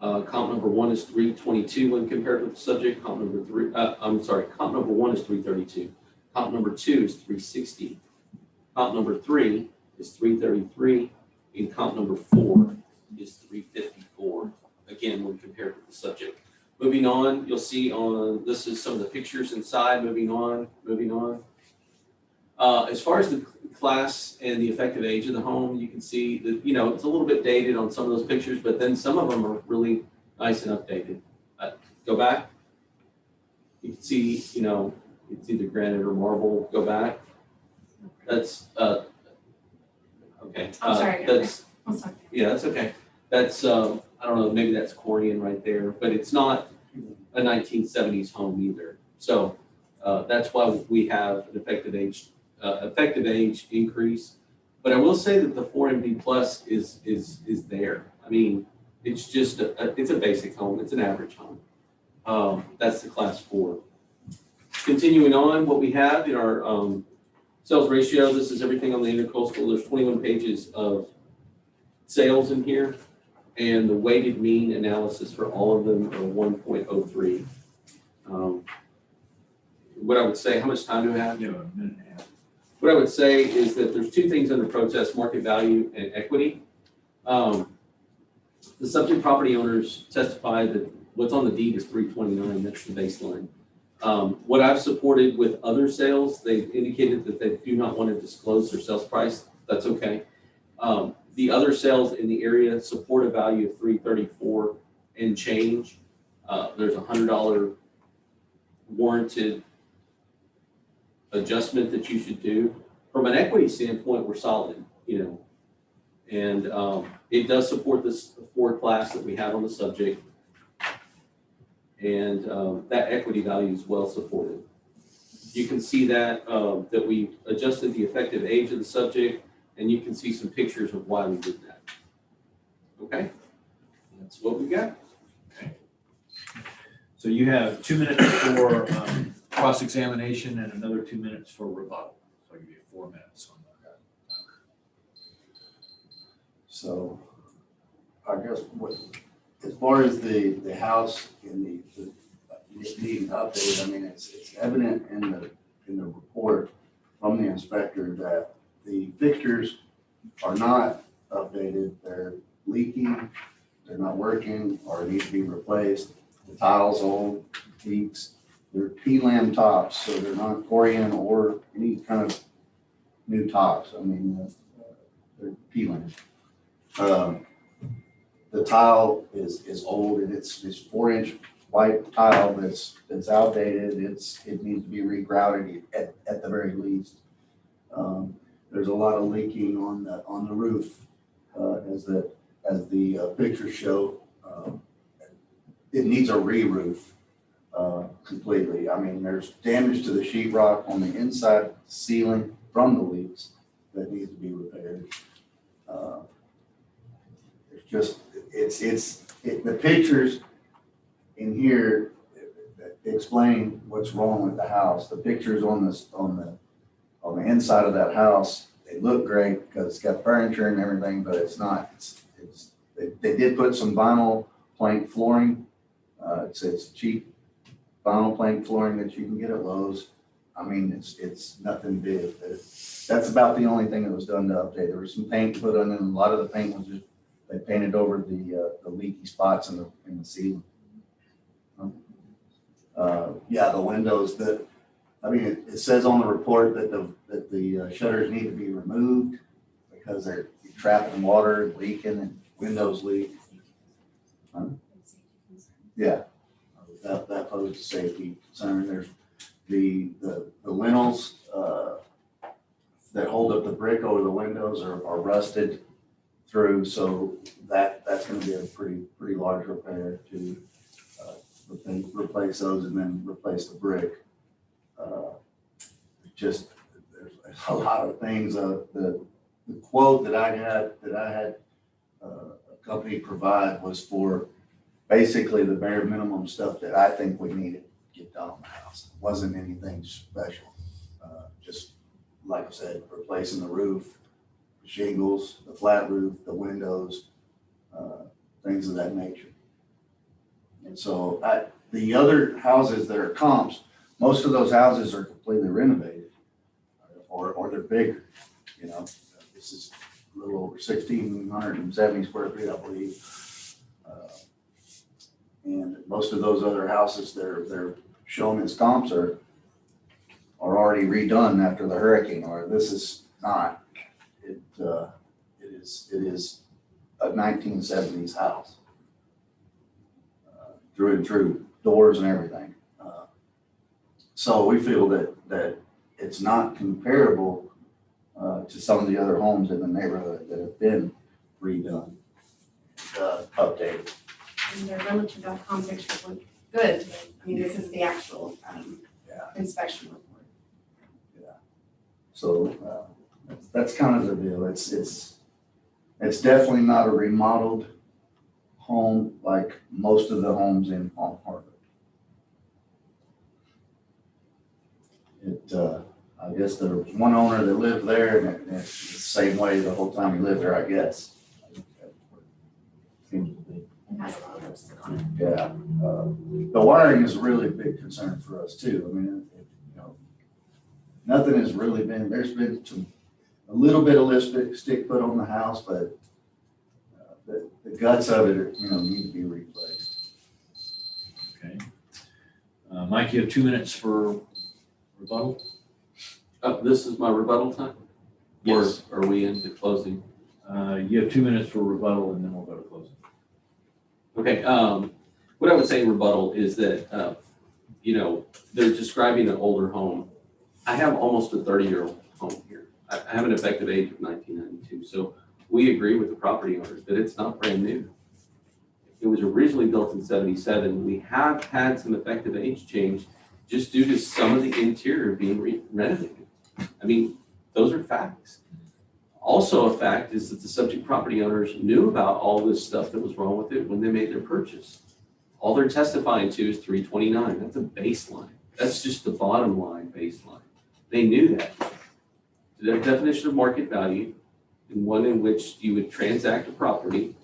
Comp number 1 is $322 when compared with the subject. Comp number 1 is $332. Comp number 2 is $360. Comp number 3 is $333, and comp number 4 is $354. Again, when compared with the subject. Moving on, you'll see on, this is some of the pictures inside, moving on. As far as the class and the effective age of the home, you can see that, you know, it's a little bit dated on some of those pictures, but then some of them are really nice and updated. Go back. You can see, you know, it's either granite or marble. Go back. That's, okay.
I'm sorry.
That's,
I'm sorry.
yeah, that's okay. That's, I don't know, maybe that's Corian right there, but it's not a 1970s home either. So that's why we have an effective age increase. But I will say that the 4MD plus is there. I mean, it's just it's a basic home. It's an average home. That's the class 4. Continuing on, what we have in our sales ratio, this is everything on the intercoastal. There's 21 pages of sales in here, and the weighted mean analysis for all of them are 1.03. What I would say, how much time do I have?
Yeah, a minute and a half.
What I would say is that there's 2 things under protest: market value and equity. The subject property owners testified that what's on the deed is 329. That's the baseline. What I've supported with other sales, they've indicated that they do not want to disclose their sales price. That's okay. The other sales in the area support a value of 334 and change. There's a $100 warranted adjustment that you should do. From an equity standpoint, we're solid, you know, and it does support this 4 class that we have on the subject, and that equity value is well supported. You can see that that we adjusted the effective age of the subject, and you can see some pictures of why we did that. Okay, that's what we got.
So you have 2 minutes for cross-examination and another 2 minutes for rebuttal. So I'll give you 4 minutes on that.
So I guess as far as the house and the needing updated, I mean, it's evident in the report from the inspector that the fixtures are not updated. They're leaking, they're not working, or need to be replaced. The tiles, old, leaks. They're P-lam tops, so they're not Corian or any kind of new tops. I mean, they're P-lam. The tile is old, and it's 4-inch white tile that's outdated. It needs to be regrouted at the very least. There's a lot of leaking on the roof, as the pictures show. It needs a re-roof completely. I mean, there's damage to the sheetrock on the inside ceiling from the leaks that needs to be repaired. The pictures in here explain what's wrong with the house. The pictures on the inside of that house, they look great because it's got furniture and everything, but it's not. They did put some vinyl plank flooring. It's cheap vinyl plank flooring that you can get at Lowe's. I mean, it's nothing big. That's about the only thing that was done to update. There was some paint put on, and a lot of the paint was just, they painted over the leaky spots in the ceiling. Yeah, the windows it says on the report that the shutters need to be removed because they're trapping water, leaking, and windows leak. Yeah, that poses a safety concern. There's the lintels that hold up the brick over the windows are rusted through, so that's going to be a pretty large repair to replace those and then replace the brick. There's a lot of things. The quote that I had a company provide was for basically the bare minimum stuff that I think we needed to get done on the house. It wasn't anything special. Just like I said, replacing the roof, the shingles, the flat roof, the windows, things of that nature. And so the other houses that are comps, most of those houses are completely renovated or they're bigger. You know, this is a little over 1,670 square feet, I believe. And most of those other houses, they're shown as comps are already redone after the hurricane, or this is not. It is a 1970s house. Through and through, doors and everything. So we feel that it's not comparable to some of the other homes in the neighborhood that have been redone, updated.
And their realtor.com pictures look good. I mean, this is the actual inspection report.
So that's kind of the deal. It's definitely not a remodeled home like most of the homes in Palm Harbor. I guess there was one owner that lived there, and it's the same way the whole time he lived there, I guess. Seems to be.
It has a lot of lipstick on it.
Yeah. The wiring is a really big concern for us too. I mean, nothing has really been, there's been a little bit of lipstick put on the house, but the guts of it, need to be replaced.
Okay. Mike, you have 2 minutes for rebuttal?
This is my rebuttal time?
Yes.
Or are we into closing?
You have 2 minutes for rebuttal and then we'll go to closing.
Okay, what I would say in rebuttal is that, they're describing an older home. I have almost a 30-year-old home here. I have an effective age of 1992, so we agree with the property owners that it's not brand new. It was originally built in 77. We have had some effective age change just due to some of the interior being renovated. I mean, those are facts. Also a fact is that the subject property owners knew about all this stuff that was wrong with it when they made their purchase. All they're testifying to is 329. That's a baseline. That's just the bottom line baseline. They knew that. The definition of market value, and one in which you would transact a property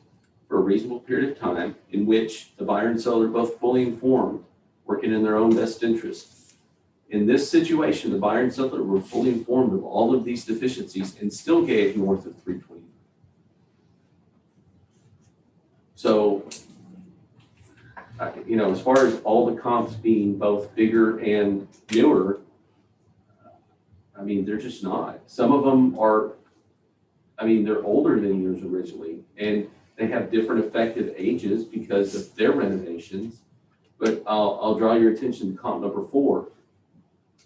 for a reasonable period of time, in which the buyer and seller are both fully informed, working in their own best interest. In this situation, the buyer and seller were fully informed of all of these deficiencies and still gave north of 329. So, as far as all the comps being both bigger and newer, I mean, they're just not. Some of them are, they're older than yours originally, and they have different effective ages because of their renovations. But I'll draw your attention to comp number 4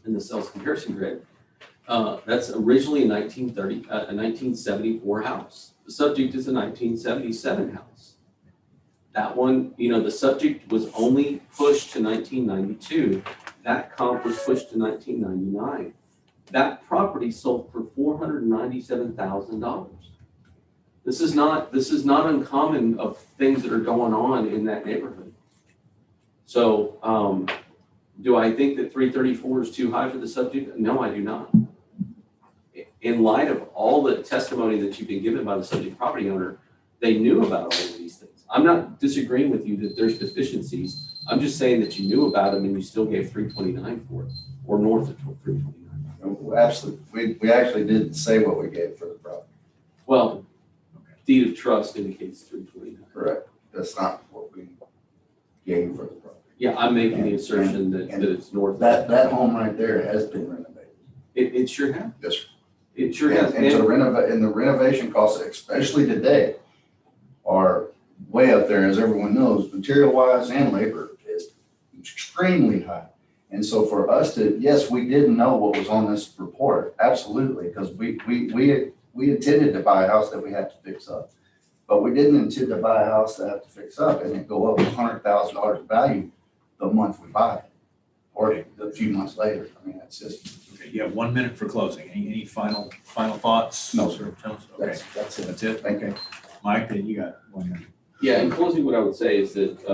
in the sales comparison grid. That's originally a 1974 house. The subject is a 1977 house. That one, the subject was only pushed to 1992. That comp was pushed to 1999. That property sold for $497,000. This is not uncommon of things that are going on in that neighborhood. So, do I think that 334 is too high for the subject? No, I do not. In light of all the testimony that you've been given by the subject property owner, they knew about all of these things. I'm not disagreeing with you that there's deficiencies. I'm just saying that you knew about them and you still gave 329 for it, or north of 329.
Absolutely. We actually didn't say what we gave for the property.
Well, deed of trust indicates 329.
Correct. That's not what we gave for the property.
Yeah, I'm making the assertion that it's north.
That home right there has been renovated.
It sure has.
Yes, sir.
It sure has.
And the renovation costs, especially today, are way up there, as everyone knows, material wise and labor is extremely high. And so for us to, yes, we didn't know what was on this report, absolutely, because we intended to buy a house that we had to fix up. But we didn't intend to buy a house that had to fix up and it go up $100,000 in value the month we buy it, or a few months later. I mean, that's just.
Okay, you have 1 minute for closing. Any final thoughts?
No, sir.
Okay.
That's it.
That's it?
Thank you.
Mike, then you got 1 minute.
Yeah, in closing, what I would say is that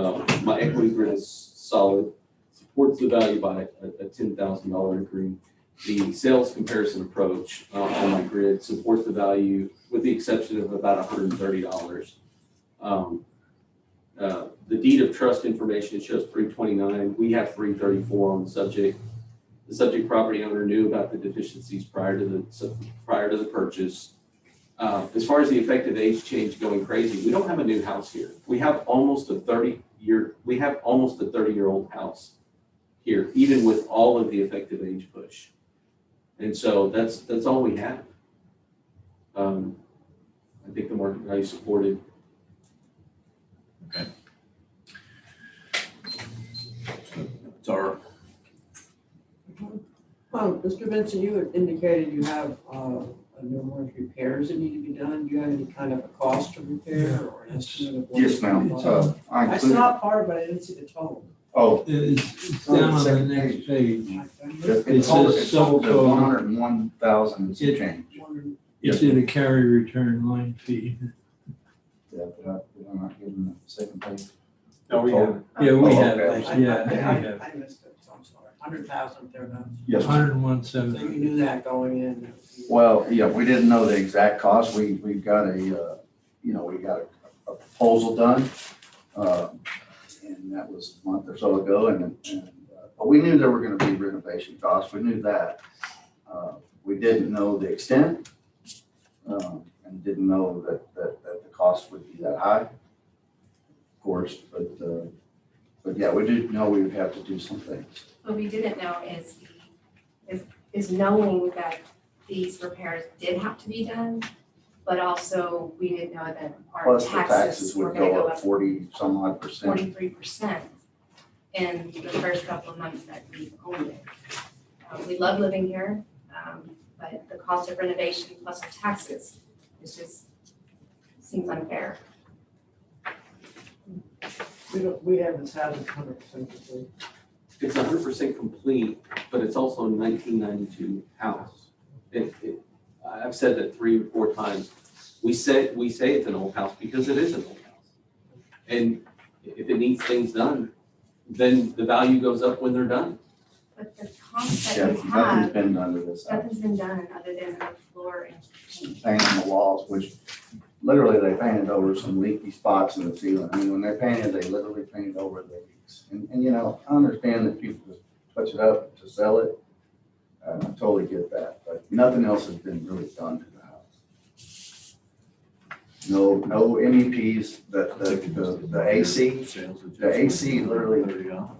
my equity grid is solid, supports the value by a $10,000 increase. The sales comparison approach on my grid supports the value with the exception of about $130. The deed of trust information shows 329. We have 334 on the subject. The subject property owner knew about the deficiencies prior to the purchase. As far as the effective age change going crazy, we don't have a new house here. We have almost a we have almost a 30-year-old house here, even with all of the effective age push. And so that's all we have. I think the market value supported.
Okay. It's our,
Mr. Vincent, you had indicated you have numerous repairs that need to be done. Do you have any kind of a cost to repair or an estimate of what?
Yes, ma'am.
I saw part, but I didn't see the total.
Oh.
It's down on the next page.
It's sold to 101,000 and some change.
It's in a carry return line fee.
Yeah, but I'm not giving the second page.
No, we have. Yeah, we have, yeah.
I missed it, so I'm sorry. 100,000 there now.
Yes.
101,700.
So you knew that going in.
Well, yeah, we didn't know the exact cost. We've got a proposal done. And that was a month or so ago, but we knew there were gonna be renovation costs. We knew that. We didn't know the extent, and didn't know that the cost would be that high, of course, but yeah, we did know we would have to do some things.
What we didn't know is knowing that these repairs did have to be done, but also we didn't know that our
Plus the
taxes
taxes
were
would
gonna
go
go
up
up
40-some-odd%.
43% in the first couple of months that we owned it. We love living here, but the cost of renovation plus the taxes is just seems unfair.
We haven't had it 100% complete.
It's 100% complete, but it's also a 1992 house. I've said that 3 or 4 times. We say it's an old house because it is an old house. And if it needs things done, then the value goes up when they're done.
But the cost
Yeah,
that we
nothing's
have,
been done to this house.
nothing's been done other than the floor and paint.
Painting the walls, which literally they painted over some leaky spots in the ceiling. I mean, when they painted, they literally painted over the leaks. And you know, I understand that people just touch it up to sell it. I totally get that, but nothing else has been really done to the house. No MEPs, the AC literally,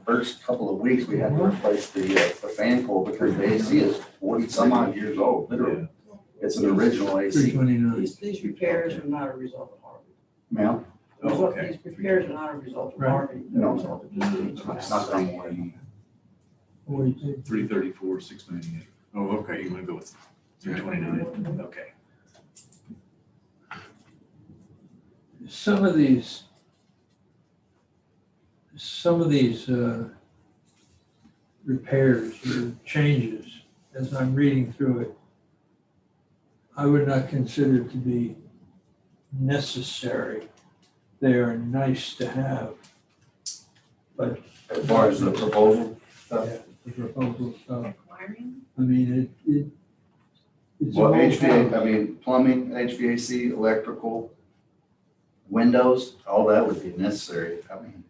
first couple of weeks, we had to replace the fan coil because the AC is 40-some-odd years old, literally. It's an original AC.
329.
These repairs are not a result of Harvey.
Ma'am?
These repairs are not a result of Harvey. They're a result of just being
It's not that I'm worried.
334, 698. Oh, okay, you wanna go with 329, okay.
Some of these repairs or changes, as I'm reading through it, I would not consider to be necessary. They are nice to have, but.
As far as the proposal stuff?
Yeah, the proposal stuff.
Like wiring?
I mean, it's.
Well,
an old
HVAC,
house.
I mean, plumbing, HVAC, electrical, windows, all that would be necessary. I mean,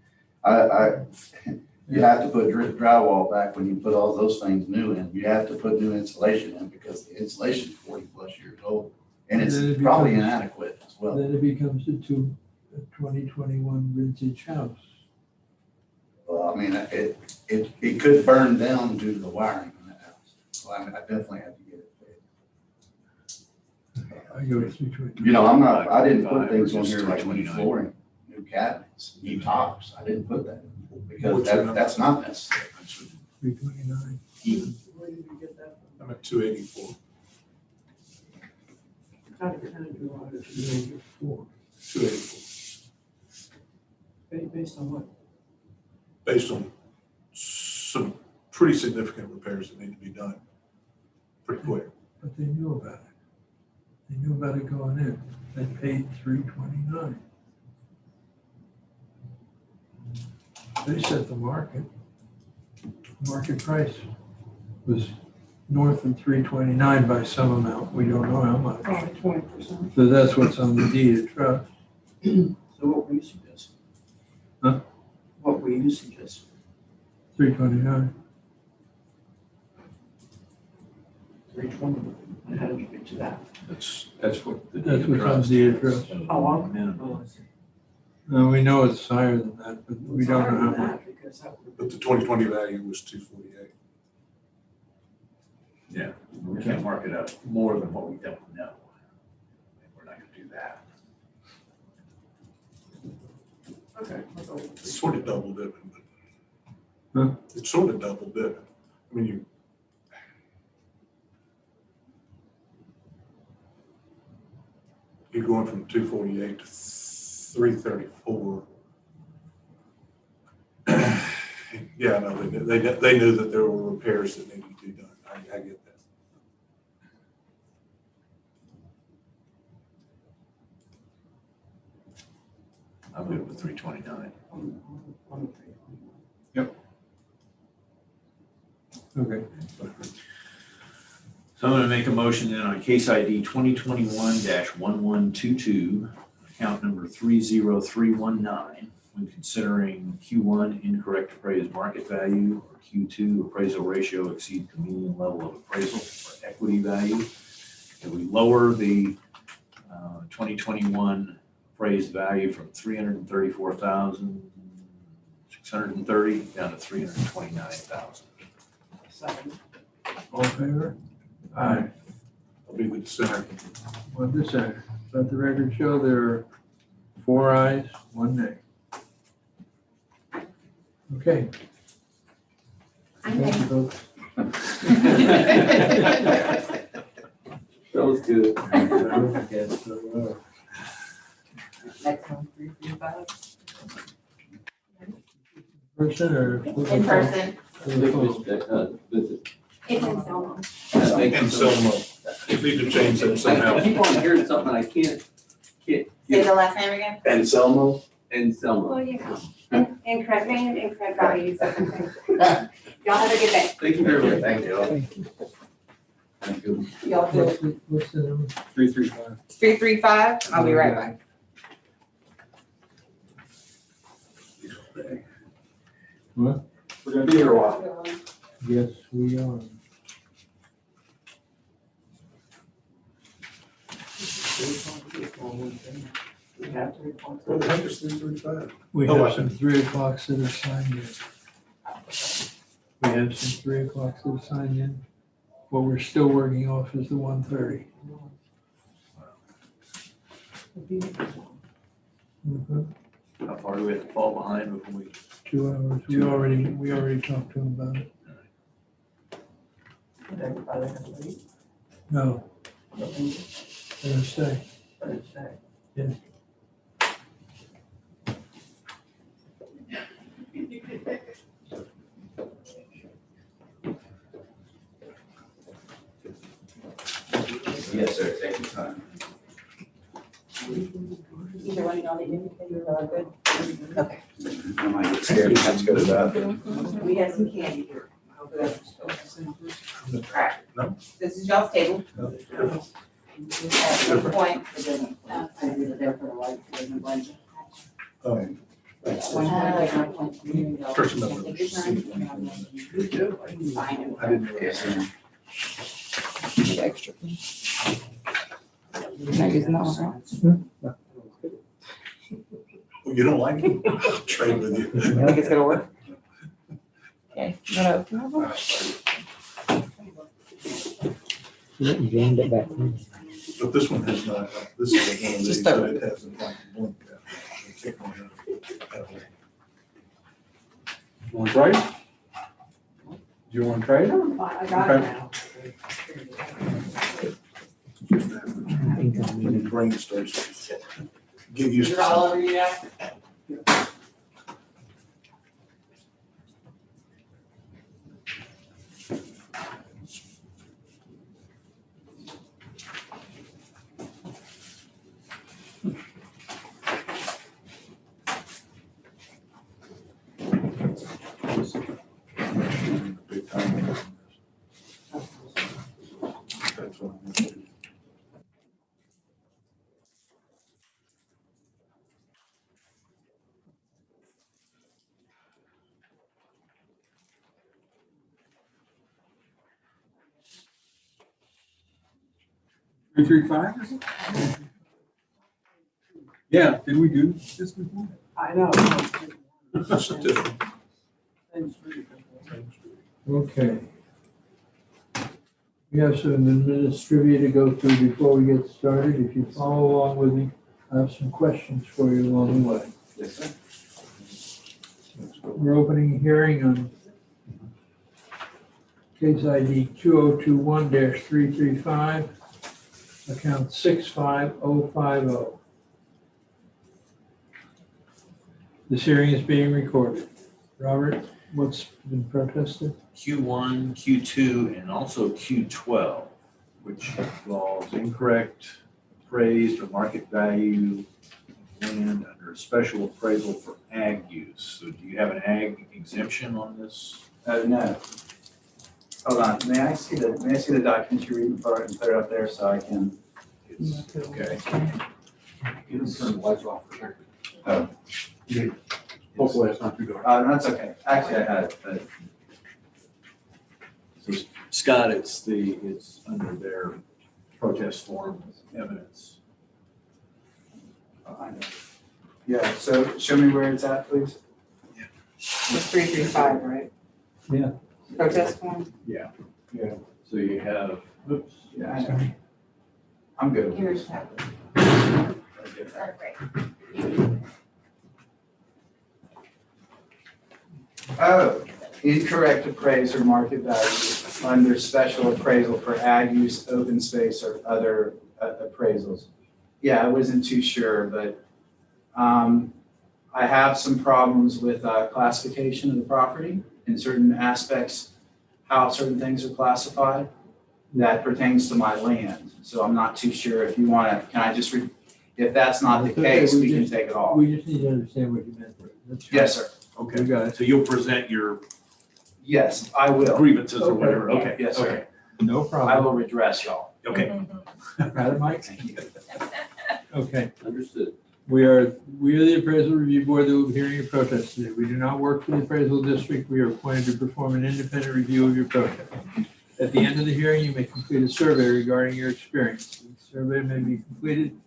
you have to put drywall back when you put all those things new in. You have to put new insulation in because the insulation is 40+ years old. And it's
then it
probably
becomes-
inadequate as well.
Then it becomes a 2021 vintage house.
Well, I mean, it could burn down due to the wiring in that house. So I definitely have to get it fixed.
I go with 320.
You know, I didn't put things on here like new flooring, new cabinets, new tops. I didn't put that in because that's not necessary.
329.
Where did you get that from?
I'm at 284.
How did you do it?
284.
284.
Based on what?
Based on some pretty significant repairs that need to be done pretty quick.
But they knew about it. They knew about it going in. They paid $329. They set the market. Market price was north of $329 by some amount. We don't know how much.
Probably 20%.
So that's what's on the deed of trust.
So what were you suggesting?
Huh?
What were you suggesting?
329.
320. And how did you get to that?
That's what the
That's
deed of
what's on
trust.
the deed of trust.
How long?
Minimum.
We know it's higher than that, but we don't know how much.
But the 2020 value was 248.
Yeah, we can't mark it up more than what we don't know. We're not gonna do that.
Okay.
It's sort of double dipping.
Huh?
It's sort of double dipping. I mean, you're going from 248 to 334. Yeah, no, they knew that there were repairs that needed to be done. I get that.
I'm good with 329.
Okay.
So I'm gonna make a motion then on case ID 2021-1122, account number 30319, when considering Q1 incorrect appraised market value or Q2 appraisal ratio exceeds the median level of appraisal or equity value. And we lower the 2021 appraised value from 334,630 down to 329,000.
All in favor? Aye.
I'll be the center.
One dissent. Let the record show there are 4 ayes, 1 nay. Okay. Thank you, folks.
That was good.
Next one, 335.
Person or?
In person.
Visit.
It's in Selma.
And Selma. You need to change that somehow.
I keep on hearing something I can't.
Say the last name again?
Anselmo. Anselmo.
Well, you know, incorrect name, incorrect values. Y'all have a good day.
Thank you very much.
Thank you.
Thank you.
Y'all do it.
What's the number?
335.
335, I'll be right back.
What?
We're gonna be here a while.
Yes, we are.
What the heck is 335?
We
Oh, I
have some 3 o'clocks that are signed in. We have some 3 o'clocks that are signed in. What we're still working off is the 1:30.
How far do we have to fall behind before we?
2 hours. We already talked to him about it. No. Thursday. Yeah.
Yes, sir, take your time.
Either one of y'all need anything, you're all good? Okay.
I might get scared if that's good enough.
We have some candy here. Alright.
No.
This is y'all's table.
No.
At one point, it doesn't, I did it there for the light, it doesn't blend. One point,
Person number.
Take your time. Sign it.
I didn't know that.
Extra. Not using that one, right?
Oh, you don't like it? I'll trade with you.
Think it's gonna work? Okay, you wanna open it?
You jammed it back in.
But this one has not, this is one of these,
Just
but
throw
it hasn't like blinked out. Take one out.
You want to trade? Do you want to trade?
I got it now.
When your brain starts to get used to
You're all
something.
over you now?
Big time. That's what I'm gonna do.
Three, 3, 5, is it?
Yeah, did we do this before?
I know.
This is different.
Okay. We have some administrivia to go through before we get started. If you follow along with me, I have some questions for you along the way.
Yes, sir.
We're opening a hearing on case ID 2021-335, account 65050. This hearing is being recorded. Robert, what's been protested?
Q1, Q2, and also Q12, which involves incorrect appraised or market value land under special appraisal for ag use. So do you have an ag exemption on this?
No. Hold on, may I see the document you're reading for it and put it up there so I can?
Okay.
You can turn the lights off for a second.
Oh.
Hopefully it's not too dark.
No, it's okay. Actually, I had it, but.
So Scott, it's under their protest form evidence.
I know. Yeah, so show me where it's at, please.
It's 335, right?
Yeah.
Protest form?
Yeah.
Yeah.
So you have, oops.
Yeah, I know. I'm good.
Here's that.
Oh, incorrect appraised or market value under special appraisal for ag use, open space, or other appraisals. Yeah, I wasn't too sure, but I have some problems with classification of the property in certain aspects, how certain things are classified that pertains to my land. So I'm not too sure if you want to, can I just, if that's not the case, we can take it off.
We just need to understand what you meant. That's fine.
Yes, sir.
Okay,
We got it.
so you'll present your
Yes, I will.
grievances or
Okay.
whatever, okay.
Yes, sir.
Okay.
No
I
problem.
will redress y'all.
Okay.
Got it, Mike?
Thank you.
Okay.
Understood.
We are the appraisal review board that will be hearing your protest today. We do not work for the appraisal district. We are appointed to perform an independent review of your protest. At the end of the hearing, you may complete a survey regarding your experience. The survey may be completed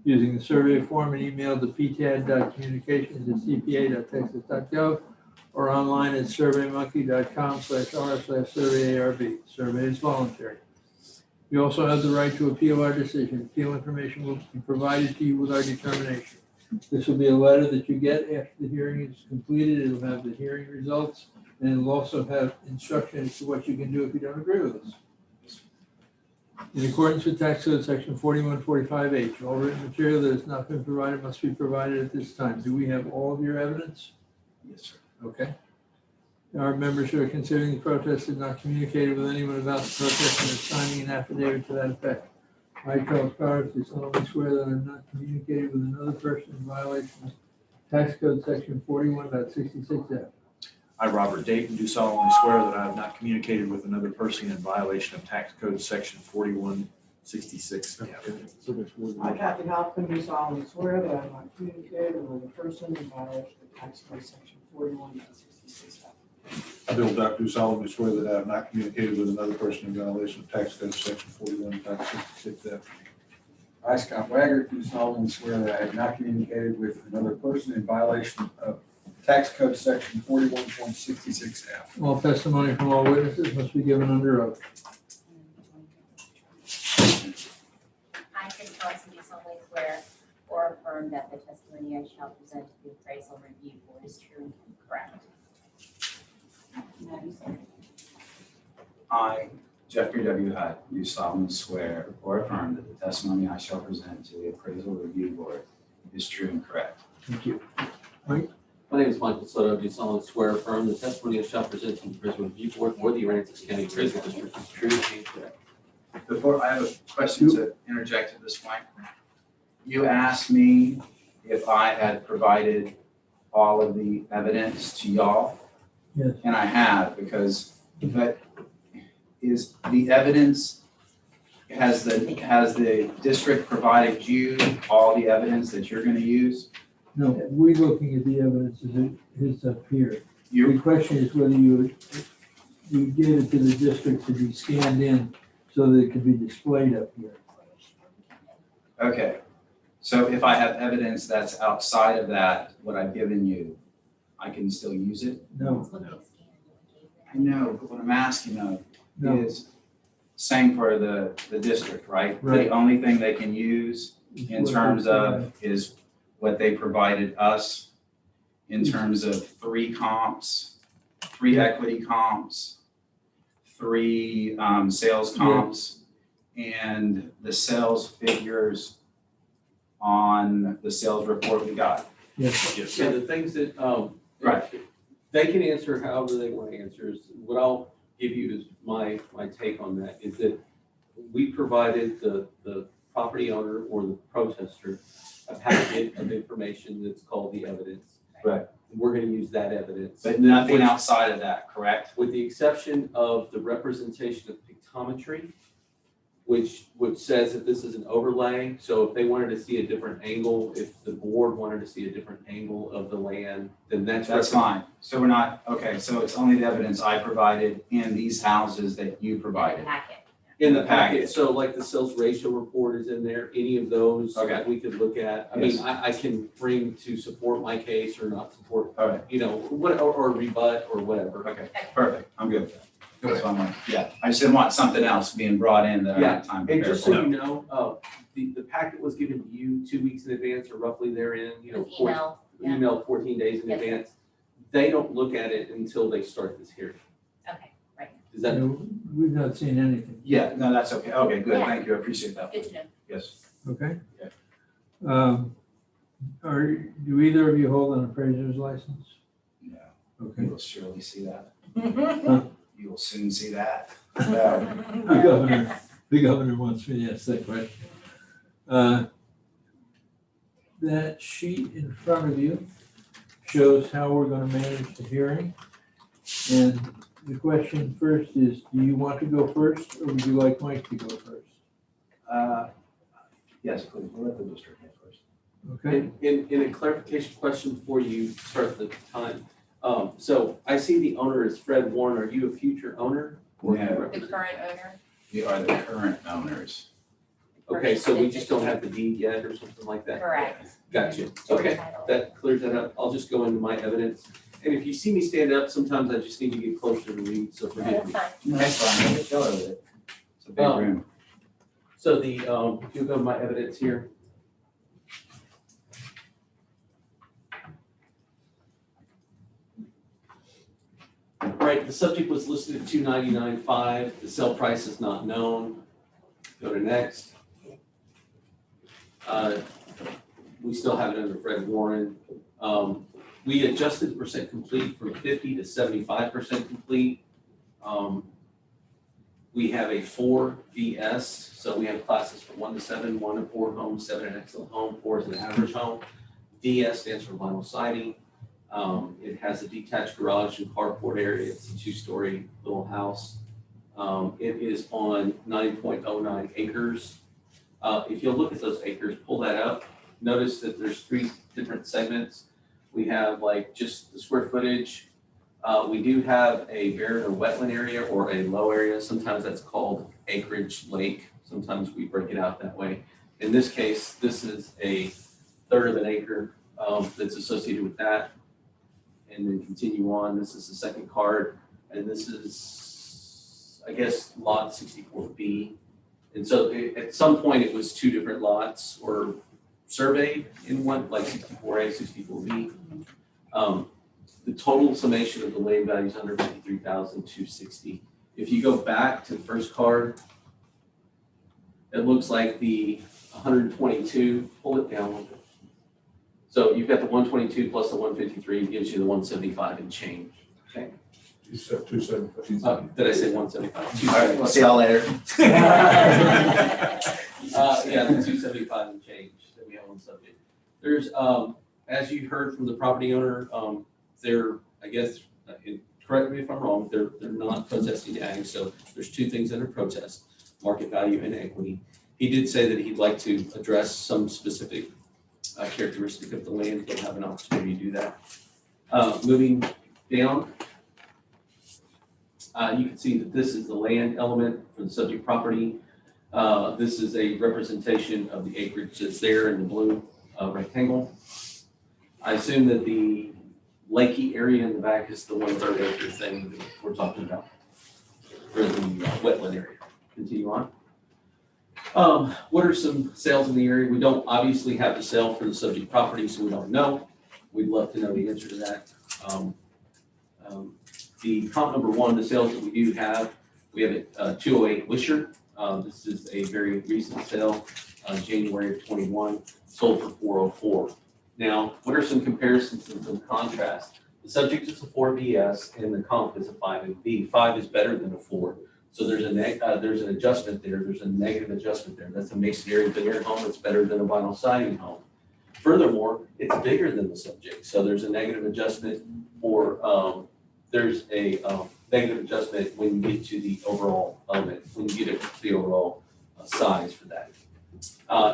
using the survey form and emailed to ptad.communications@cpa.texas.gov or online at surveymonkey.com/r/surveyarb. Survey is voluntary. You also have the right to appeal our decision. Appeal information will be provided to you with our determination. This will be a letter that you get after the hearing is completed. It'll have the hearing results, and it'll also have instructions to what you can do if you don't agree with us. In accordance with tax code section 4145H, all written material that has not been provided must be provided at this time. Do we have all of your evidence?
Yes, sir.
Okay. Our members who are considering the protest have not communicated with anyone about the protest and are signing an affidavit to that effect. I, Charles Powers, do solemnly swear that I have not communicated with another person in violation of tax code section 41.66F.
I, Robert Dayton, do solemnly swear that I have not communicated with another person in violation of tax code section 4166.
I, Kathy Hopkins, do solemnly swear that I have not communicated with a person in violation of tax code section 41.66.
I, Bill Duck, do solemnly swear that I have not communicated with another person in violation of tax code section 41.66F.
I, Scott Wagner, do solemnly swear that I have not communicated with another person in violation of tax code section 41.66F.
All testimony from all witnesses must be given under oath.
I, Cindy Carlson, do solemnly swear or affirm that the testimony I shall present to the appraisal review board is true and correct.
I, Jeffrey W. Hutt, do solemnly swear or affirm that the testimony I shall present to the appraisal review board is true and correct.
Thank you.
My name is Michael Soto. Do solemnly swear or affirm the testimony I shall present to the appraisal review board for the Aransas County Appraisal District is true and correct.
Before, I have a question to interject at this point. You asked me if I had provided all of the evidence to y'all.
Yes.
And I have, but is the evidence, has the district provided you all the evidence that you're gonna use?
No, we're looking at the evidence as it is up here. The question is whether you gave it to the district to be scanned in so that it could be displayed up here.
Okay,
So if I have evidence that's outside of that, what I've given you, I can still use it?
No,
I know, but what I'm asking of
no.
is same for the district, right?
Right.
The only thing they can use in terms of is what they provided us in terms of 3 comps, 3 equity comps, 3 sales comps, and the sales figures on the sales report we got.
Yes.
Yeah, the things that,
Right.
they can answer however they want to answer. Is what I'll give you is my take on that, is that we provided the property owner or the protester a packet of information that's called the evidence.
Right.
We're gonna use that evidence.
But nothing outside of that, correct?
With the exception of the representation of pictometry, which says that this is an overlay. So if they wanted to see a different angle, if the board wanted to see a different angle of the land, then that's
fine. So we're not, okay, so it's only the evidence I provided in these houses that you provided.
in the packet. So like the sales ratio report is in there, any of those that we could look at. I mean, I can bring to support my case or not support, you know, what, or rebut or whatever.
Okay, perfect. I'm good with that. So I'm like, yeah, I just didn't want something else being brought in that I don't have time to
And
prepare
just so
for.
you know, the packet was given to you 2 weeks in advance or roughly therein, you know, email 14 days in
Yes, sir.
advance. They don't look at it until they start this hearing.
Okay, right.
Is that?
No, we've not seen anything.
Yeah, no, that's okay. Okay, good.
Yeah.
Thank you. I appreciate that.
Good to know.
Yes.
Okay.
Yeah.
Do either of you hold an appraiser's license?
No.
Okay.
You will surely see that.
Huh?
You will soon see that.
The governor wants me to ask that question. That sheet in front of you shows how we're gonna manage the hearing. And the question first is, do you want to go first, or would you like Mike to go first?
Yes, please. We'll let the district go first.
Okay.
In a clarification question before you start the time. So I see the owner is Fred Warren. Are you a future owner? Or do you
No.
represent-
The current owner?
We are the current owners.
Okay, so we just don't have the deed yet or something like that?
Correct.
Gotcha. Okay, that clears that up. I'll just go into my evidence. And if you see me stand up, sometimes I just need to get closer to the read, so forgive me.
That's fine. We'll show it. It's a big room.
So the, if you go to my evidence here. Right, the subject was listed at 299.5. The sale price is not known. Go to next. We still have it under Fred Warren. We adjusted the percent complete from 50 to 75% complete. We have a 4 VS, so we have classes from 1 to 7, 1 to 4 homes, 7 an excellent home, 4 is an average home. DS stands for vinyl siding. It has a detached garage and carport area. It's a 2-story little house. It is on 9.09 acres. If you'll look at those acres, pull that up, notice that there's 3 different segments. We have like just the square footage. We do have a barren or wetland area or a low area. Sometimes that's called acreage lake. Sometimes we break it out that way. In this case, this is a 1/3 of an acre that's associated with that. And then continue on. This is the second card. And this is, I guess, lot 64B. And so at some point it was 2 different lots or surveyed in one, like 64A, 64B. The total summation of the land value is under 53,260. If you go back to the first card, it looks like the 122, pull it down a little bit. So you've got the 122 plus the 153 gives you the 175 and change, okay?
You said 275.
Did I say 175?
All right, we'll see y'all later.
Yeah, the 275 and change that we have on subject. There's, as you heard from the property owner, they're, I guess, correct me if I'm wrong, they're not protesting ag, so there's 2 things under protest, market value and equity. He did say that he'd like to address some specific characteristic of the land. He'll have an opportunity to do that. Moving down, you can see that this is the land element for the subject property. This is a representation of the acreage that's there in the blue rectangle. I assume that the lakey area in the back is the 1/3 acre thing that we're talking about, or the wetland area. Continue on. What are some sales in the area? We don't obviously have the sale for the subject property, so we don't know. We'd love to know the answer to that. The comp number one, the sales that we do have, we have at 208 Wisher. This is a very recent sale, January of 21, sold for 404. Now, what are some comparisons and some contrast? The subject is a 4 BS and the comp is a 5 and B. 5 is better than a 4. So there's an adjustment there. There's a negative adjustment there. That's a masonry veneer home. It's better than a vinyl siding home. Furthermore, it's bigger than the subject. So there's a negative adjustment for, there's a negative adjustment when you get to the overall element, when you get to the overall size for that.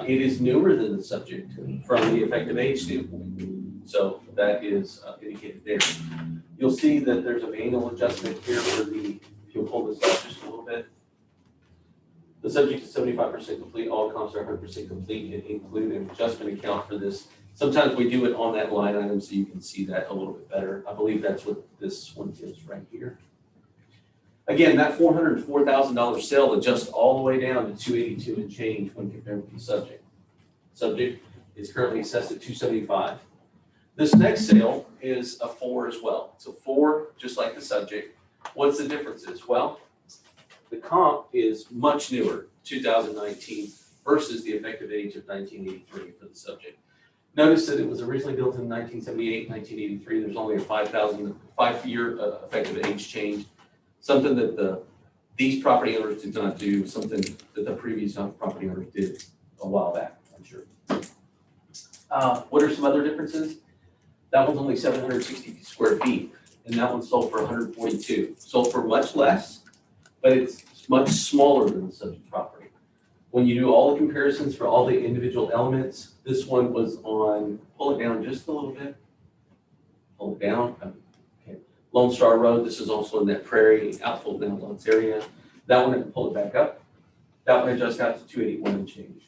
It is newer than the subject from the effective age standpoint. So that is indicated there. You'll see that there's a manual adjustment here for the, if you'll pull this up just a little bit. The subject is 75% complete, all comps are 100% complete, and include an adjustment account for this. Sometimes we do it on that line item so you can see that a little bit better. I believe that's what this one is right here. Again, that $404,000 sale adjusts all the way down to 282 and change when compared with the subject. Subject is currently assessed at 275. This next sale is a 4 as well. It's a 4, just like the subject. What's the differences? Well, the comp is much newer, 2019, versus the effective age of 1983 for the subject. Notice that it was originally built in 1978, 1983. There's only a 5-year effective age change. Something that these property owners did not do, something that the previous property owners did a while back, I'm sure. What are some other differences? That one's only 760 square feet, and that one sold for 142. Sold for much less, but it's much smaller than the subject property. When you do all the comparisons for all the individual elements, this one was on, pull it down just a little bit. Pull it down. Okay. Lone Star Road, this is also in that prairie outfield downloads area. That one, I can pull it back up. That one I just got to 281 and change.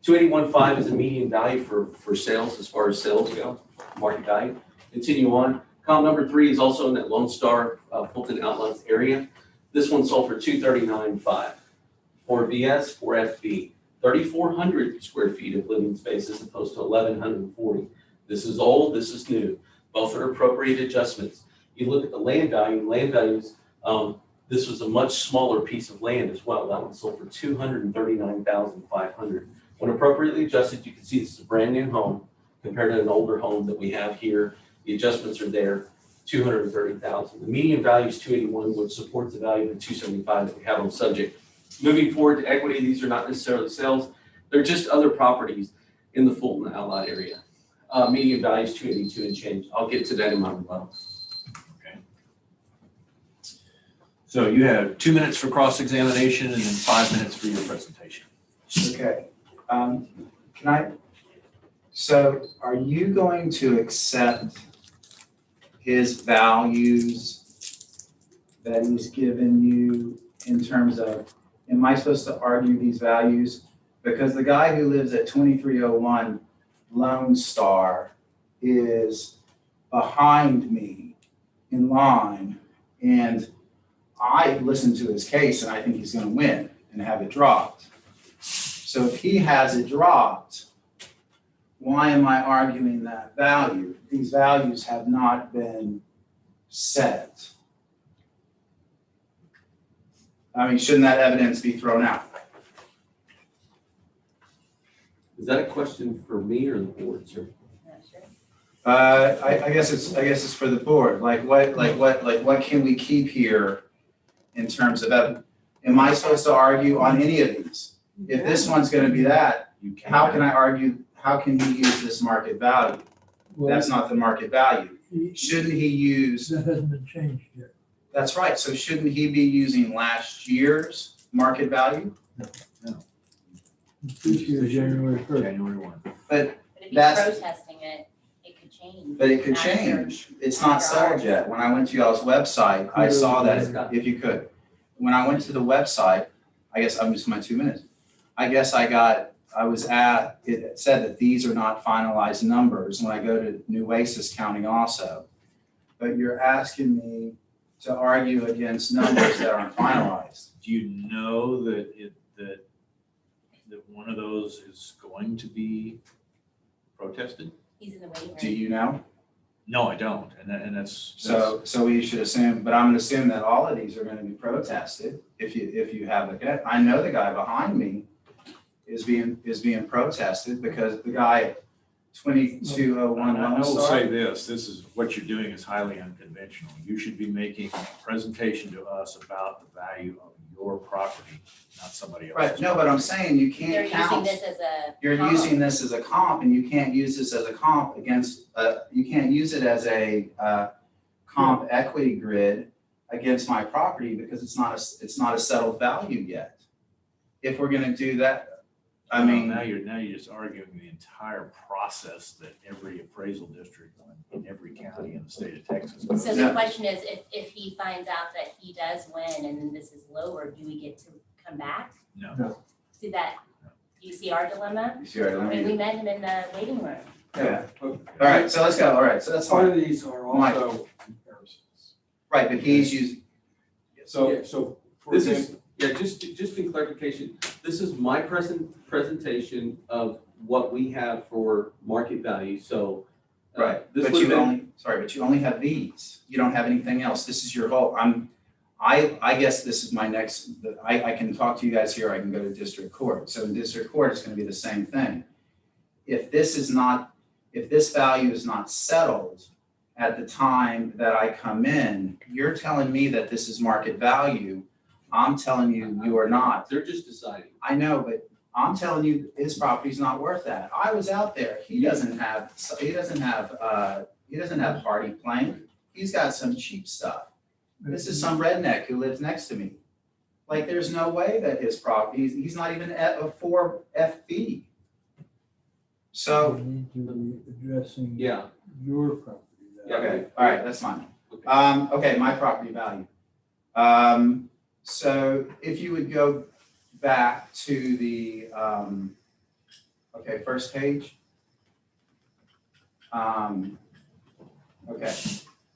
281.5 is a median value for sales as far as sales go, market value. Continue on. Comp number 3 is also in that Lone Star Fulton Outlets area. This one sold for 239.5. For BS, for FB, 3,400 square feet of living space as opposed to 1,140. This is old, this is new. Both are appropriate adjustments. You look at the land values, this was a much smaller piece of land as well. That one sold for 239,500. When appropriately adjusted, you can see this is a brand new home compared to an older home that we have here. The adjustments are there, 230,000. The median value is 281, which supports the value of the 275 that we have on the subject. Moving forward to equity, these are not necessarily sales. They're just other properties in the Fulton Outlet area. Median value is 282 and change. I'll get to that in my rebuttal.
Okay. So you have 2 minutes for cross-examination and then 5 minutes for your presentation.
Okay. So are you going to accept his values that he's given you in terms of, am I supposed to argue these values? Because the guy who lives at 2301 Lone Star is behind me in line, and I listened to his case and I think he's going to win and have it dropped. So if he has it dropped, why am I arguing that value? These values have not been set. I mean, shouldn't that evidence be thrown out?
Is that a question for me or the board, sir?
I guess it's for the board. Like what can we keep here in terms of evidence? Am I supposed to argue on any of these? If this one's going to be that, how can I argue? How can he use this market value? That's not the market value. Shouldn't he use?
That hasn't been changed yet.
That's right. So shouldn't he be using last year's market value?
No.
This year, January 1st.
January 1.
But
But if he's
that's,
protesting it, it could change.
but it could
after-
change. It's not
after
sold
ours.
yet. When I went to y'all's website, I saw that, if you could. When I went to the website, I guess I'm just my 2 minutes. I guess it said that these are not finalized numbers when I go to Nueces County also. But you're asking me to argue against numbers that aren't finalized.
Do you know that that one of those is going to be protested?
He's in the waiting room.
Do you know?
No, I don't, and that's.
So we should assume, but I'm gonna assume that all of these are gonna be protested if you have I know the guy behind me is being protested because the guy at 2201
I
Lone
will
Star.
say this is what you're doing is highly unconventional. You should be making a presentation to us about the value of your property, not somebody else's.
Right, no, but I'm saying you
They're
can't count.
using this as a.
You're
comp.
using this as a comp and you can't use this as a comp against, you can't use it as a comp equity grid against my property because it's not a settled value yet. If we're gonna do that, I mean.
Now you're just arguing the entire process that every appraisal district in every county in the state of Texas.
So the question is, if he finds out that he does win and then this is lower, do we get to come back?
No.
See that, do you see our dilemma?
You see our dilemma?
I mean, we met him in the waiting room.
Yeah. All right, so let's go. All right, so that's
Part
fine.
of these are
Mike.
also comparisons.
Right, but he's using,
So for
This
example,
is, just in clarification, this is my presentation of what we have for market value, so.
right,
This
but
would've
you only have these. You don't have anything else. This is your whole, I guess this is my next, I can talk to you guys here, I can go to district court. So in district court, it's gonna be the same thing. If this value is not settled at the time that I come in, you're telling me that this is market value. I'm telling you, you are not.
They're just deciding.
I know, but I'm telling you, his property's not worth that. I was out there. He doesn't have hardy plank. He's got some cheap stuff. This is some redneck who lives next to me. Like, there's no way that his property, he's not even at a 4 FB. So,
We need to be addressing
Yeah.
your property.
okay, all right, that's fine. Okay, my property value. So if you would go back to the, first page. Okay,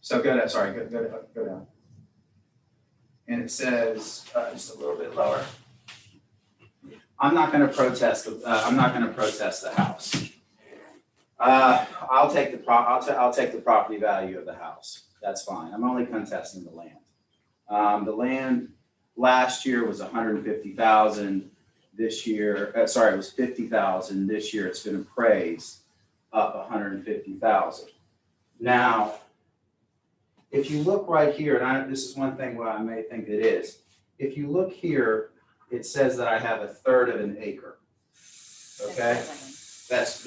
so go down. And it says, just a little bit lower. I'm not gonna protest the house. I'll take the property value of the house. That's fine. I'm only contesting the land. The land last year was 150,000. This year, it was 50,000. This year it's been appraised up 150,000. Now, if you look right here, and this is one thing where I may think it is. If you look here, it says that I have 1/3 of an acre. Okay, that's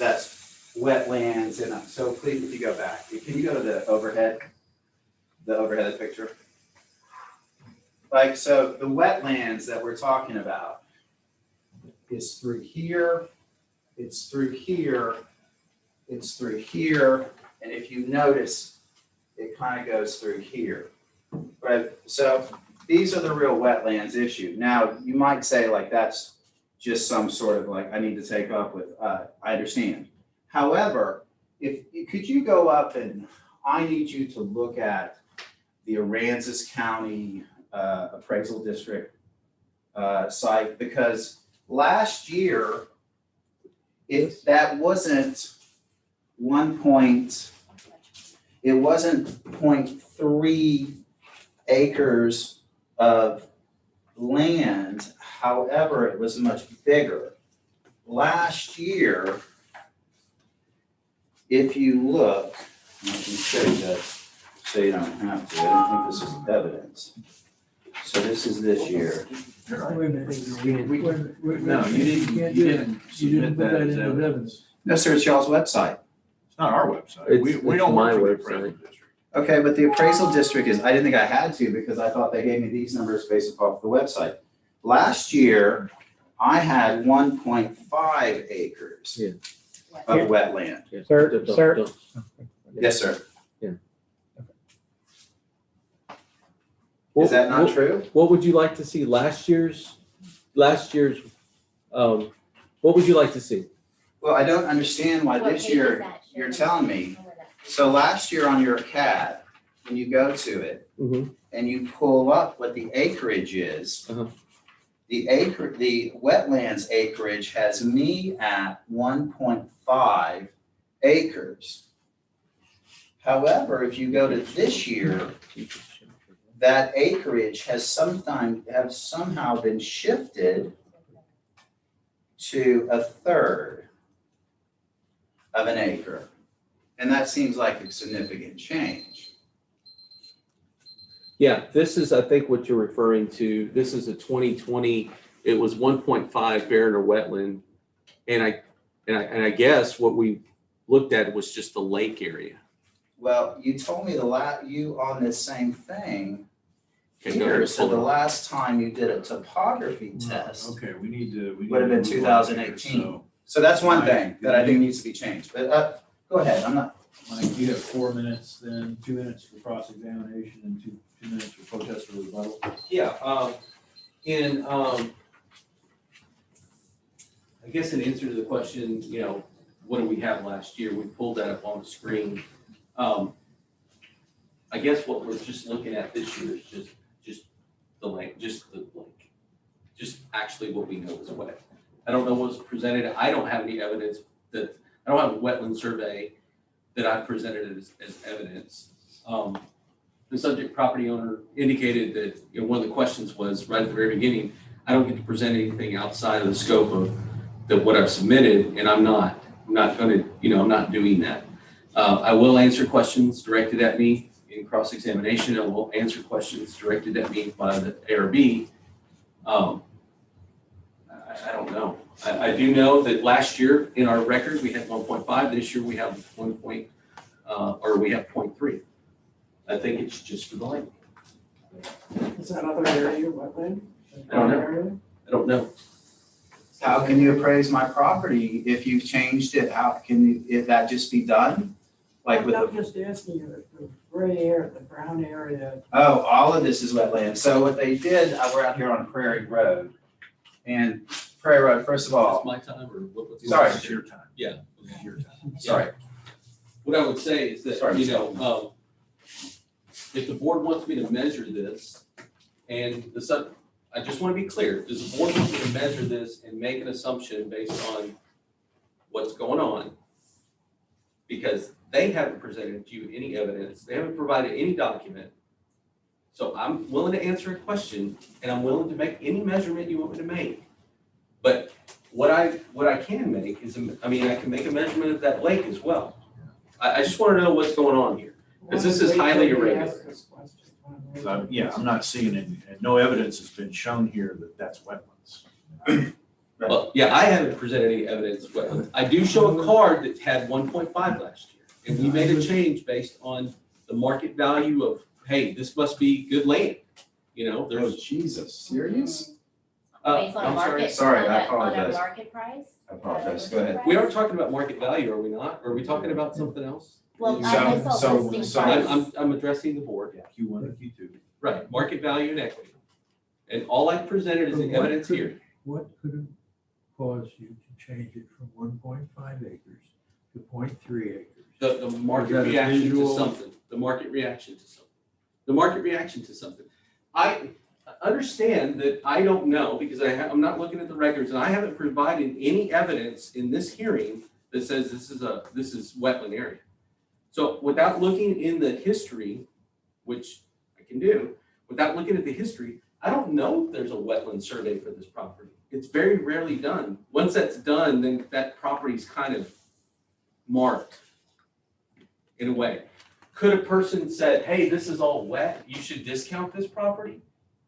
wetlands, and so please, if you go back, can you go to the overhead picture? Like, so the wetlands that we're talking about is through here, it's through here, it's through here, and if you notice, it kind of goes through here, right? So these are the real wetlands issue. Now, you might say like, that's just some sort of like, I need to take up with, I understand. However, could you go up and I need you to look at the Aransas County appraisal district site, because last year, if that wasn't 0.3 acres of land, however, it was much bigger. Last year, if you look, I can show you that so you don't have to. I don't think this is evidence. So this is this year.
Wait a minute.
No, you didn't submit
put
that as
into
evidence.
No, sir, it's y'all's website.
It's not our website.
It's-
We
it's
don't work
my
for the
website.
appraisal district.
Okay, but the appraisal district is, I didn't think I had to because I thought they gave me these numbers based off the website. Last year, I had 1.5 acres
Yeah.
of wetland.
Yeah.
Sir,
Don't-
sir.
don't-
Yes, sir.
What-
Is that not
what-
true?
What would you like to see last year's What would you like to see?
Well, I don't understand why
What
this
page is
year
that?
you're telling me. So last year on your CAD, when you go to it
Mm-hmm.
and you pull up what the acreage is,
Uh-huh.
the wetlands acreage has me at 1.5 acres. However, if you go to this year, that acreage has somehow been shifted to a third of an acre. And that seems like a significant change.
Yeah, this is, I think, what you're referring to. This is a 2020. It was 1.5 barren or wetland, and I guess what we looked at was just the lake area.
Well, you told me you on this same thing
Okay, go
here,
ahead,
so
hold
the
on.
last time you did a topography test
Okay, we need to.
would have been 2018. So that's one thing that I think needs to be changed, but go ahead, I'm not.
Mike, you have 4 minutes, then 2 minutes for cross-examination and two minutes for protest or rebuttal.
Yeah, I guess in answer to the question, what did we have last year? We pulled that up on the screen. I guess what we're just looking at this year is just the lake, just actually what we know is wet. I don't know what's presented. I don't have any evidence I don't have a wetland survey that I presented as evidence. The subject property owner indicated that, one of the questions was right at the very beginning, I don't get to present anything outside of the scope of what I've submitted, and I'm not doing that. I will answer questions directed at me in cross-examination. I will answer questions directed at me by the ARB. I don't know. I do know that last year in our record, we had 1.5. This year we have 0.3. I think it's just for the lake.
Is that other area wetland?
I don't know.
How can you appraise my property if you've changed it? If that just be done? Like with
I'm just asking you, the gray area, the brown area.
Oh, all of this is wetland. So what they did, we're out here on Prairie Road. And Prairie Road, first of all.
It's my time or what's
Sorry.
It's your time.
Yeah.
It's your time.
Sorry.
What I would say is that, if the board wants me to measure this and I just want to be clear, does the board want me to measure this and make an assumption based on what's going on? Because they haven't presented to you any evidence. They haven't provided any document. So I'm willing to answer a question and I'm willing to make any measurement you want me to make. But what I can make is, I can make a measurement of that lake as well. I just want to know what's going on here, because this is highly irregular.
Yeah, I'm not seeing it, and no evidence has been shown here that that's wetlands.
Well, yeah, I haven't presented any evidence. But I do show a card that had 1.5 last year, and we made a change based on the market value of, hey, this must be good land.
Oh, Jesus, serious?
Based on a
I'm
market.
sorry, I
On
apologize.
a market price?
I apologize, go ahead.
We are talking about market value, are we not? Are we talking about something else?
Well, I guess
So-
listing
so
price.
I'm addressing the board.
Q1 and Q2.
Right, market value and equity. And all I presented is the evidence here.
What could have caused you to change it from 1.5 acres to 0.3 acres?
The market
that a
reaction to
visual?
something, the market reaction to something. The market reaction to something. I understand that I don't know, because I'm not looking at the records, and I haven't provided any evidence in this hearing that says this is wetland area. So without looking in the history, which I can do, without looking at the history, I don't know if there's a wetland survey for this property. It's very rarely done. Once that's done, then that property's kind of marked in a way. Could a person say, hey, this is all wet, you should discount this property?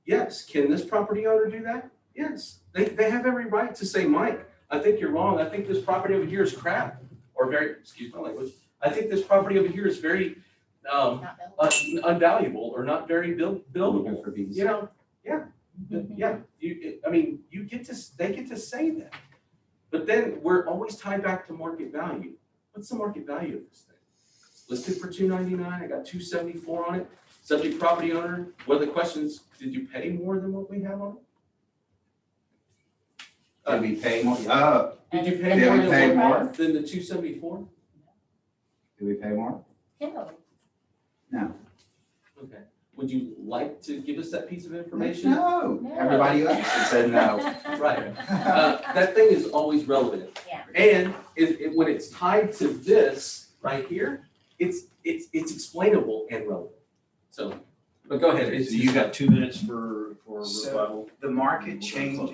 Yes. Can this property owner do that? Yes. They have every right to say, Mike, I think you're wrong. I think this property over here is crap, or excuse my language. I think this property over here is very unvaluable or not very buildable. They get to say that. But then we're always tied back to market value. What's the market value of this thing? It's listed for $299. I got $274 on it. Subject property owner, one of the questions, did you pay more than what we have on
Did we pay more?
Did you pay
Did
more
we pay
than
more?
than the 274?
Did we pay more?
No.
No.
Okay. Would you like to give us that piece of information?
No. Everybody else said no.
Right. That thing is always relevant.
Yeah.
And when it's tied to this right here, it's explainable and relevant. So, but go ahead.
So you got 2 minutes for
So
rebuttal.
the market
We'll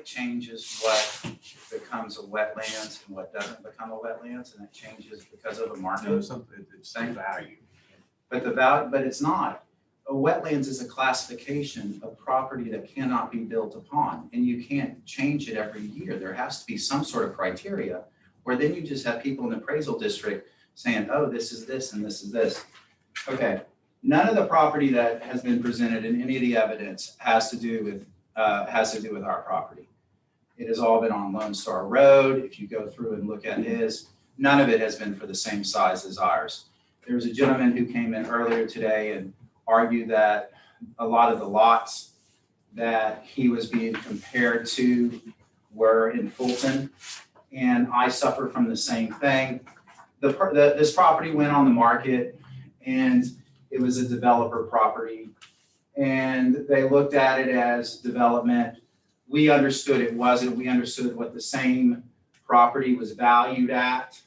changes what becomes a wetlands and what doesn't become a wetlands, and it changes because of the market.
No, it's same value.
But but it's not. A wetlands is a classification of property that cannot be built upon, and you can't change it every year. There has to be some sort of criteria, or then you just have people in the appraisal district saying, oh, this is this and this is this. Okay, none of the property that has been presented in any of the evidence has to do with our property. It has all been on Lone Star Road. If you go through and look at his, none of it has been for the same size as ours. There was a gentleman who came in earlier today and argued that a lot of the lots that he was being compared to were in Fulton, and I suffer from the same thing. This property went on the market, and it was a developer property, and they looked at it as development. We understood it wasn't. We understood what the same property was valued at.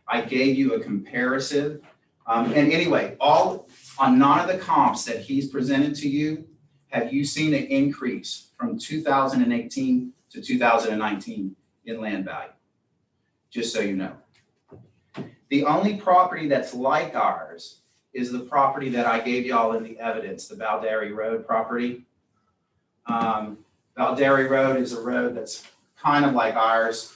I gave you a comparison. And anyway, on none of the comps that he's presented to you, have you seen an increase from 2018 to 2019 in land value? Just so you know. The only property that's like ours is the property that I gave y'all in the evidence, the Valdary Road property. Valdary Road is a road that's kind of like ours.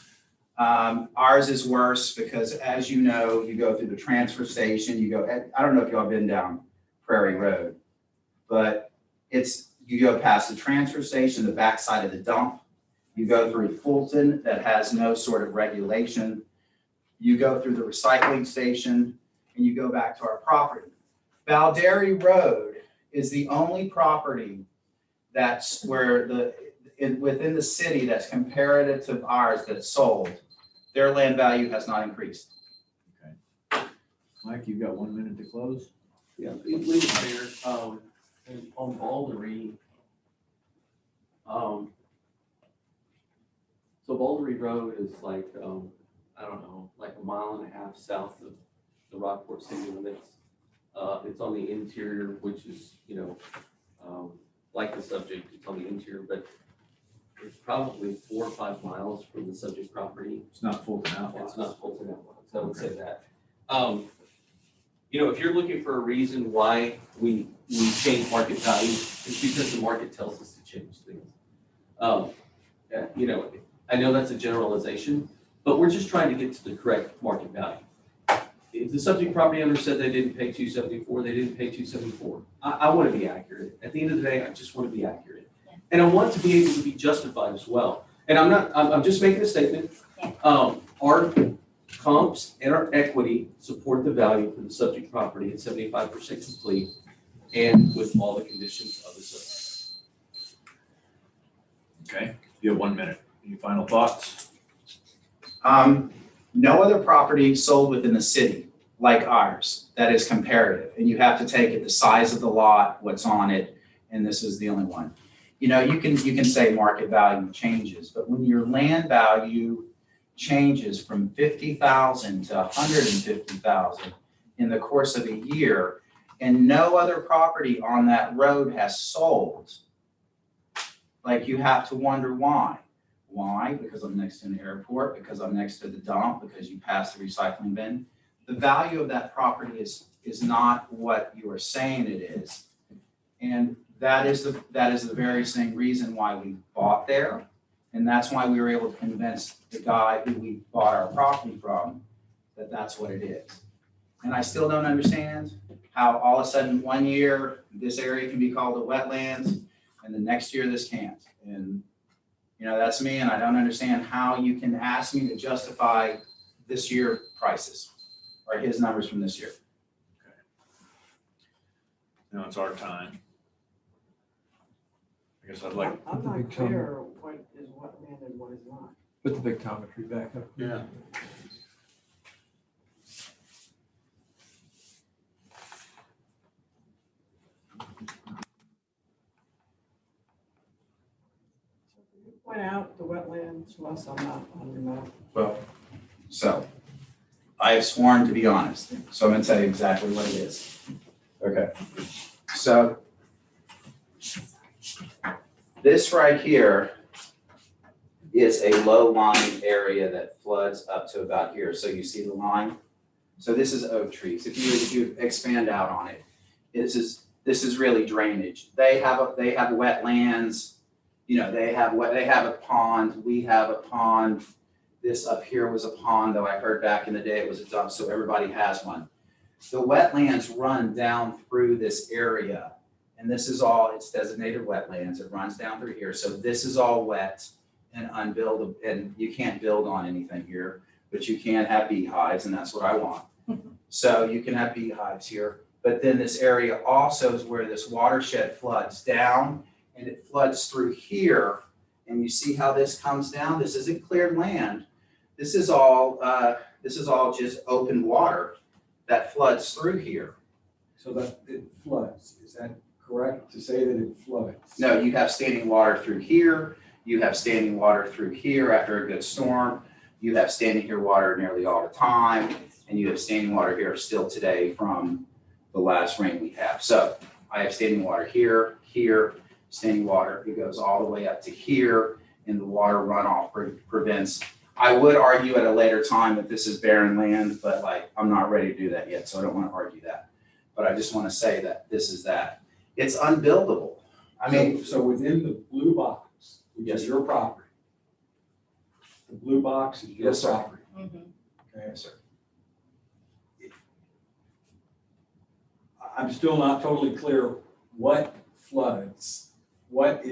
Ours is worse because, as you know, you go through the transfer station, I don't know if y'all have been down Prairie Road, but you go past the transfer station, the backside of the dump, you go through Fulton that has no sort of regulation, you go through the recycling station, and you go back to our property. Valdary Road is the only property that's where within the city that's comparative to ours that's sold, their land value has not increased.
Okay. Mike, you've got 1 minute to close.
Yeah, leave it there. And on Baldery, so Baldery Road is like, I don't know, like a mile and a half south of the Rockport city limits. It's on the interior, which is, like the subject, it's on the interior, but it's probably 4 or 5 miles from the subject property.
It's not Fulton Outlaws.
It's not Fulton Outlaws, I would say that. If you're looking for a reason why we change market value, it's because the market tells us to change things. I know that's a generalization, but we're just trying to get to the correct market value. If the subject property owner said they didn't pay 274, they didn't pay 274. I want to be accurate. At the end of the day, I just want to be accurate. And I want to be able to be justified as well. And I'm just making a statement. Our comps and our equity support the value for the subject property at 75% complete and with all the conditions of the subject.
Okay, you have 1 minute. Any final thoughts?
No other property sold within the city like ours that is comparative, and you have to take it the size of the lot, what's on it, and this is the only one. You can say market value changes, but when your land value changes from 50,000 to 150,000 in the course of a year, and no other property on that road has sold, like, you have to wonder why. Why? Because I'm next to an airport, because I'm next to the dump, because you pass the recycling bin. The value of that property is not what you are saying it is. And that is the very same reason why we bought there. And that's why we were able to convince the guy who we bought our property from that that's what it is. And I still don't understand how all of a sudden 1 year this area can be called a wetlands and the next year this can't. And that's me, and I don't understand how you can ask me to justify this year prices or his numbers from this year.
Okay. Now it's our time. I guess I'd like.
I'm not clear what is wetlands.
Put the pictometry back up.
Yeah.
Point out the wetlands to us on your map.
Well, so I have sworn to be honest, so I'm gonna tell you exactly what it is. Okay, so this right here is a low-lying area that floods up to about here. So you see the line? So this is oak trees. If you expand out on it, this is really drainage. They have wetlands. You know, they have a pond. We have a pond. This up here was a pond, though I heard back in the day it was a dump, so everybody has one. The wetlands run down through this area, and this is all, it's designated wetlands. It runs down through here. So this is all wet and unbuildable, and you can't build on anything here, but you can have beehives, and that's what I want. So you can have beehives here, but then this area also is where this watershed floods down, and it floods through here. And you see how this comes down? This isn't cleared land. This is all just open water that floods through here.
So that it floods, is that correct to say that it floods?
No, you have standing water through here. You have standing water through here after a good storm. You have standing here water nearly all the time. And you have standing water here still today from the last rain we have. So I have standing water here, here, standing water. It goes all the way up to here, and the water runoff prevents. I would argue at a later time that this is barren land, but like I'm not ready to do that yet, so I don't want to argue that. But I just want to say that this is that. It's unbuildable. I mean,
So within the blue box, which is your property, the blue box is your
Yes, sir.
property.
Mm-hmm.
Okay,
yes, sir.
I'm still not totally clear what floods, what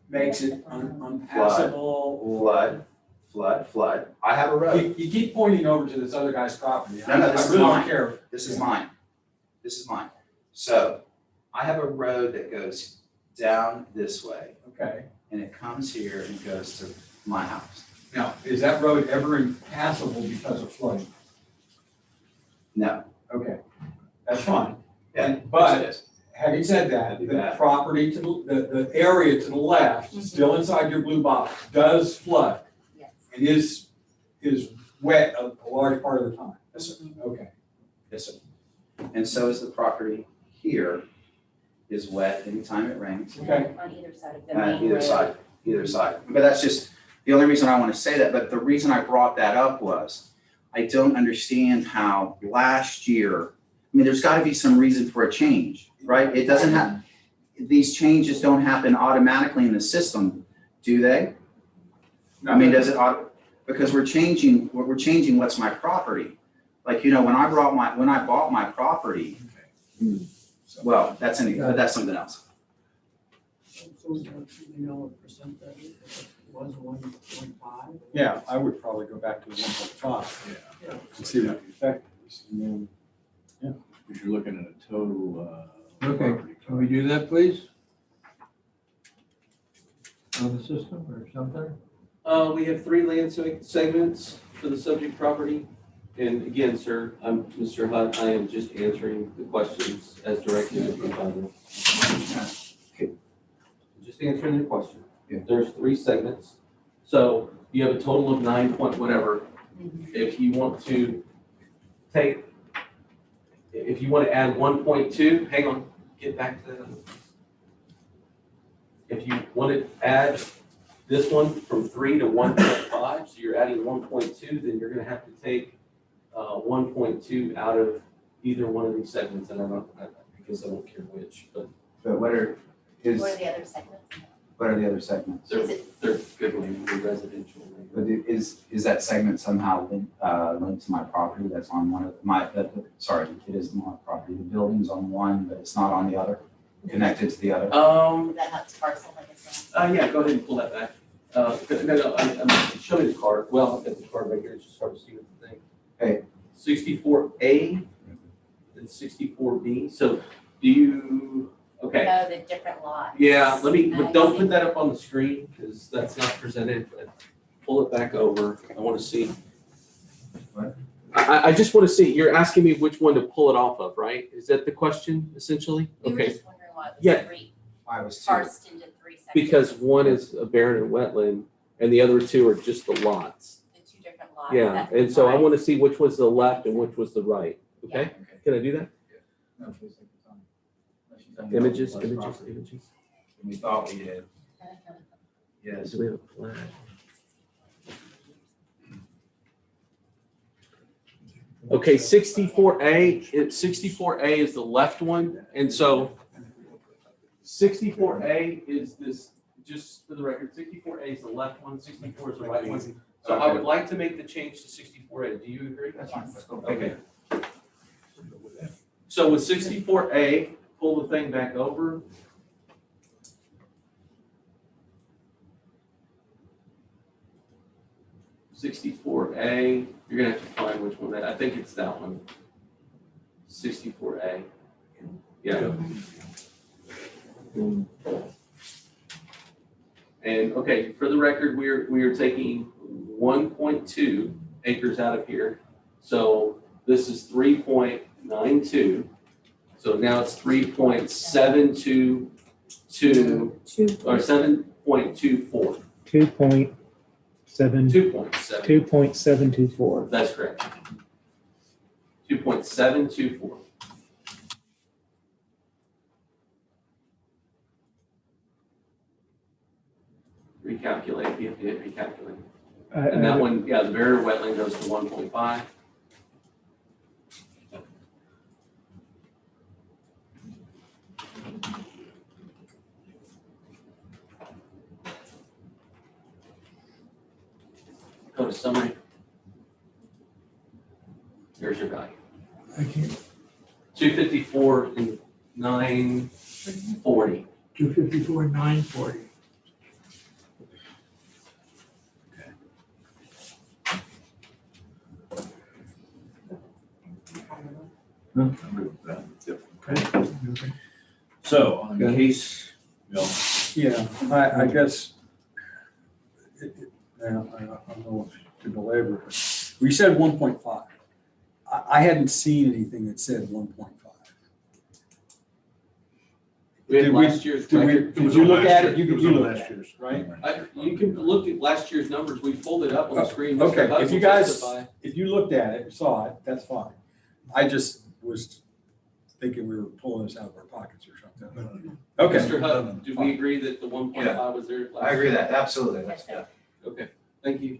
makes it unpassable or.
Flood. I have a road.
You keep pointing over to this other guy's property.
No, this
I
is
really don't
mine.
care.
This is mine. This is mine. So I have a road that goes down this way.
Okay.
And it comes here and goes to my house.
Now, is that road ever impassable because of flooding?
No.
Okay, that's fine.
Yeah,
But having said that, the property to the area to the left, still inside your blue box, does flood.
Yes.
And is wet a large part of the time.
Yes, sir.
Okay.
Yes, sir. And so is the property here is wet anytime it rains.
Okay.
On either side of the main road.
Either side. But that's just the only reason I want to say that. But the reason I brought that up was I don't understand how last year, I mean, there's got to be some reason for a change, right? It doesn't have, these changes don't happen automatically in the system, do they? I mean, does it, because we're changing what's my property. Like, you know, when I bought my property, well, that's something else.
So, you know, what percentage it was 1.5?
Yeah, I would probably go back to the 1.5.
Yeah.
And see what the effect is. And then,
If you're looking at a total,
Okay, can we do that, please? On the system or something?
We have 3 land segments for the subject property. And again, sir, I'm Mr. Hutt. I am just answering the questions as directed to me by the. Okay. Just answering the question.
Yeah.
There's 3 segments. So you have a total of 9 point whatever. If you want to add 1.2, hang on, get back to that. If you want to add this one from 3 to 1.5, so you're adding 1.2, then you're going to have to take 1.2 out of either one of these segments, and I guess I don't care which, but.
But
What are the other segments?
What are the other segments?
They're good land, they're residential.
But is that segment somehow linked to my property that's on one of my, sorry, it is my property, the building's on one, but it's not on the other, connected to the other?
That Hutt's parcel, I guess.
Yeah, go ahead and pull that back. I'm showing the card. Well, I've got the card right here. It's just hard to see what the thing.
Hey.
64A and 64B. So do you, okay.
Oh, the different lots.
Yeah, but don't put that up on the screen because that's not presented, but
pull it back over. I want to see.
What?
I just want to see, you're asking me which one to pull it off of, right? Is that the question essentially?
We were
Okay,
just wondering why it was
Yeah.
three,
I was two.
parsed into three sections.
because one is a barren and wetland and the other two are just the lots.
The two different lots.
Yeah,
that's
and so I
why.
want to see which was the left and which was the right, okay? Can I do that?
No, please take your time. Unless you tell me
Images,
what's
images,
property.
images.
We thought we did. Yes.
We have a flag. Okay, 64A, 64A is the left one, and so 64A is this, just for the record, 64A is the left one, 64 is the right one. So I would like to make the change to 64A. Do you agree?
That's fine. Let's go.
Okay. So with 64A, pull the thing back over. '64A, you're gonna have to find which one that, I think it's that one. 64A. Yeah. And, okay, for the record, we are taking 1.2 acres out of here. So this is 3.92. So now it's 3.722, or 7.24.
2.7,
2.7.
2.724.
That's correct. 2.724. Recalculate, you have to hit recalculate. And that one, yeah, the barrier wetland goes to 1.5. Go to summary. There's your value.
I can't,
254 and 940.
254, 940.
Okay. So on the case, Bill,
Yeah, I guess, I don't know if to belabor it. We said 1.5. I hadn't seen anything that said 1.5.
We had
Did we-
last year's
did we-
record.
did you look at it? You looked at it, right?
You can look at last year's numbers. We pulled it up on the screen. Mr.
Okay,
Hudson
if you
will
guys,
testify.
if you looked at it, saw it, that's fine. I just was thinking we were pulling this out of our pockets or something. Okay.
Mr. Hudson, do we agree that the 1.5 was there? last
I agree
year?
that, absolutely. That's, yeah.
Okay, thank you.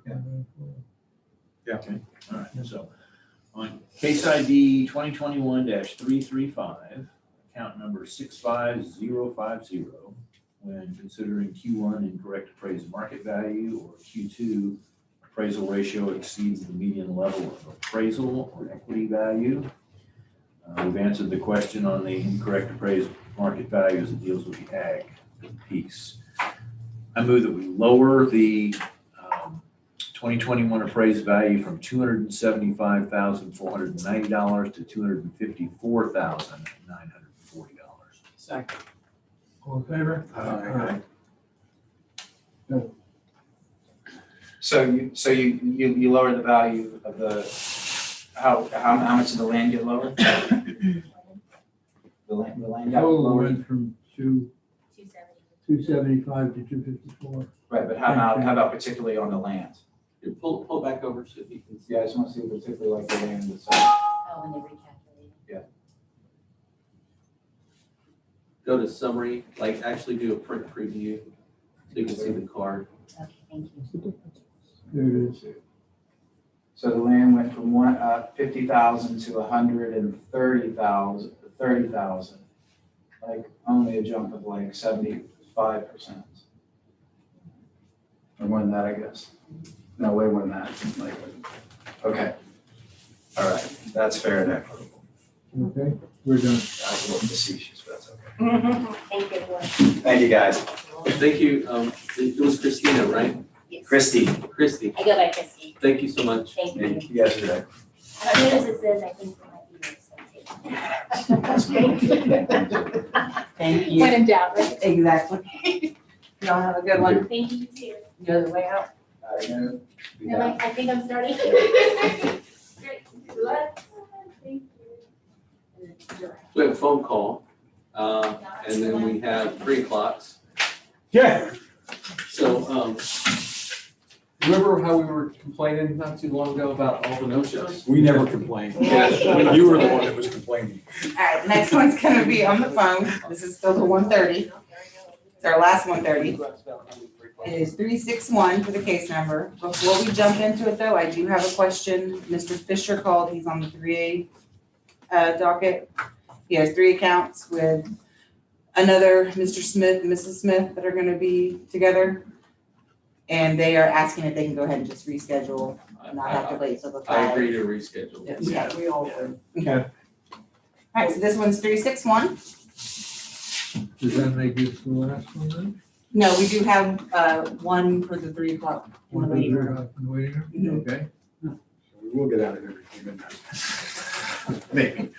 Yeah.
okay, all right, so on case ID 2021-335, account number 65050, when considering Q1 incorrect appraised market value or Q2 appraisal ratio exceeds the median level of appraisal or equity value. We've answered the question on the incorrect appraised market value as it deals with the ag piece. I move that we lower the 2021 appraised value from $275,490 to $254,940.
Second. All in favor?
Aye.
So you lower the value of the, how much of the land get lowered? The land got
Total
lowered,
went from 275 to 254.
right, but how about particularly on the land?
You pull back over so you can see.
Yeah, I just want to see particularly like the land itself.
Oh, when they recalculate.
Go to summary, like actually do a print preview so you can see the card.
Okay, thank you.
There it is.
So the land went from 50,000 to 130,000, like only a jump of like 75%. Or more than that, I guess. No, way more than that. Like, okay. All right, that's fair and equitable.
Okay, we're done.
I was a little facetious, but that's okay.
Thank you, everyone.
Thank you, guys.
Thank you. It was Christina, right?
Yes.
Christy.
Christy,
I go by Christy.
thank you so much.
Thank you.
Yesterday.
As soon as it says, I think it might be yours.
Thank you.
When in doubt, right?
Exactly. Y'all have a good one.
Thank you too.
Go the way out.
No, I think I'm starting. Great. Thank you.
We have a phone call, and then we have 3 o'clocks.
Yeah.
So,
Remember how we were complaining not too long ago about all the no-shows?
We never complained.
Yeah.
You were the one that was complaining.
All right, next one's gonna be on the phone. This is still the 130. It's our last 130. It is 361 for the case number. Before we jump into it though, I do have a question. Mr. Fisher called, he's on the 3A docket. He has 3 accounts with another Mr. Smith and Mrs. Smith that are gonna be together. And they are asking if they can go ahead and just reschedule, not have to wait till the 5.
I agree to reschedule.
Yes.
Yeah, we all do.
Okay.
All right, so this one's 361.
Does that make this the last one then?
No, we do have one for the 3 o'clock in the waiting room.
In the waiting room?
Mhm.
Okay,
We will get out of here before midnight.
maybe.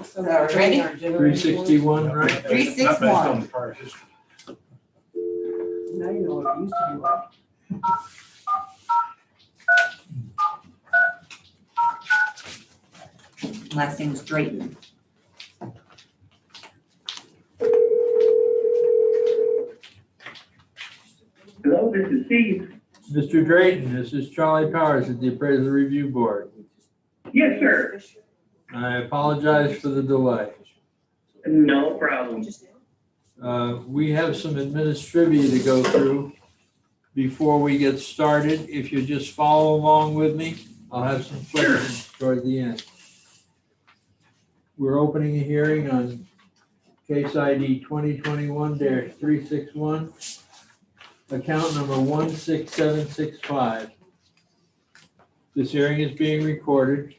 So are we ready?
361, right?
361.
Now you know what it used to be like.
Last name's Drayton.
Hello, this is Steve.
Mr. Drayton, this is Charlie Powers at the Appraisal Review Board.
Yes, sir.
I apologize for the delay.
No problem.
We have some administrivia to go through before we get started. If you just follow along with me, I'll have some questions toward the end. We're opening a hearing on case ID 2021-361, account number 16765. This hearing is being recorded.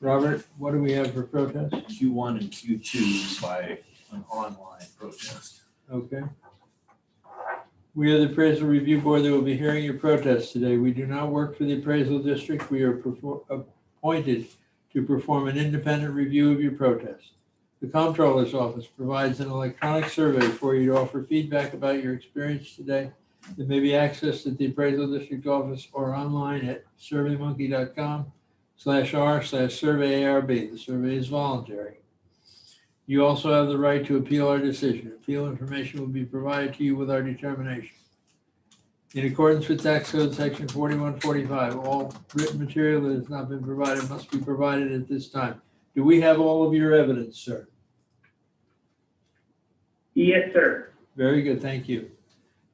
Robert, what do we have for protest?
Q1 and Q2 by an online protest.
Okay. We are the Appraisal Review Board that will be hearing your protests today. We do not work for the appraisal district. We are appointed to perform an independent review of your protest. The Comptroller's Office provides an electronic survey for you to offer feedback about your experience today. It may be accessed at the Appraisal District Office or online at surveymonkey.com/r/survey ARB. The survey is voluntary. You also have the right to appeal our decision. Appeal information will be provided to you with our determination. In accordance with Tax Code Section 4145, all written material that has not been provided must be provided at this time. Do we have all of your evidence, sir?
Yes, sir.
Very good, thank you.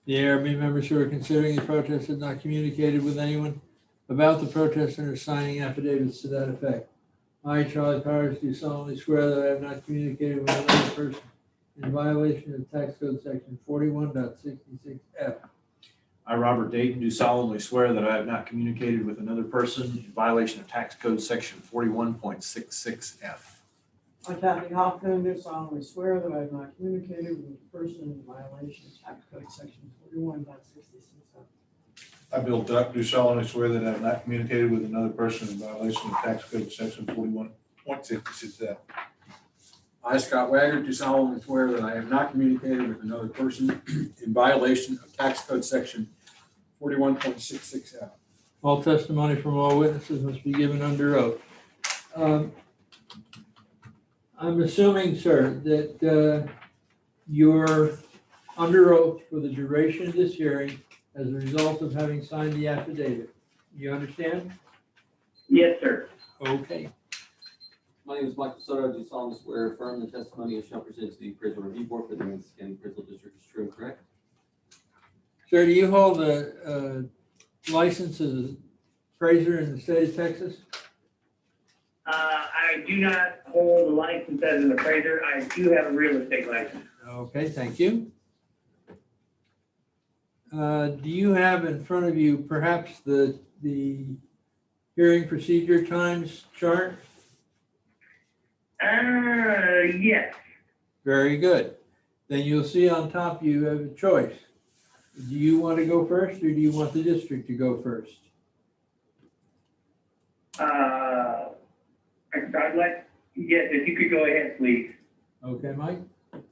The ARB members who are considering the protest have not communicated with anyone about the protest and are signing affidavits to that effect. I, Charlie Powers, do solemnly swear that I have not communicated with another person in violation of Tax Code Section 41.66F.
I, Robert Dayton, do solemnly swear that I have not communicated with another person in violation of Tax Code Section 41.66F.
I, Kathy Hoffman, do solemnly swear that I have not communicated with a person in violation of Tax Code Section 41.66.
I, Bill Duck, do solemnly swear that I have not communicated with another person in violation of Tax Code Section 41.66F.
I, Scott Wagner, do solemnly swear that I have not communicated with another person in violation of Tax Code Section 41.66F.
All testimony from all witnesses must be given under oath. I'm assuming, sir, that you're under oath for the duration of this hearing as a result of having signed the affidavit. You understand?
Yes, sir.
Okay.
My name is Michael Soto. I do solemnly swear or affirm the testimony I shall present to the Appraisal Review Board for the Aransas County Appraisal District is true and correct.
Sir, do you hold a license as an appraiser in the state of Texas?
I do not hold a license as an appraiser. I do have a real estate license.
Okay, thank you. Do you have in front of you perhaps the hearing procedure times chart?
Yes.
Very good. Then you'll see on top you have a choice. Do you want to go first or do you want the district to go first?
I'd like, yes, if you could go ahead, please.
Okay, Mike?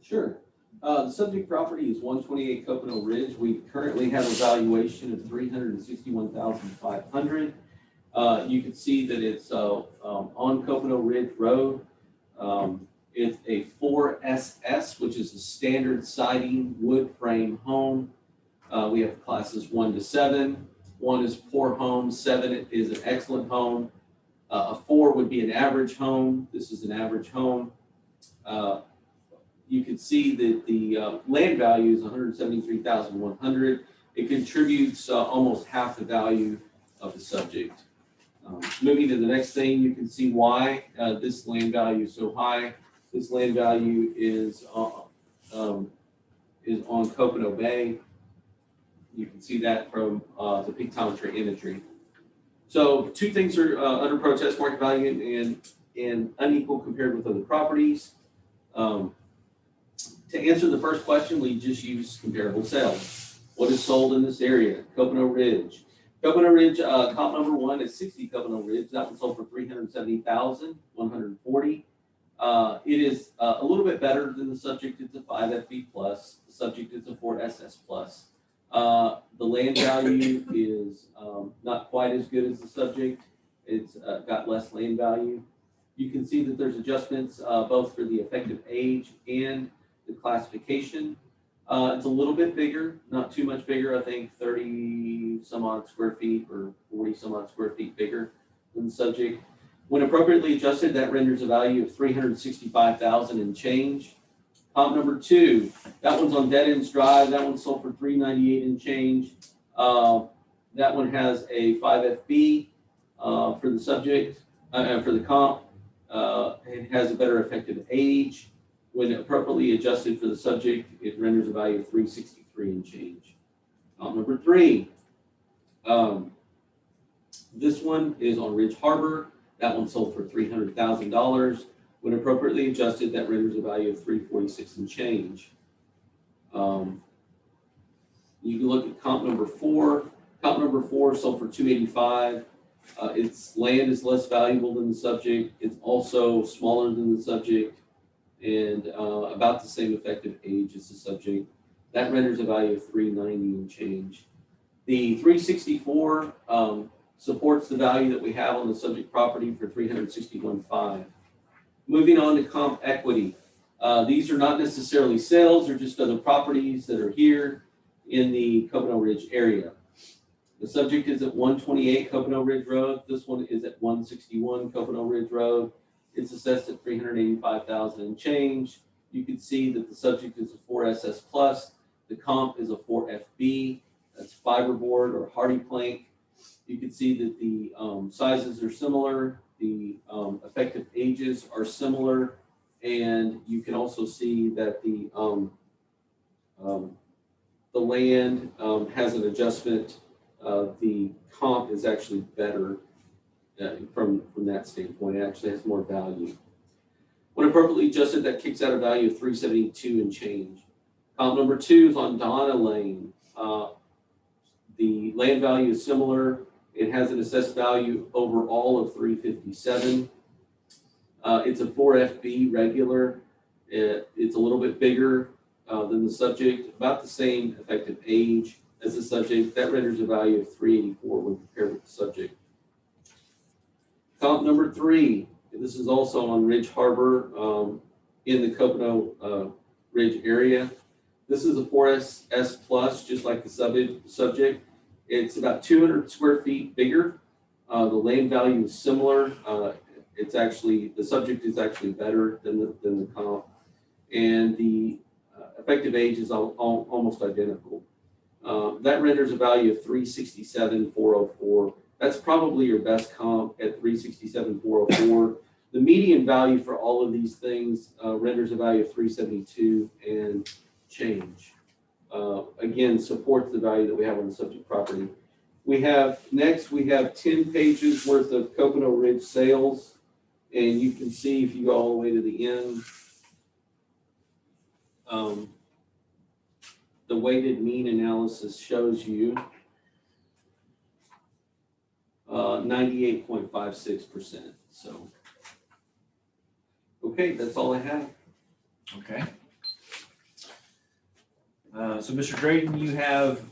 Sure. The subject property is 128 Copano Ridge. We currently have a valuation of $361,500. You can see that it's on Copano Ridge Road. It's a 4SS, which is a standard siding wood frame home. We have classes 1 to 7. 1 is poor home, 7 is an excellent home. A 4 would be an average home. This is an average home. You can see that the land value is $173,100. It contributes almost half the value of the subject. Moving to the next thing, you can see why this land value is so high. This land value is on Copano Bay. You can see that from the pictometry imagery. So 2 things are under protest: market value and unequal compared with other properties. To answer the first question, we just use comparable sales. What is sold in this area? Copano Ridge. Copano Ridge, comp number 1 is 60 Copano Ridge. That one sold for $370,140. It is a little bit better than the subject. It's a 5FB plus. The subject is a 4SS plus. The land value is not quite as good as the subject. It's got less land value. You can see that there's adjustments both for the effective age and the classification. It's a little bit bigger, not too much bigger. I think 30 some odd square feet or 40 some odd square feet bigger than the subject. When appropriately adjusted, that renders a value of $365,000 and change. Comp number 2, that one's on Dead Ends Drive. That one sold for $398 and change. That one has a 5FB for the subject, for the comp. It has a better effective age. When appropriately adjusted for the subject, it renders a value of $363 and change. Comp number 3, this one is on Ridge Harbor. That one sold for $300,000. When appropriately adjusted, that renders a value of $346 and change. You can look at comp number 4. Comp number 4 sold for $285. Its land is less valuable than the subject. It's also smaller than the subject and about the same effective age as the subject. That renders a value of $390 and change. The 364 supports the value that we have on the subject property for $361,500. Moving on to comp equity. These are not necessarily sales, they're just other properties that are here in the Copano Ridge area. The subject is at 128 Copano Ridge Road. This one is at 161 Copano Ridge Road. It's assessed at $385,000 and change. You can see that the subject is a 4SS plus. The comp is a 4FB. That's fiberboard or hardy plank. You can see that the sizes are similar. The effective ages are similar. And you can also see that the land has an adjustment. The comp is actually better from that standpoint. It actually has more value. When appropriately adjusted, that kicks out a value of $372 and change. Comp number 2 is on Donna Lane. The land value is similar. It has an assessed value overall of $357. It's a 4FB regular. It's a little bit bigger than the subject, about the same effective age as the subject. That renders a value of $384 when compared with the subject. Comp number 3, this is also on Ridge Harbor in the Copano Ridge area. This is a 4SS plus, just like the subject. It's about 200 square feet bigger. The land value is similar. It's actually, the subject is actually better than the comp. And the effective age is almost identical. That renders a value of $367,404. That's probably your best comp at $367,404. The median value for all of these things renders a value of $372 and change. Again, supports the value that we have on the subject property. We have 10 pages worth of Copano Ridge sales. And you can see if you go all the way to the end, the weighted mean analysis shows you 98.56%. So, okay, that's all I have.
Okay.
So Mr. Drayton, you have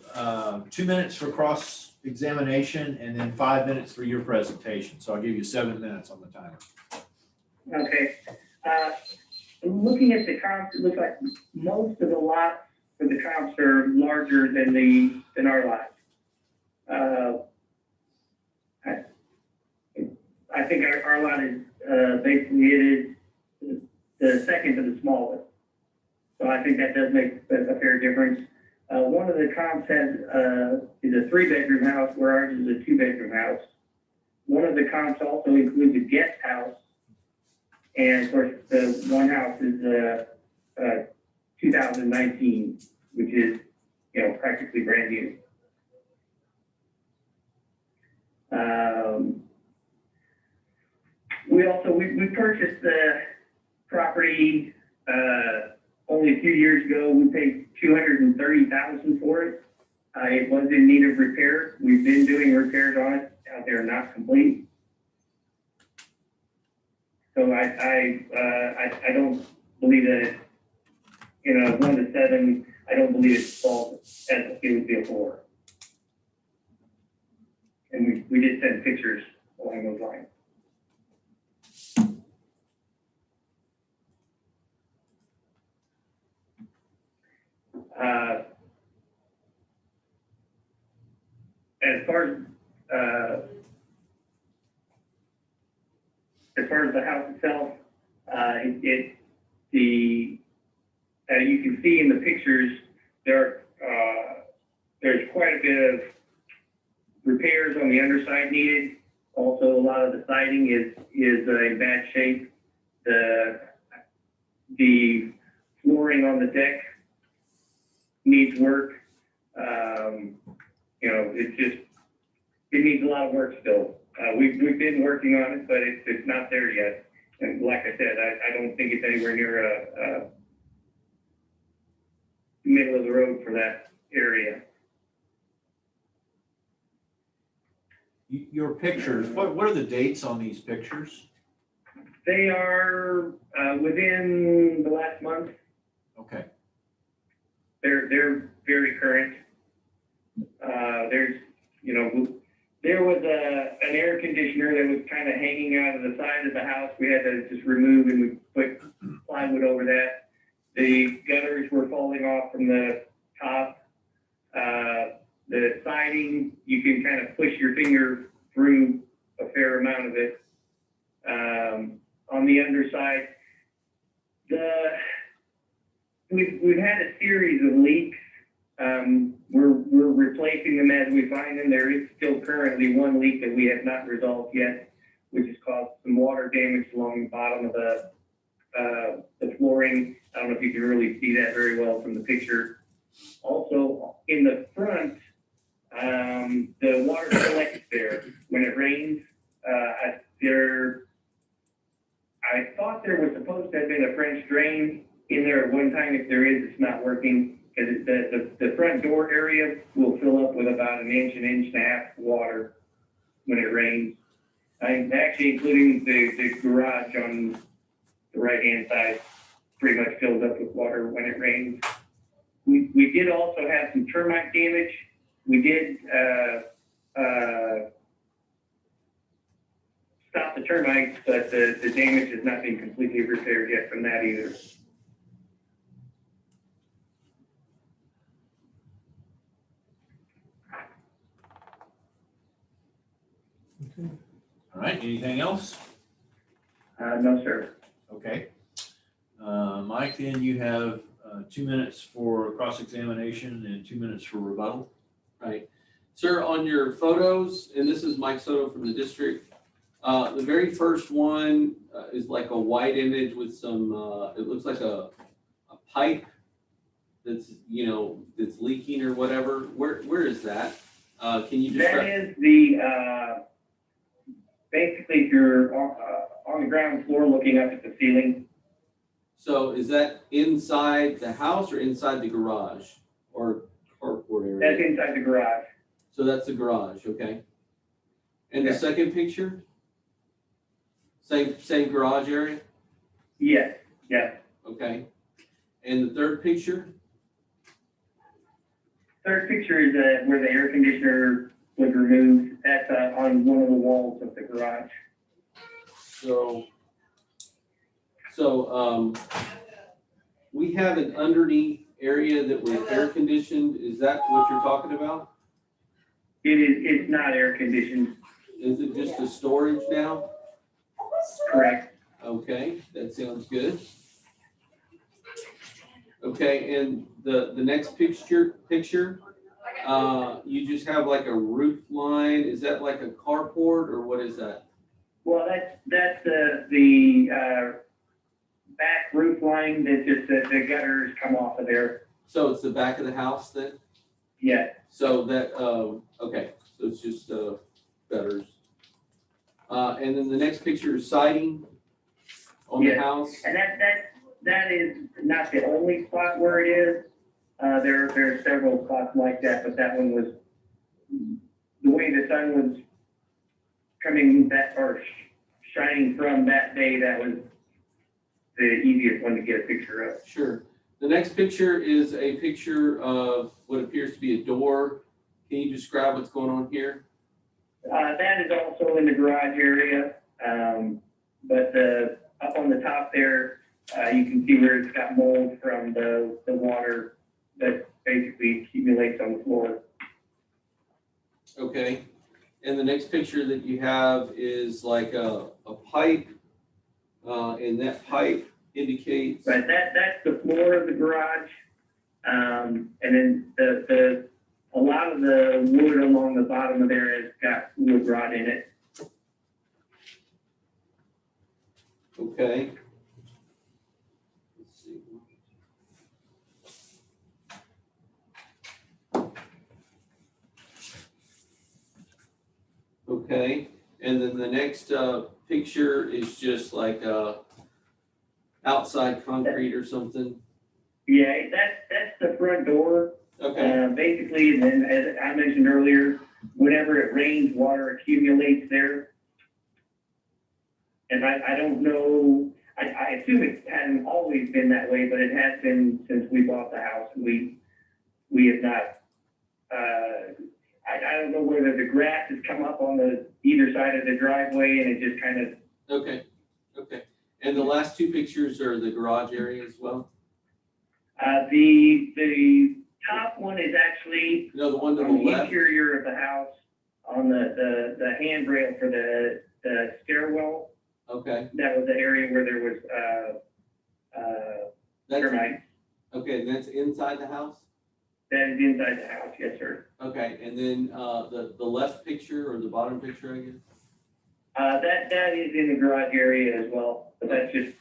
2 minutes for cross-examination and then 5 minutes for your presentation. So I'll give you 7 minutes on the timer.
Okay. Looking at the comps, it looks like most of the lots for the comps are larger than our lot. I think our lot is basically it is the second to the smallest. So I think that does make a fair difference. One of the comps has is a 3-bedroom house, where ours is a 2-bedroom house. One of the comps also includes a guest house. And of course, the one house is 2019, which is, practically brand new. We purchased the property only a few years ago. We paid $230,000 for it. It was in need of repair. We've been doing repairs on it. They're not complete. So I don't believe that it, 1 to 7, I don't believe it's fault as it would be a 4. And we did send pictures along those lines. As far as the house itself, you can see in the pictures there's quite a bit of repairs on the underside needed. Also, a lot of the siding is in bad shape. The flooring on the deck needs work. It needs a lot of work still. We've been working on it, but it's not there yet. And like I said, I don't think it's anywhere near a middle of the road for that area.
Your pictures, what are the dates on these pictures?
They are within the last month.
Okay.
They're very current. There was an air conditioner that was kind of hanging out of the side of the house. We had to just remove, and we put plywood over that. The gutters were falling off from the top. The siding, you can kind of push your finger through a fair amount of it. On the underside, we've had a series of leaks. We're replacing them as we find them. There is still currently one leak that we have not resolved yet, which has caused some water damage along the bottom of the flooring. I don't know if you can really see that very well from the picture. Also, in the front, the water collects there when it rains. I thought there was supposed to have been a French drain in there at one time. If there is, it's not working, because the front door area will fill up with about an inch and a half water when it rains. I'm actually including the garage on the right-hand side, pretty much fills up with water when it rains. We did also have some termite damage. We did stop the termites, but the damage has not been completely repaired yet from that either.
All right, anything else?
No, sir.
Okay. Mike, then you have 2 minutes for cross-examination and 2 minutes for rebuttal.
Right. Sir, on your photos, and this is Mike Soto from the district, the very first one is like a white image with some, it looks like a pipe that's, that's leaking or whatever. Where is that? Can you describe?
That is the, basically if you're on the ground floor looking up at the ceiling.
So is that inside the house or inside the garage or carport area?
That's inside the garage.
So that's the garage, okay. And the second picture? Same garage area?
Yes, yes.
Okay. And the third picture?
Third picture is where the air conditioner was removed. That's on one of the walls of the garage.
So, we have an underneath area that was air conditioned. Is that what you're talking about?
It's not air conditioned.
Is it just a storage now?
Correct.
Okay, that sounds good. Okay, and the next picture, you just have like a roof line. Is that like a carport or what is that?
Well, that's the back roof line that just the gutters come off of there.
So it's the back of the house then?
Yeah.
So that, okay, so it's just gutters. And then the next picture is siding on the house.
And that is not the only spot where it is. There are several spots like that, but that one was, the way the sun was coming that, or shining from that day, that was the easiest one to get a picture of.
Sure. The next picture is a picture of what appears to be a door. Can you describe what's going on here?
That is also in the garage area, but up on the top there, you can see where it's got mold from the water that basically accumulates on the floor.
Okay. And the next picture that you have is like a pipe, and that pipe indicates.
Right, that's the floor of the garage, and then a lot of the wood along the bottom of there has got wood rot in it.
Okay. Let's see. Okay, and then the next picture is just like outside concrete or something.
Yeah, that's the front door.
Okay.
Basically, then as I mentioned earlier, whenever it rains, water accumulates there. And I don't know, I assume it hasn't always been that way, but it has been since we bought the house. We have not, I don't know whether the grass has come up on the either side of the driveway and it just kind of.
Okay, okay. And the last two pictures are the garage area as well?
The top one is actually
no, the one to
on
the
the
left.
interior of the house, on the handrail for the stairwell.
Okay.
That was the area where there was termites.
Okay, and that's inside the house?
That is inside the house, yes, sir.
Okay, and then the left picture or the bottom picture, I guess?
That is in the garage area as well, but that's just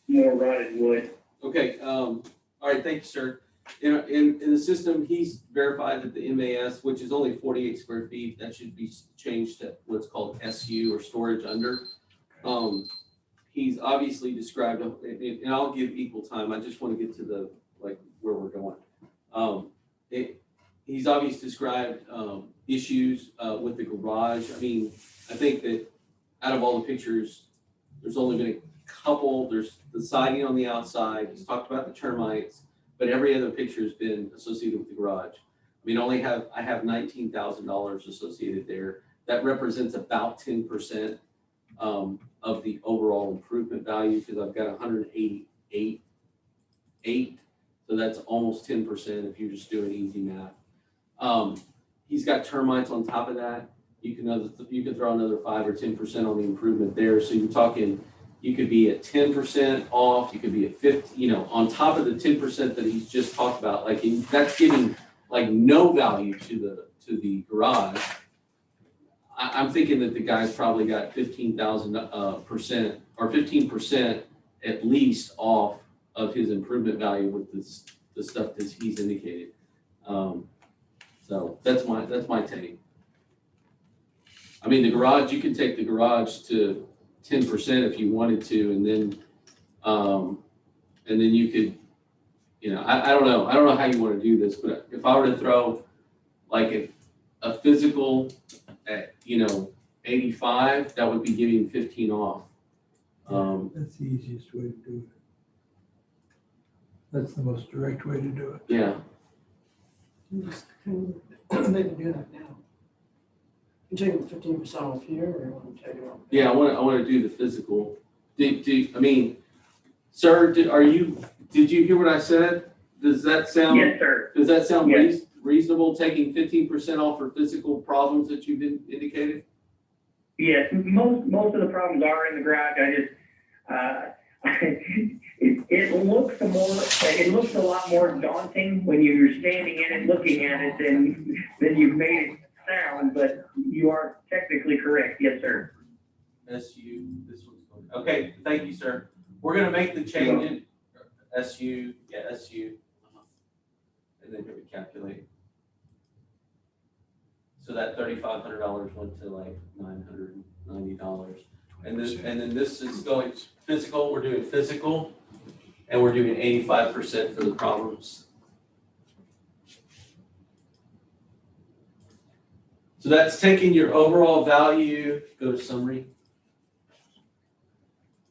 more rotted wood.
Okay, all right, thank you, sir. In the system, he's verified that the MAS, which is only 48 square feet, that should be changed to what's called SU or storage under. He's obviously described, and I'll give equal time. I just want to get to the, like, where we're going. He's obviously described issues with the garage. I mean, I think that out of all the pictures, there's only been a couple. There's the siding on the outside. He's talked about the termites, but every other picture has been associated with the garage. I mean, I have $19,000 associated there. That represents about 10% of the overall improvement value, because I've got 188.8. So that's almost 10% if you're just doing easy math. He's got termites on top of that. You can throw another 5 or 10% on the improvement there. So you're talking, you could be at 10% off, you could be at 50, on top of the 10% that he's just talked about. Like, that's giving like no value to the garage. I'm thinking that the guy's probably got 15,000% or 15% at least off of his improvement value with the stuff that he's indicated. So that's my take. I mean, the garage, you could take the garage to 10% if you wanted to, and then you could, I don't know how you want to do this, but if I were to throw like a physical at 85, that would be giving 15 off.
That's the easiest way to do it. That's the most direct way to do it.
Yeah.
They can do that now. You take 15% off here, or you want to take it off?
Yeah, I want to do the physical. I mean, sir, did you hear what I said? Does that sound?
Yes, sir.
Does that sound
Yes.
reasonable, taking 15% off for physical problems that you've indicated?
Yes, most of the problems are in the garage. I just, it looks a lot more daunting when you're standing in it, looking at it than you've made it sound, but you are technically correct. Yes, sir.
SU, this one's going, okay, thank you, sir. We're gonna make the change in SU, yeah, SU. And then recalculate. So that $3,500 went to like $990. And then this is going physical, we're doing physical, and we're doing 85% for the problems. So that's taking your overall value, go to summary.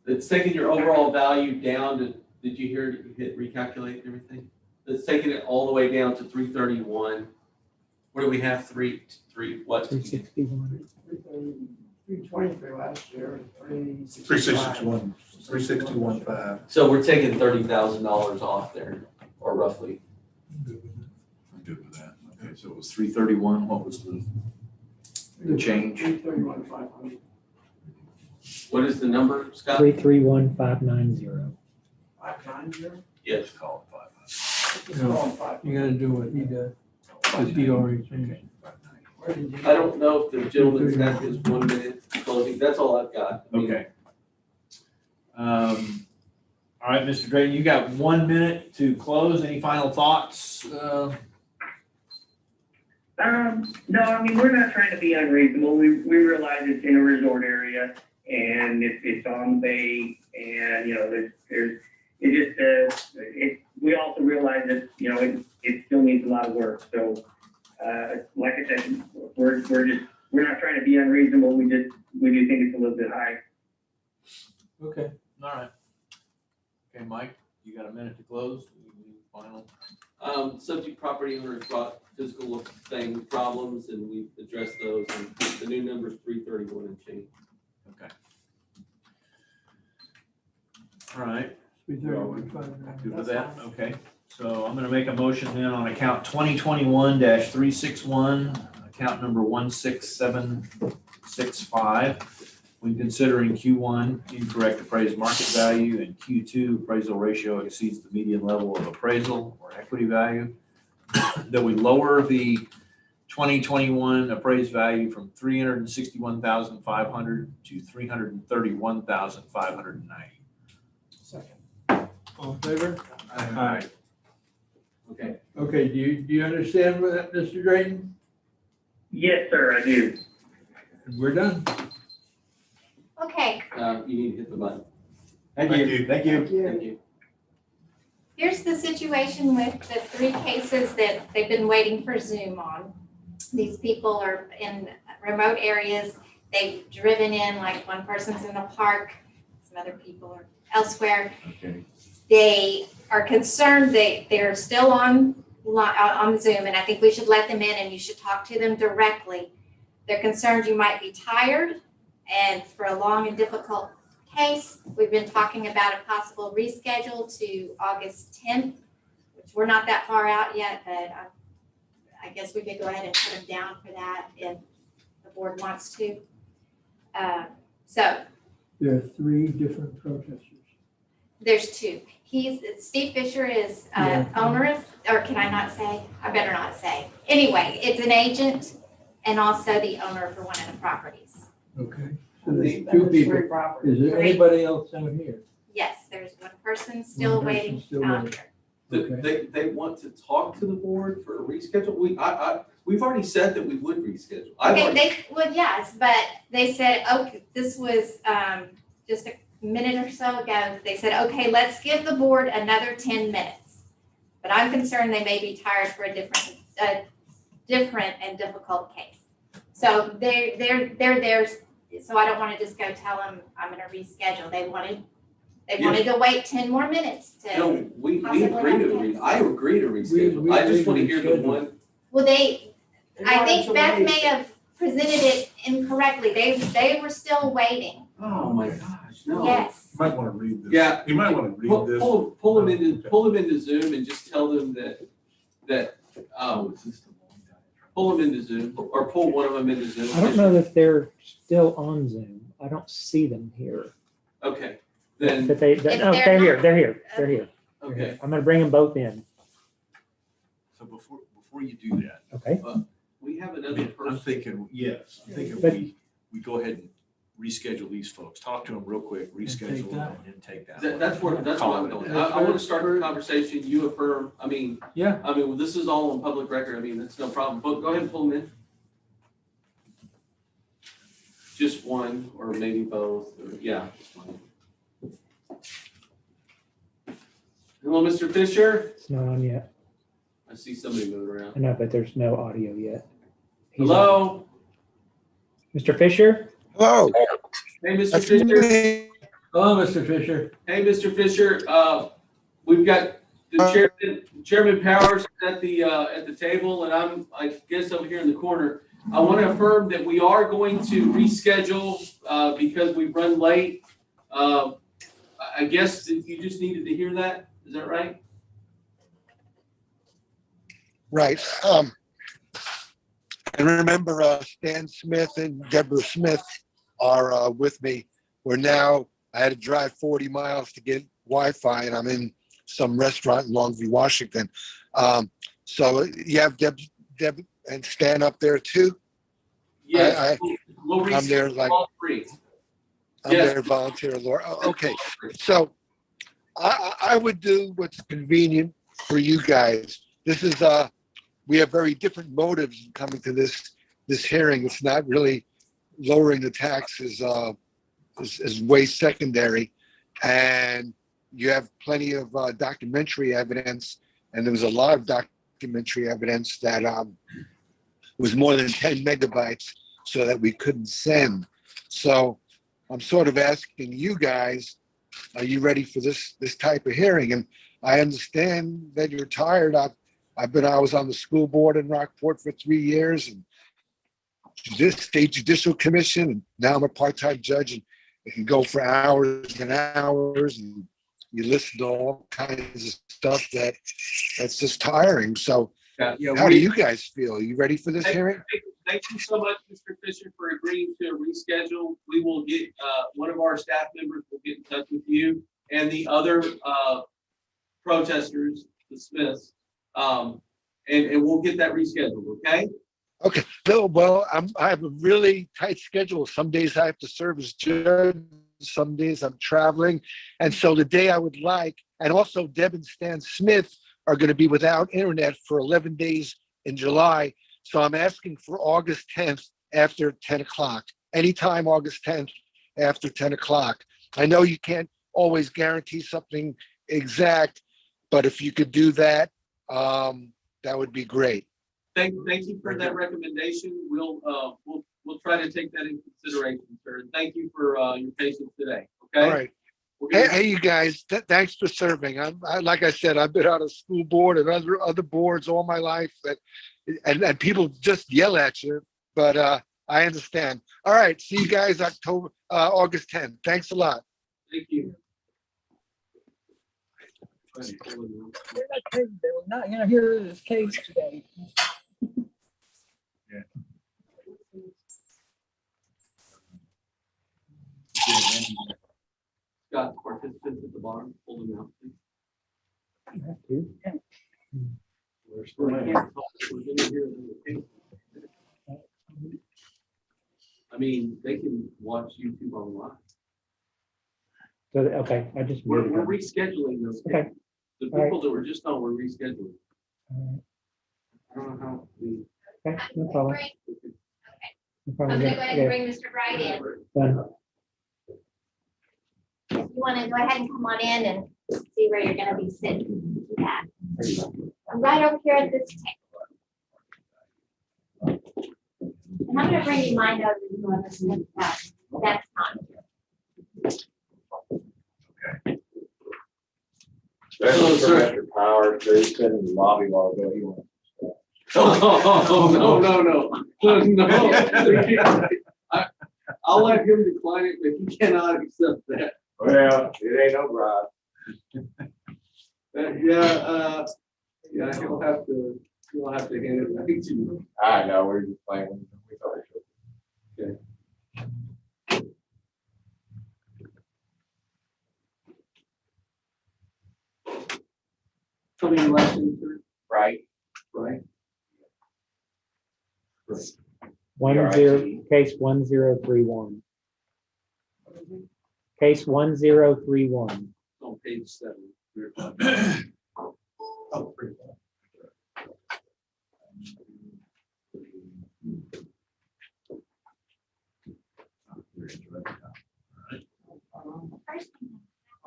It's taking your overall value down to, did you hear it hit recalculate everything? It's taking it all the way down to 331. What do we have? Three, what?
361.
323 last year,
361, 361.5.
So we're taking $30,000 off there, or roughly.
I'm good with that. Okay, so it was 331. What was the change?
331,500.
What is the number, Scott?
331590.
590?
Yes.
Call it 500.
Just call them 500.
You gotta do what he does, because he already changed it.
I don't know if the gentleman's got his 1 minute closing. That's all I've got. I mean,
Okay. All right, Mr. Drayton, you got 1 minute to close. Any final thoughts?
No, I mean, we're not trying to be unreasonable. We realize it's in a resort area and it's on the bay, and, you know, we also realize that, you know, it still needs a lot of work. So, like I said, we're not trying to be unreasonable. We do think it's a little bit high.
Okay, all right. Okay, Mike, you got a minute to close. Final.
Subject property owners brought physical thing problems, and we addressed those, and the new number is 331 and change.
Okay. All right.
331,590.
Good with that? Okay. So I'm gonna make a motion then on account 2021-361, account number 16765. When considering Q1 incorrect appraised market value and Q2 appraisal ratio exceeds the median level of appraisal or equity value, that we lower the 2021 appraised value from $361,500 to $331,590.
Second.
All in favor?
Aye.
Okay.
Okay, do you understand what that, Mr. Drayton?
Yes, sir, I do.
We're done.
Okay,
You need to hit the button.
Thank you. Thank you.
Thank you.
here's the situation with the 3 cases that they've been waiting for Zoom on. These people are in remote areas. They've driven in, like one person's in a park, some other people are elsewhere.
Okay.
They are concerned they're still on Zoom, and I think we should let them in and you should talk to them directly. They're concerned you might be tired, and for a long and difficult case, we've been talking about a possible reschedule to August 10th, which we're not that far out yet, but I guess we could go ahead and put them down for that if the board wants to. So
There are 3 different protesters.
there's 2. Steve Fisher is owner, or can I not say? I better not say. Anyway, it's an agent and also the owner for one of the properties.
Okay, so there's 2 people. Is there anybody else out here?
Yes, there's one person still
One person
waiting
still
out
waiting.
here.
They want to talk to the board for a reschedule. We've already said that we would reschedule.
Yes, but they said, okay, this was just a minute or so ago. They said, okay, let's give the board another 10 minutes. But I'm concerned they may be tired for a different and difficult case. So they're there. So I don't want to just go tell them I'm going to reschedule. They wanted to wait 10 more minutes to.
No, we
possibly
agree
have
to
a case.
I agree to reschedule. I just want to hear the one
Well, I
wanted
think
to
Beth
wait.
may have presented it incorrectly. They were still waiting.
Oh, my gosh, no.
Yes.
You might want to read this.
Yeah.
You might want to read this.
Pull them into Zoom and just tell them that, pull them into Zoom, or pull one of them into Zoom.
I don't know that they're still on Zoom. I don't see them here.
Okay, then,
But they're here, they're here, they're here.
okay.
I'm gonna bring them both in.
So before you do that,
Okay.
We have another
I'm
person.
thinking, yes, I'm thinking
But-
we go ahead and reschedule these folks, talk to them real quick, reschedule them, and then take that. one.
That's what I'm
Call it a
doing.
day.
I want to start the conversation, you affirm,
Yeah.
well, this is all on public record, that's no problem, but go ahead and pull them in. Just one, or maybe both, or, yeah. Just one. Hello, Mr. Fisher?
It's not on yet.
I see somebody moving
I
around.
know, but there's no audio yet. He's
Hello?
on. Mr. Fisher?
Hello.
Hey, Mr.
That's
Fisher?
me.
Hello, Mr. Fisher.
Hey, Mr. Fisher, we've got the Chairman Powers at the table, and I guess over here in the corner. I want to affirm that we are going to reschedule, because we've run late. I guess that you just needed to hear that, is that right?
Right. And remember, Stan Smith and Deborah Smith are with me. I had to drive 40 miles to get Wi-Fi, and I'm in some restaurant in Longview, Washington. So you have Deb and Stan up there too?
Yes, we'll
I'm there like
all three.
I'm
Yes.
there volunteer, Laura. Okay, so I would do what's convenient for you guys. This is we have very different motives in coming to this hearing. It's not really lowering the taxes is way secondary, and you have plenty of documentary evidence, and there was a lot of documentary evidence that was more than 10 megabytes, so that we couldn't send. So I'm sort of asking you guys, are you ready for this type of hearing? And I understand that you're tired. I was on the school board in Rockport for 3 years, and state judicial commission, and now I'm a part-time judge, and it can go for hours and hours, and you listen to all kinds of stuff that's just tiring. So how do you guys feel? Are you ready for this hearing?
Thank you so much, Mr. Fisher, for agreeing to reschedule. We will get, one of our staff members will get in touch with you and the other protesters, the Smiths, and we'll get that rescheduled, okay?
Okay. No, well, I have a really tight schedule. Some days I have to serve as judge. Some days I'm traveling. And so the day I would like, and also Deb and Stan Smith are going to be without internet for 11 days in July. So I'm asking for August 10th after 10 o'clock. Anytime August 10th after 10 o'clock. I know you can't always guarantee something exact, but if you could do that, that would be great.
Thank you for that recommendation. We'll try to take that into consideration, sir. And thank you for your patience today. Okay.
All right. Hey, you guys, thanks for serving. Like I said, I've been on a school board and other boards all my life, and people just yell at you, but I understand. All right. See you guys August 10th. Thanks a lot.
Thank you.
They were not gonna hear this case today.
Got participants at the bottom, pull them out, please.
You have to.
We're gonna hear them. They can watch YouTube online.
So, okay, I just.
We're rescheduling those.
Okay.
The
All right.
people that were just on, we're rescheduling.
All
I don't know how we.
right. Okay, no problem.
Right.
No problem.
I'm gonna go ahead and
Okay,
bring Mr. Wright in.
done.
You wanna go ahead and come on in and see where you're gonna be sitting. Yeah. I'm right over here at this table. And I'm gonna bring you my notes and whoever Smith has. That's fine.
Especially for Mr. Powers, they said in the lobby while ago, he wants.
Oh, no. I'll let him decline it, but he cannot accept that.
Well, it ain't no bribe.
Yeah, he'll have to hand it back to you.
I know, we're just playing. We thought we should.
Tell me your last name, sir.
Right.
Right.
Case 1031. Case 1031.
On page 7. Oh, pretty well.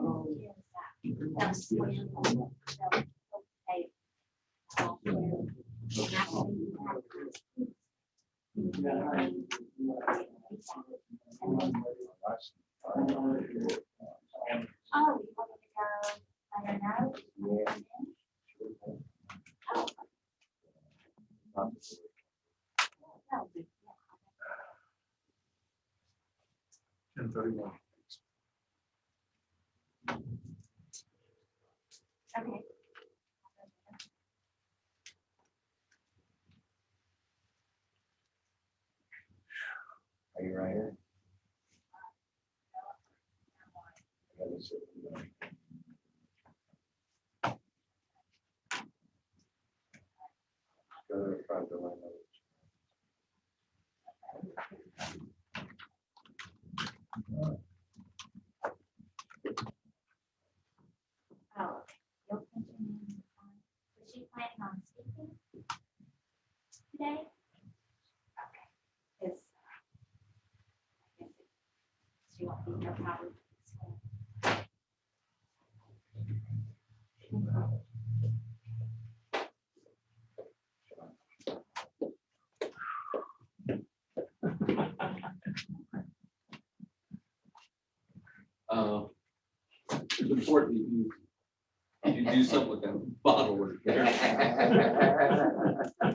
Oh, you want me to go, I don't know. Okay.
Are you right here? Go to the front door.
Oh, you'll continue. Was she planning on speaking today? Okay. Is, I guess she won't be no problem.
It's important you do something with that bottle right there.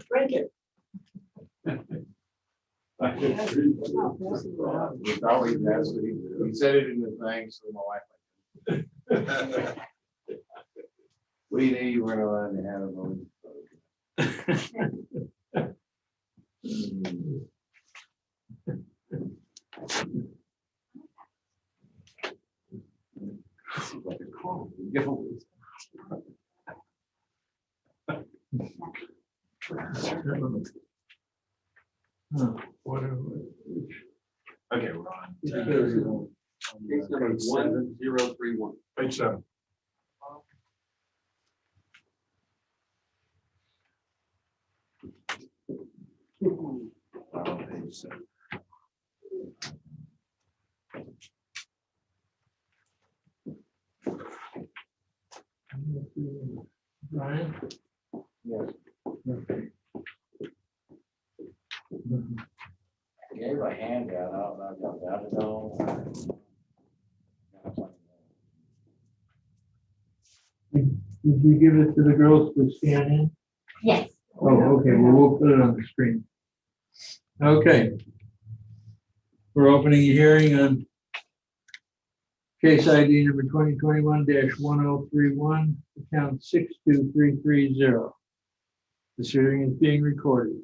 Drink it.
It's always nasty. He said it in the thing, so my wife. We knew you weren't allowed to have a vote.
Like a call.
Okay, we're on.
Case number 1031.
Page 7.
Page 7.
Brian?
Yes. I gave a handout out, and I got it all.
Did you give it to the girls to scan in?
Yes.
Oh, okay, well, we'll put it on the screen. Okay. We're opening a hearing on case ID number 2021-1031, account 62330. This hearing is being recorded.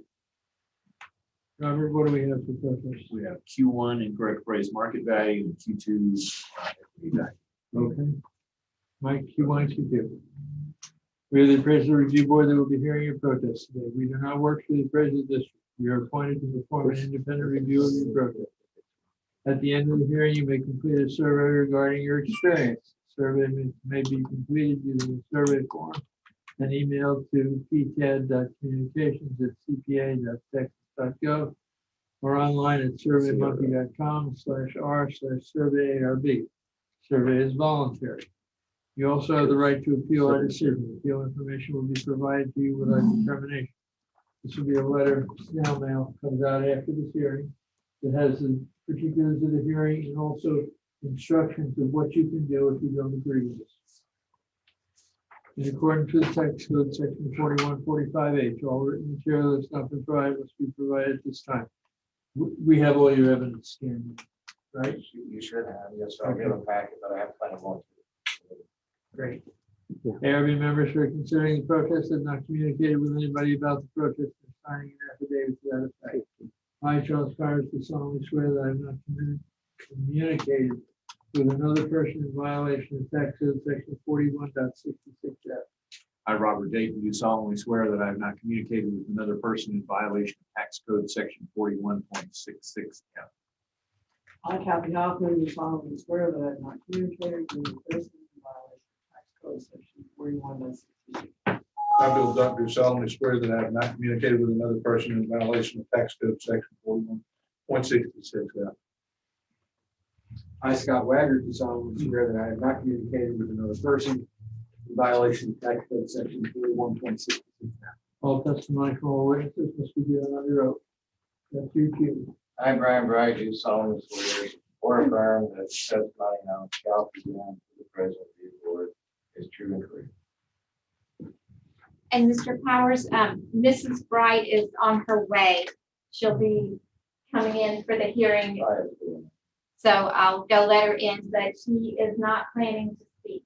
Robert, what do we have for purpose?
We have Q1 incorrect appraised market value and Q2 equity value.
Okay. Mike, you want to do? We are the appraisal review board that will be hearing your protest today. We do not work for the appraisal district. We are appointed to perform an independent review of your protest. At the end of the hearing, you may complete a survey regarding your experience. Survey may be completed using the survey form and emailed to pcad.communications@cpa.texas.gov or online at surveymonkey.com/r/survey-ARB. Survey is voluntary. You also have the right to appeal our decision. Appeal information will be provided to you with our determination. This will be a letter, snail mail, comes out after this hearing. It has the particulars of the hearing and also instructions of what you can do if you don't agree with this. In accordance with tax code section 4145H, all written material that's not been provided must be provided at this time. We have all your evidence scanned, right?
You should have, yes, sir. I'll give a packet, but I have plenty more.
Great. ARB members who are considering the protest have not communicated with anybody about the protest and signing an affidavit to that effect. I, Charles Powers, do solemnly swear that I have not communicated with another person in violation of tax code section 41.66F.
I, Robert Dayton, do solemnly swear that I have not communicated with another person in violation of tax code section 41.66F.
I, Kathy Hoffman, do solemnly swear that I have not communicated with a person in violation of tax code section 41.66.
I, Bill Duck, do solemnly swear that I have not communicated with another person in violation of tax code section 41.66F.
I, Scott Wagner, do solemnly swear that I have not communicated with another person in violation of tax code section 41.66.
All testimony from all witnesses must be given under oath. That's your cue.
I, Brian Bright, do solemnly swear or affirm that the testimony now shall be given to the president of the board is true and correct.
And Mr. Powers, Mrs. Bright is on her way. She'll be coming in for the hearing. So I'll go let her in, but she is not planning to speak.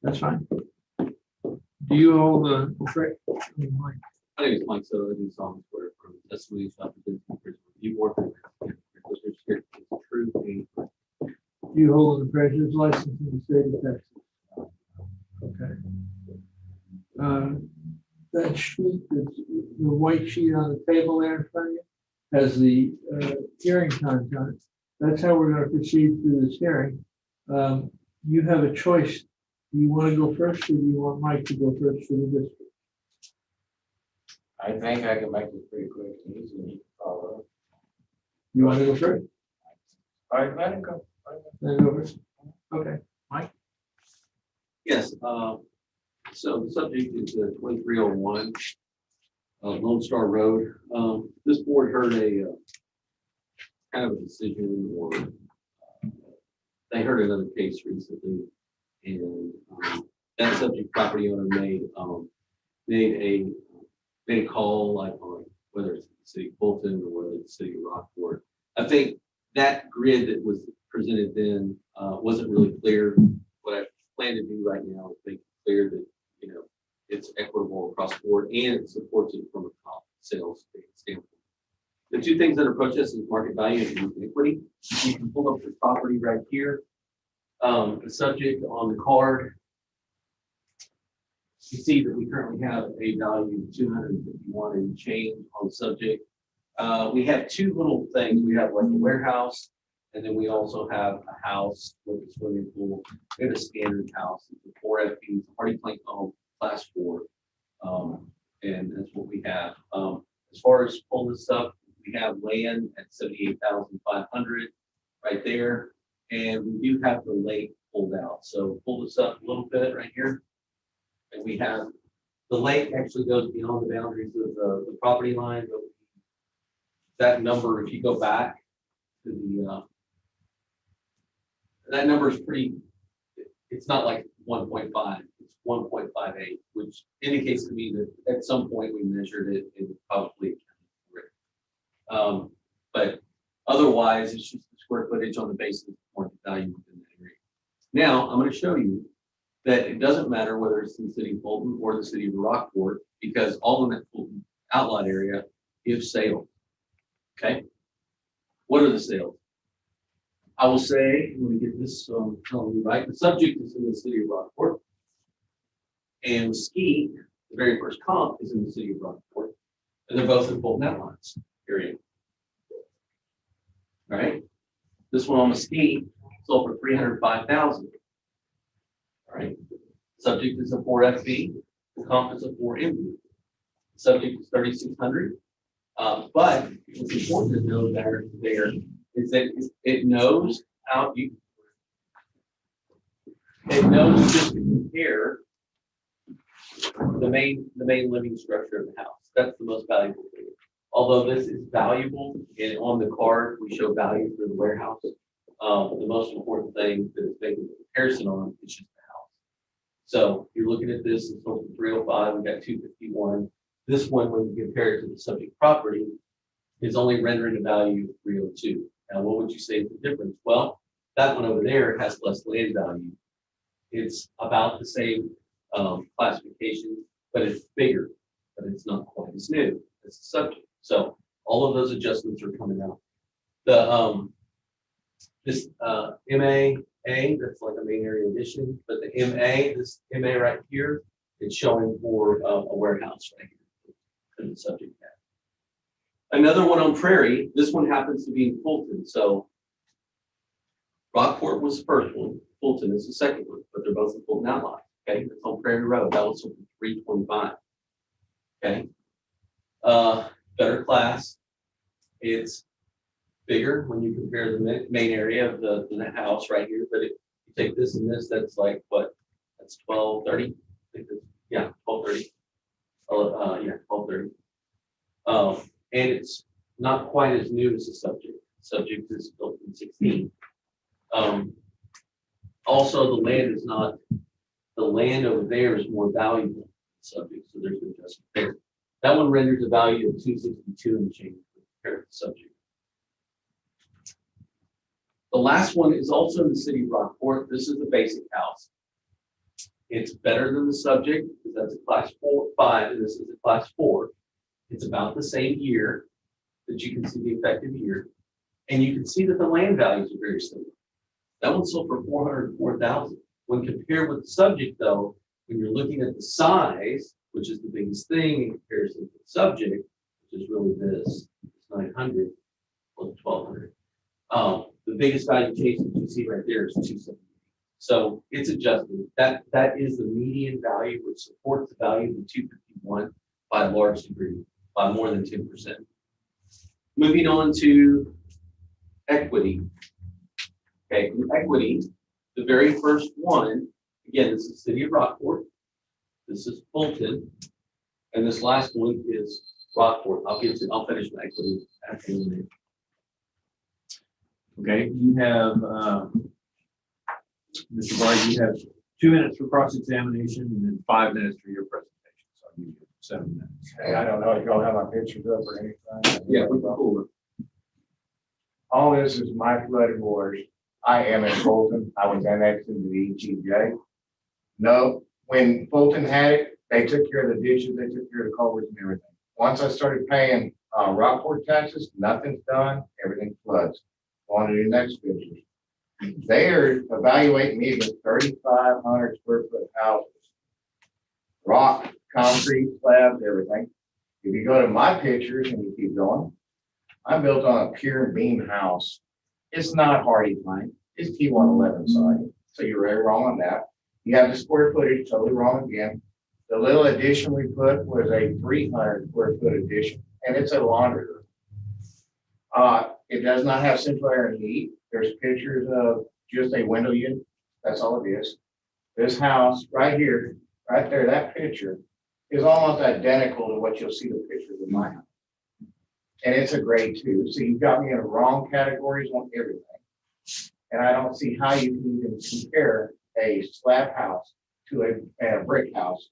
That's fine. Do you hold the correct?
My name is Mike Soto. I do solemnly swear from testimony shall be given to the prison review board. True and correct.
Do you hold an appraiser's license in the state of Texas? Okay. That sheet, the white sheet on the table there in front of you, has the hearing times on it. That's how we're going to proceed through this hearing. You have a choice. Do you want to go first, or do you want Mike to go first for the district?
I think I can make this pretty quick and easy and you can follow up.
You want to go first?
All right, let it go.
Then go first. Okay, Mike.
Yes, so the subject is 2301 Lone Star Road. This board heard a kind of a decision, or they heard another case recently, and that subject property owner made a call, like on whether it's the city of Fulton or whether it's the city of Rockport. I think that grid that was presented then wasn't really clear. What I plan to do right now is make it clear that, you know, it's equitable across the board and it supports it from a comp sales standpoint. The two things that are protested is market value and equity. You can pull up the property right here. The subject on the card, you see that we currently have a value of 251 and change on the subject. We have two little things. We have like a warehouse, and then we also have a house with a swimming pool. We have a standard house. It's a 4 FP, Hardy Plank home, class 4. And that's what we have. As far as pulling this up, we have land at 78,500 right there. And we do have the lake pulled out. So pull this up a little bit right here. And we have, the lake actually goes beyond the boundaries of the property line. But that number, if you go back to the, that number is pretty, it's not like 1.5, it's 1.58, which indicates to me that at some point we measured it and probably correct. But otherwise, it's just the square footage on the basis of market value within that area. Now, I'm going to show you that it doesn't matter whether it's in the city of Fulton or the city of Rockport, because all in that Fulton outlet area gives sales. Okay, what are the sales? I will say, let me get this right. The subject is in the city of Rockport, and Mesquite, the very first comp, is in the city of Rockport, and they're both in Fulton outlets area. All right, this one on Mesquite sold for 305,000. All right, subject is a 4 FB, the comp is a 4 MB. Subject is 3,600. But what's important to know there is that it knows how you, it knows just to compare the main living structure of the house. That's the most valuable thing. Although this is valuable, and on the card we show value for the warehouse, The most important thing that is making the comparison on is just the house. So you're looking at this, it's sold for 305, we got 251. This one, when you compare it to the subject property, is only rendering a value of 302. Now, what would you say is the difference? Well, that one over there has less land value. It's about the same classification, but it's bigger, but it's not quite as new as the subject. So all of those adjustments are coming out. The this MA, that's like a main area addition, but the MA, this MA right here, it's showing for a warehouse right here in the subject matter. Another one on Prairie, this one happens to be in Fulton. So Rockport was the first one, Fulton is the second one, but they're both in Fulton outline. Okay, it's on Prairie Road. That was sold for 325. Okay. Better class. It's bigger when you compare the main area of the house right here, but if you take this and this, that's like what? That's 1230. I think that's, yeah, 1230. Yeah, 1230. And it's not quite as new as the subject. Subject is built in 16. Also, the land is not, the land over there is more valuable subject, so there's an adjustment there. That one renders a value of 262 and change compared to the subject. The last one is also in the city of Rockport. This is the basic house. It's better than the subject because that's a class 5, and this is a class 4. It's about the same year that you can see the effective year. And you can see that the land values are very similar. That one sold for 404,000. When compared with the subject, though, when you're looking at the size, which is the biggest thing in comparison to the subject, which is really this, it's 900 or 1,200. The biggest value change that you see right there is 270. So it's adjusted. That is the median value, which supports the value of the 251 by a large degree, by more than 10%. Moving on to equity. Okay, equity, the very first one, again, this is the city of Rockport. This is Fulton. And this last one is Rockport. I'll finish my equity after a minute.
Okay, you have, Mr. Bard, you have 2 minutes for cross-examination and then 5 minutes for your presentation. So I'll give you 7 minutes.
Hey, I don't know if y'all have my pictures up or anything.
Yeah, we can pull it.
All this is my flooded waters. I am in Fulton. I was annexed into the ETJ. No, when Fulton had it, they took care of the ditches, they took care of the culverts and everything. Once I started paying Rockport taxes, nothing's done, everything floods. On to the next picture. They're evaluating me with 3,500 square foot houses. Rock, concrete, slabs, everything. If you go to my pictures and you keep going, I'm built on a pier and beam house. It's not hardy plank, it's T111 siding. So you're very wrong on that. You have the square footage, totally wrong again. The little addition we put was a 300 square foot addition, and it's a laundry room. It does not have central air and heat. There's pictures of just a window unit. That's all it is. This house right here, right there, that picture is almost identical to what you'll see the pictures of my house. And it's a grade 2. So you've got me in the wrong categories on everything. And I don't see how you can even compare a slab house to a brick house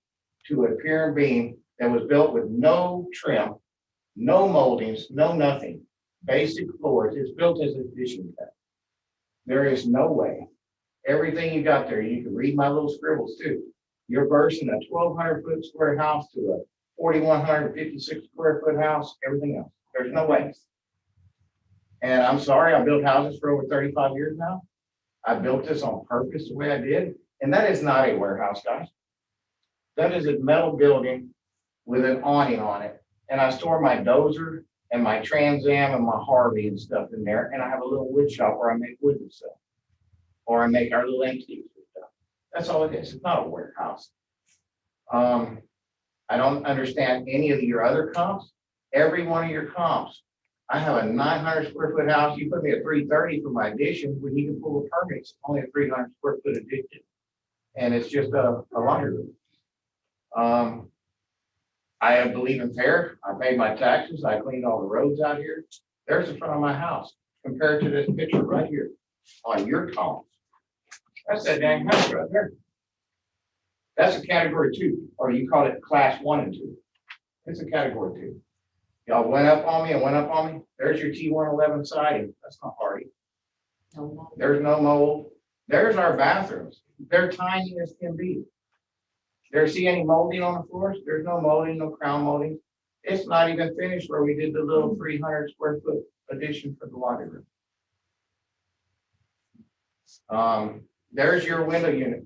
to a pier and beam that was built with no trim, no moldings, no nothing. Basic floors. It's built as a fishing cut. There is no way. Everything you got there, you can read my little scribbles too. You're versing a 1,200 foot square house to a 4,156 square foot house, everything else. There's no way. And I'm sorry, I built houses for over 35 years now. I built this on purpose the way I did. And that is not a warehouse, guys. That is a metal building with an awning on it. And I store my dozer and my Trans Am and my Harvey and stuff in there. And I have a little wood shop where I make wood and stuff. Or I make our little antiques and stuff. That's all it is. It's not a warehouse. I don't understand any of your other comps. Every one of your comps. I have a 900 square foot house. You put me at 330 for my addition when you can pull the permits. Only a 300 square foot addition. And it's just a laundry room. I believe in fair. I paid my taxes. I cleaned all the roads out here. There's the front of my house compared to this picture right here. on your columns. That's that dang house right there. That's a category 2, or you call it class 1 and 2. It's a category 2. Y'all went up on me and went up on me. There's your T111 siding. That's not hardy. There's no mold. There's our bathrooms. They're tiny as can be. There, see any molding on the floors? There's no molding, no crown molding. It's not even finished where we did the little 300 square foot addition for the laundry room. There's your window unit.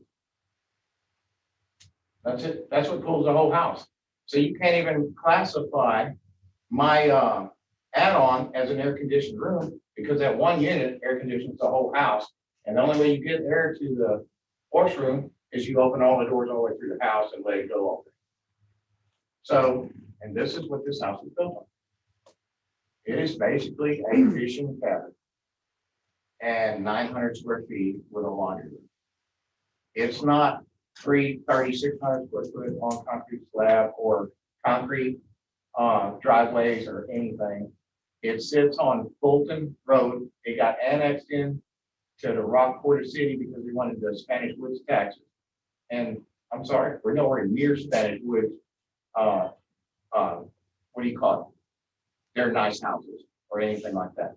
That's it. That's what pulls the whole house. So you can't even classify my add-on as an air-conditioned room because that one unit air conditions the whole house. And the only way you get air to the washroom is you open all the doors all the way through the house and let it go all day. So, and this is what this house is built on. It is basically a fishing cabin and 900 square feet with a laundry room. It's not 3,600 square foot on concrete slab or concrete driveways or anything. It sits on Fulton Road. It got annexed in to the Rockport City because we wanted the Spanish Woods taxes. And I'm sorry, we're nowhere near Spanish Woods. What do you call it? They're nice houses or anything like that.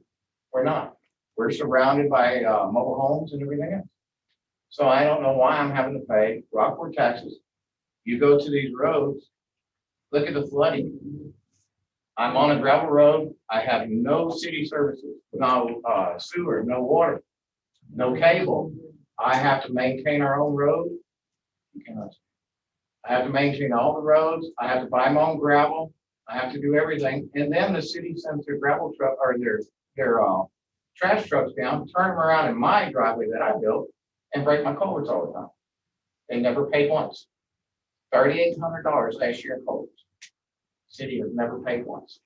We're not. We're surrounded by mobile homes and everything else. So I don't know why I'm having to pay Rockport taxes. You go to these roads, look at the flooding. I'm on a gravel road. I have no city services, no sewer, no water, no cable. I have to maintain our own road. I have to maintain all the roads. I have to buy my own gravel. I have to do everything. And then the city sends their gravel truck or their trash trucks down, turn them around in my driveway that I built and break my culverts all the time. They never paid once. $3,800 last year in culverts. City has never paid once.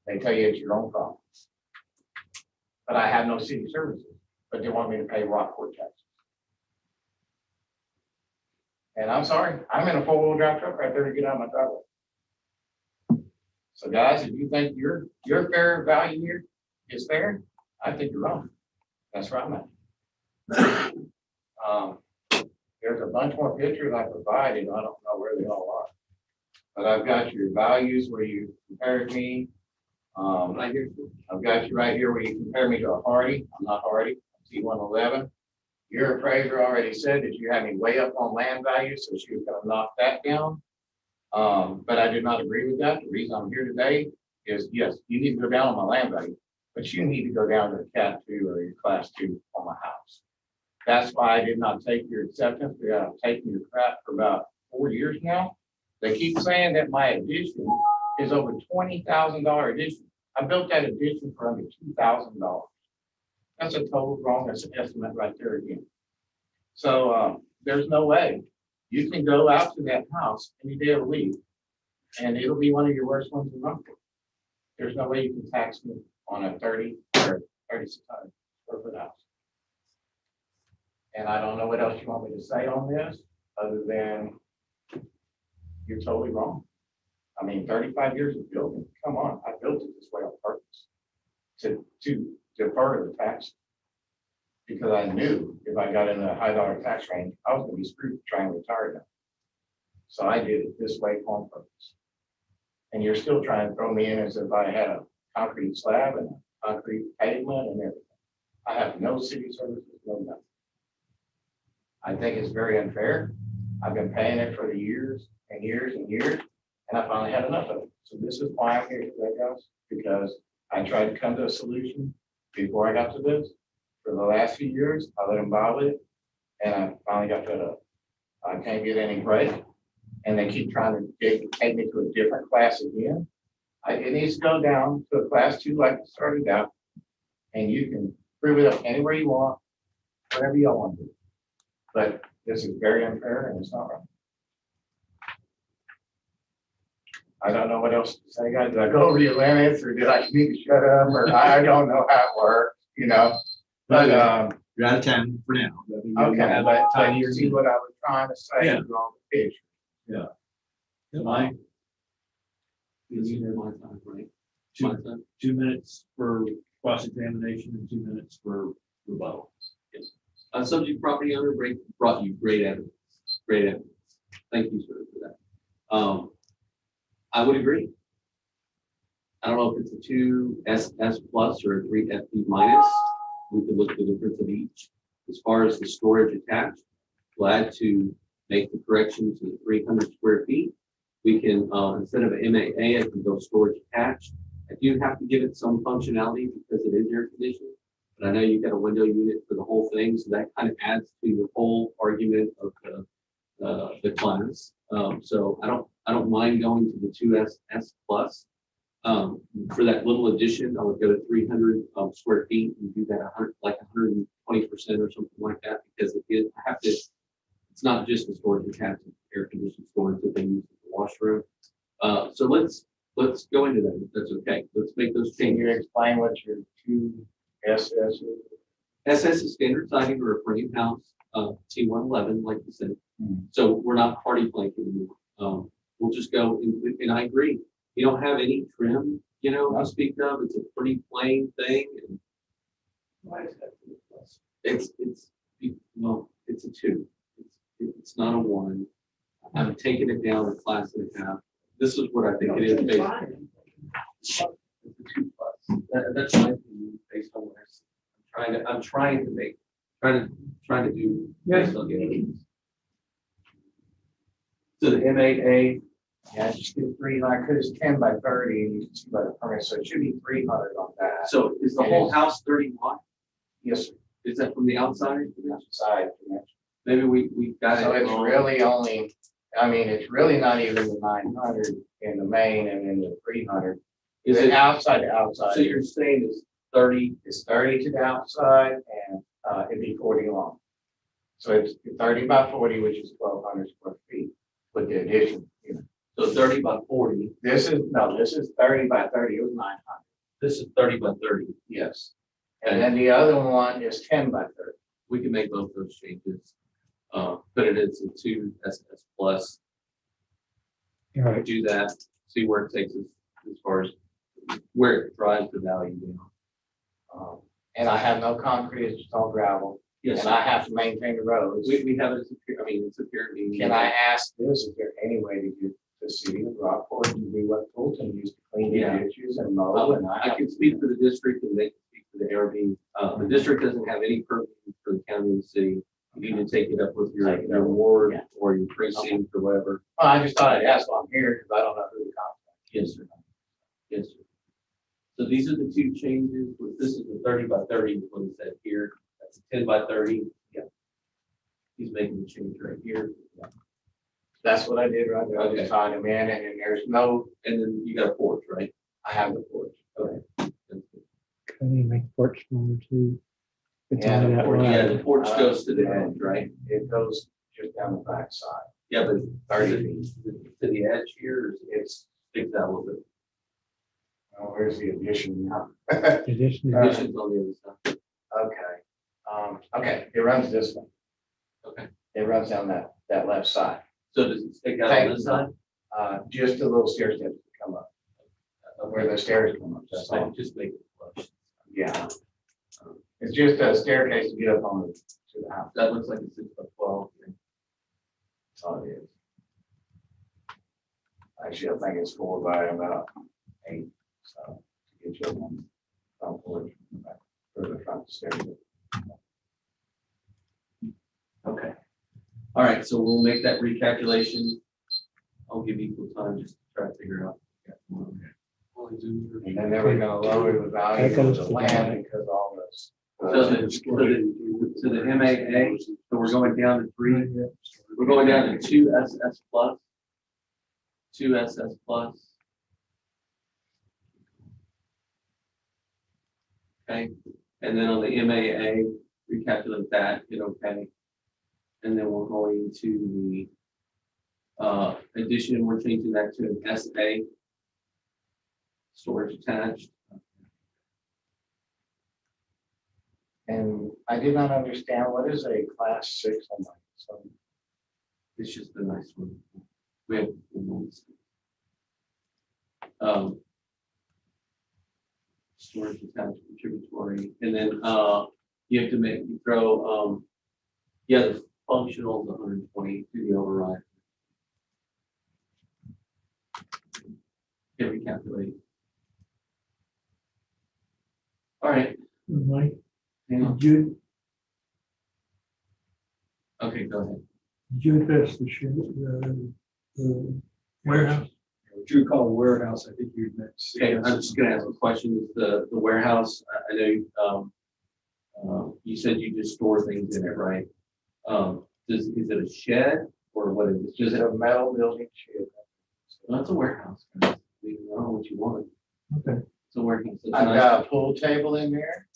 They tell you it's your own problem. But I have no city services, but they want me to pay Rockport taxes. And I'm sorry, I'm in a 4-wheel drive truck right there to get out of my driveway. So guys, if you think your fair value here is fair, I think you're wrong. That's where I'm at. There's a bunch more pictures I provided. I don't know where they all are. But I've got your values where you compared me. Right here. I've got you right here where you compare me to a Hardy. I'm not Hardy. I'm T111. Your appraiser already said that you had me way up on land value, so she was going to knock that down. But I did not agree with that. The reason I'm here today is, yes, you need to go down on my land value, but you need to go down to a CAD 2 or your class 2 on my house. That's why I did not take your acceptance. I've taken your crap for about 4 years now. They keep saying that my addition is over $20,000 addition. I built that addition for under $2,000. That's a total wrong estimate right there again. So there's no way you can go out to that house any day of the week and it'll be one of your worst ones in Rockport. There's no way you can tax me on a 30 or 3,600 square foot house. And I don't know what else you want me to say on this other than you're totally wrong. I mean, 35 years of building, come on, I built it this way on purpose to defer the tax because I knew if I got in a high dollar tax range, I was going to be screwed trying to retire now. So I did it this way on purpose. And you're still trying to throw me in as if I had a concrete slab and a concrete pavement and everything. I have no city services, no nothing. I think it's very unfair. I've been paying it for the years and years and years, and I finally had enough of it. So this is why I'm here today, guys, because I tried to come to a solution before I got to this. For the last few years, I let them buy with it, and I finally got fed up. I can't get any break, and they keep trying to take me to a different class again. It needs to go down to a class 2 like it started out, and you can prove it up anywhere you want, whatever y'all want to do. But this is very unfair, and it's not right. I don't know what else to say, guys. Did I go over your limits, or did I need to shut up, or I don't know how it works, you know? But
you're out of time for now.
Okay, but you see what I was trying to say
Yeah.
on the picture.
Yeah.
It's my time, right?
Two minutes for cross-examination and 2 minutes for rebuttal.
Yes. Subject property owner brought you great evidence. Great evidence. Thank you, sir, for that. I would agree. I don't know if it's a 2SS plus or a 3 FP minus. We can look at the difference of each. As far as the storage attached, glad to make the correction to the 300 square feet. We can, instead of an MAA, I can go storage attached. I do have to give it some functionality because it is air conditioned. But I know you've got a window unit for the whole thing, so that kind of adds to your whole argument of the class. So I don't mind going to the 2SS plus. For that little addition, I would go to 300 square feet and do that 120% or something like that, because I have to. It's not just the storage attached, air conditioned storage that they use in the washroom. So let's go into that if that's okay. Let's make those
Can you
changes.
explain what your 2SS is?
SS is standard siding or a frame house, T111, like you said. So we're not party plank anymore. We'll just go, and I agree. You don't have any trim, to speak of. It's a pretty plain thing. And why is that? It's a 2. It's not a 1. I'm taking it down a class and a half. This is what I think it is based. It's a 2 plus. That's my opinion based on what I'm trying to do. Based on the evidence. So the MAA.
Yeah, just get 300, because it's 10 by 30, and you can see by the permit, so it should be 300 on that.
So is the whole house 30 wide?
Yes, sir.
Is that from the outside?
From the outside.
Maybe we got it.
So it's
wrong.
really only, it's really not even the 900 in the main and then the 300.
Is
The
it
outside to outside?
So you're saying it's 30?
It's 30 to the outside, and it'd be 40 long. So it's 30 by 40, which is 1,200 square feet with the addition.
So 30 by 40.
This is 30 by 30. It was 900.
This is 30 by 30.
Yes. And then the other one is 10 by 30.
We can make both those changes. Put it as a 2SS plus.
All right.
Do that. See where it takes us as far as where it drives the value down.
And I have no concrete, it's just all gravel.
Yes.
And I have to maintain the roads.
We have it as it's a pyramid.
Can I ask this, is there any way to get the city of Rockport to do what Fulton used to clean the
Yeah.
ditches and mow? And
I can speak for the district and they can speak for the ARB. The district doesn't have any purview for the county and the city. You need to take it up with your ward or your precinct or whatever.
Well, I just thought I'd ask while I'm here because I don't know who to contact.
Yes, sir. Yes, sir. So these are the 2 changes. This is the 30 by 30 is what it said here. That's a 10 by 30. Yeah. He's making the change right here. Yeah.
That's what I did right there. I just tied them in, and then there's no.
And then you got a porch, right?
I have the porch.
Okay.
Can you make the porch smaller too? It's
Yeah,
only
the
that
porch,
wide.
The porch goes to the edge, right?
It goes just down the back side.
Yeah, but
30
feet to the edge here, or it's sticks out a little bit.
Oh, where's the addition now?
Addition.
Addition's on the other side.
Okay. Okay, it runs this way.
Okay.
It runs down that left side.
So does it stick out on this side?
Just a little stair step to come up. Where the stairs come up, that's all.
Just make it flush.
Yeah. It's just a staircase to get up on to the house.
That looks like a 6 by 12.
That's all it is. Actually, I think it's 4 by about 8. So to get you up on front porch from the back, or the front stairs.
Okay. All right, so we'll make that recalculation. I'll give equal time just to try to figure out.
And then they were gonna lower the value of the land because all this.
So the MAA, so we're going down to 3. We're going down to 2SS plus. 2SS plus. Okay, and then on the MAA, recalculate that, hit okay. And then we're going to the addition, we're changing that to an SA. Storage attached.
And I did not understand, what is a class 6 on my, so
It's just a nice one. We have storage attached contributory, and then, you have to you throw, the functional is 120 to the override. Can recalculate. All right,
Mike,
hang on.
did you,
Okay, go ahead.
did you address the warehouse?
What you would call a warehouse, I think you meant.
Okay, I'm just gonna ask a question. The warehouse, I know, you said you just store things in it, right? Is it a shed or what is it?
Is
Just
it a metal building shed?
That's a warehouse. I mean, I don't know what you want.
Okay.
It's a warehouse. It's a
I've
nice-
got a pool table in there,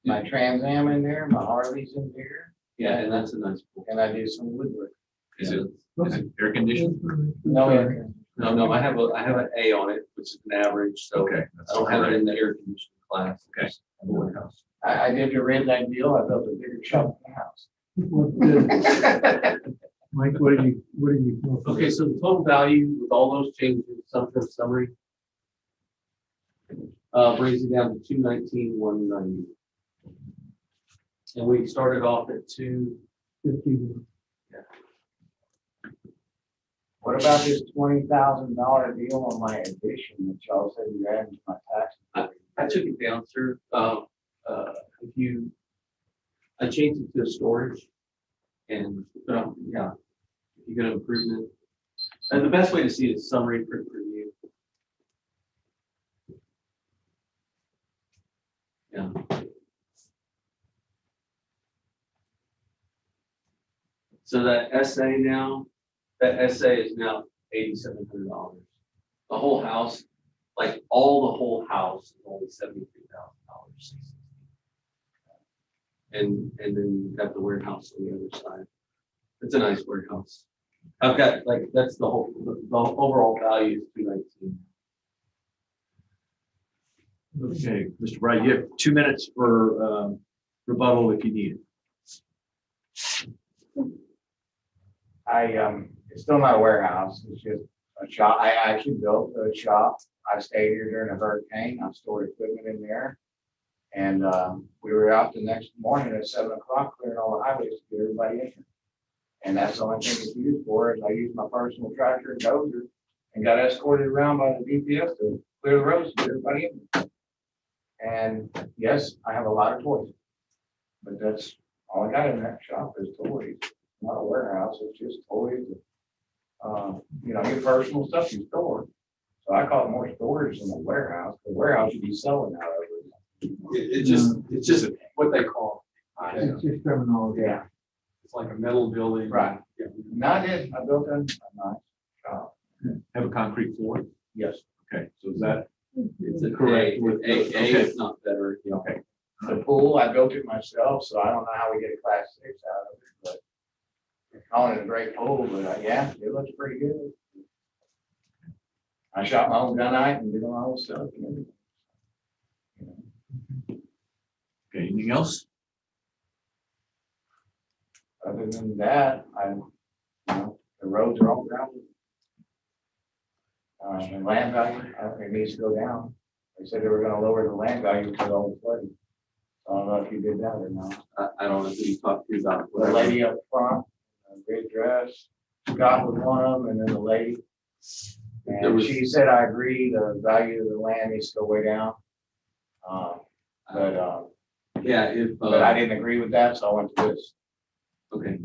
my Trans Am in there, my Harley's in there,
Yeah, and that's a nice pool.
and I do some woodwork.
Is
Yeah,
it air conditioned?
No air.
No, I have an A on it, which is an average, so
Okay.
I don't have it in the air conditioning class.
Okay.
Just have a warehouse.
I did the redneck deal, I built a bigger shop in the house.
Mike, what do you?
Okay, so the total value with all those changes, some sort of summary, brings it down to 219,190. And we started off at 250.
What about this $20,000 deal on my addition that y'all said you added to my tax?
I took it down, sir. I changed it to a storage and, yeah, if you get an improvement. And the best way to see it is summary print review. Yeah. So that SA now, that SA is now $8,700. The whole house, like all the whole house is only $73,000. And then you have the warehouse on the other side. It's a nice warehouse. I've got like, that's the overall value is 219.
Okay, Mr. Bright, you have 2 minutes for rebuttal if you need it.
It's still not a warehouse, it's just a shop. I actually built a shop. I stayed here during a hurricane. I stored equipment in there. And we were out the next morning at 7 o'clock clearing all the highways to get everybody in here. And that's the only thing it's used for, is I used my personal tractor and dozer and got escorted around by the DPS to clear the roads to get everybody in. And yes, I have a lot of toys, but that's all I got in that shop is toys. Not a warehouse, it's just toys. Your personal stuff you store. So I call it more storage than a warehouse. The warehouse should be selling out of it.
It's just what they call.
It's just terminology.
Yeah,
It's like a metal building.
right.
Yeah.
And I built a nice shop.
Have a concrete floor?
Yes.
Okay, so is that
It's a
correct?
with A,
Okay.
is not better. Yeah.
Okay.
The pool, I built it myself, so I don't know how we get a class 6 out of it, but calling it a great pool, but yeah, it looks pretty good. I shot my own gunite and did my own stuff and everything.
Okay, anything else?
Other than that, the roads are all gravel. And land value, it needs to go down. They said they were gonna lower the land value because of all the flooding. I don't know if you did that or not.
I don't know who you talked to about.
The lady up front, red dress, Scott was one of them, and then the lady.
There
And
was-
she said, I agree, the value of the land needs to go way down.
Yeah,
But I didn't agree with that, so I went to this.
Okay.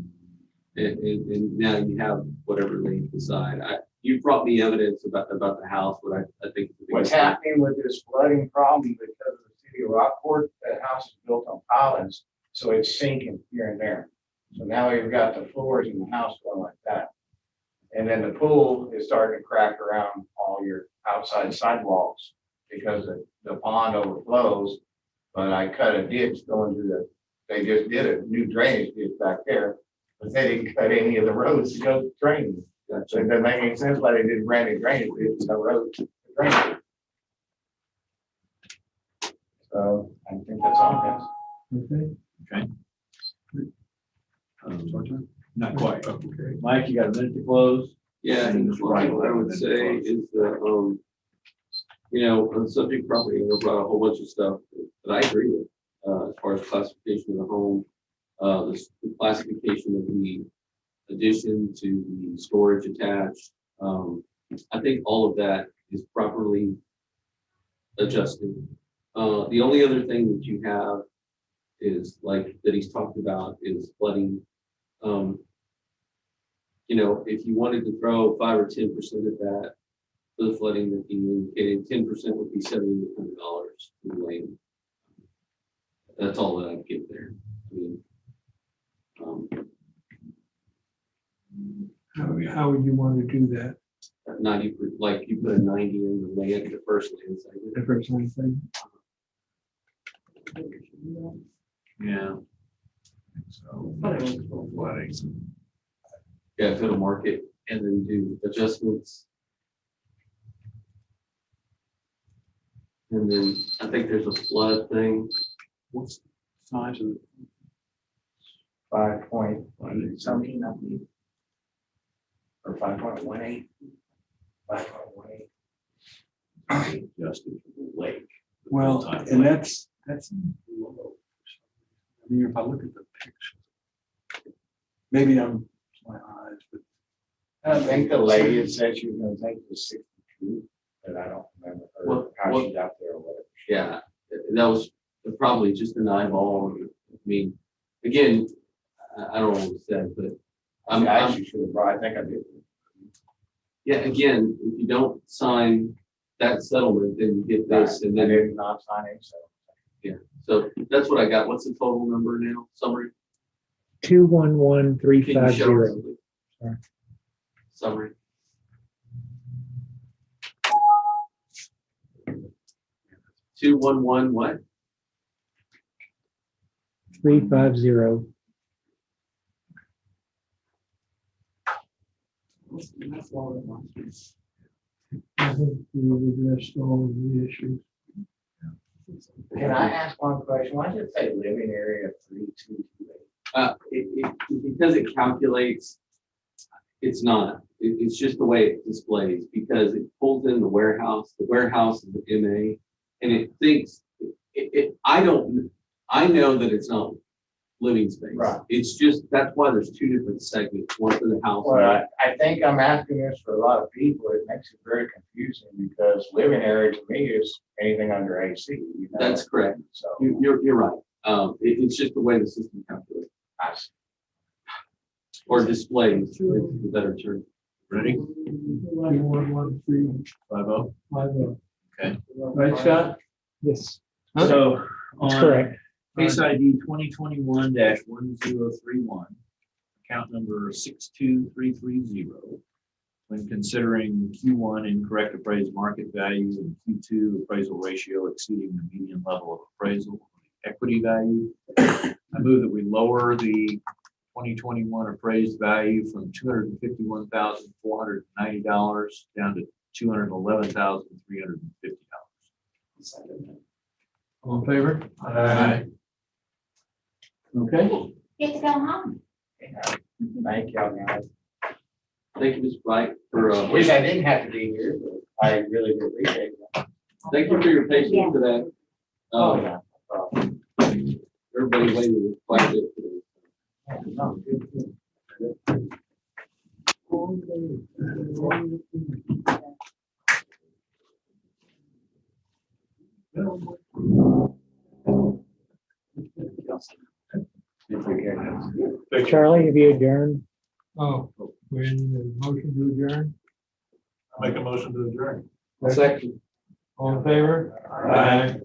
And now you have whatever they decide. You brought me evidence about the house, what I think. is the
What's
biggest thing.
happening with this flooding problem because of the city of Rockport, that house is built on pilings, so it's sinking here and there. So now we've got the floors in the house going like that. And then the pool is starting to crack around all your outside sidewalks because the pond overflows. But I cut a ditch going to they just did a new drainage ditch back there, but they didn't cut any of the roads to go drain. So it doesn't make any sense why they did brand new drainage ditch, no road to drain. So I think that's all, guys.
Okay.
Okay. Not quite. Okay. Mike, you got a minute to close?
Yeah, I think what I would say is that, you know, on the subject property owner brought a whole bunch of stuff that I agree with, as far as classification of the home, the classification of the addition to the storage attached. I think all of that is properly adjusted. The only other thing that you have is like that he's talked about is flooding. You know, if you wanted to throw 5 or 10% of that for the flooding that he indicated, 10% would be $7,800 in land. That's all that I'd give there. I mean,
How would you want to do that?
90, like you put a 90 in the land, the first land segment.
The first one thing?
Yeah. So, flooding.
Yeah, go to market and then do adjustments. And then I think there's a flood thing.
What's the size of it?
5.17, I believe. Or 5.18. 5.18.
Adjusted for the lake.
Well,
Full-time
and
lake.
that's low. I mean, if I look at the picture, maybe I'm, my eyes, but.
I think the lady had said she was gonna take the 62, but I don't remember her, how she got there or whatever.
Yeah, that was probably just an eyeball. I mean, again, I don't know what it said, but
I actually should have brought, I think I did.
yeah, again, if you don't sign that settlement, then you get this and
I
then,
did not sign it, so.
yeah. So that's what I got. What's the total number now? Summary?
211350.
Can you show us, please?
Sorry.
Summary. Two one one what?
350.
I think we've addressed all of the issues.
Can I ask one question? Why does it say living area 3228?
Because it calculates, it's not. It's just the way it displays because it pulls in the warehouse. The warehouse is the MA, and it thinks I know that it's not living space.
Right.
It's just that's why there's two different segments. One for the house.
Well, I think I'm asking this for a lot of people. It makes it very confusing because living area to me is anything under AC. You know?
That's correct.
So
You're right. It's just the way the system calculates.
I see.
Or displays, is the better term.
Ready?
211350.
50? Okay.
Right, Scott?
Yes,
So
that's
on
correct.
case ID 2021-1031, account number 62330, when considering Q1 incorrect appraised market value and Q2 appraisal ratio exceeding the median level of appraisal, equity value, I move that we lower the 2021 appraised value from $251,490 down to $211,350.
All in favor?
Aye.
Okay.
Get to go home.
Thank y'all guys.
Thank you, Mr. Wright, for
Wish I didn't have to be here, but I really do appreciate it.
thank you for your patience today.
Oh, yeah. No problem.
Everybody waited quite a bit today.
No, good, good.
Charlie, have you adjourned?
Oh, we need a motion to adjourn.
Make a motion to adjourn.
Second. All in favor? Aye.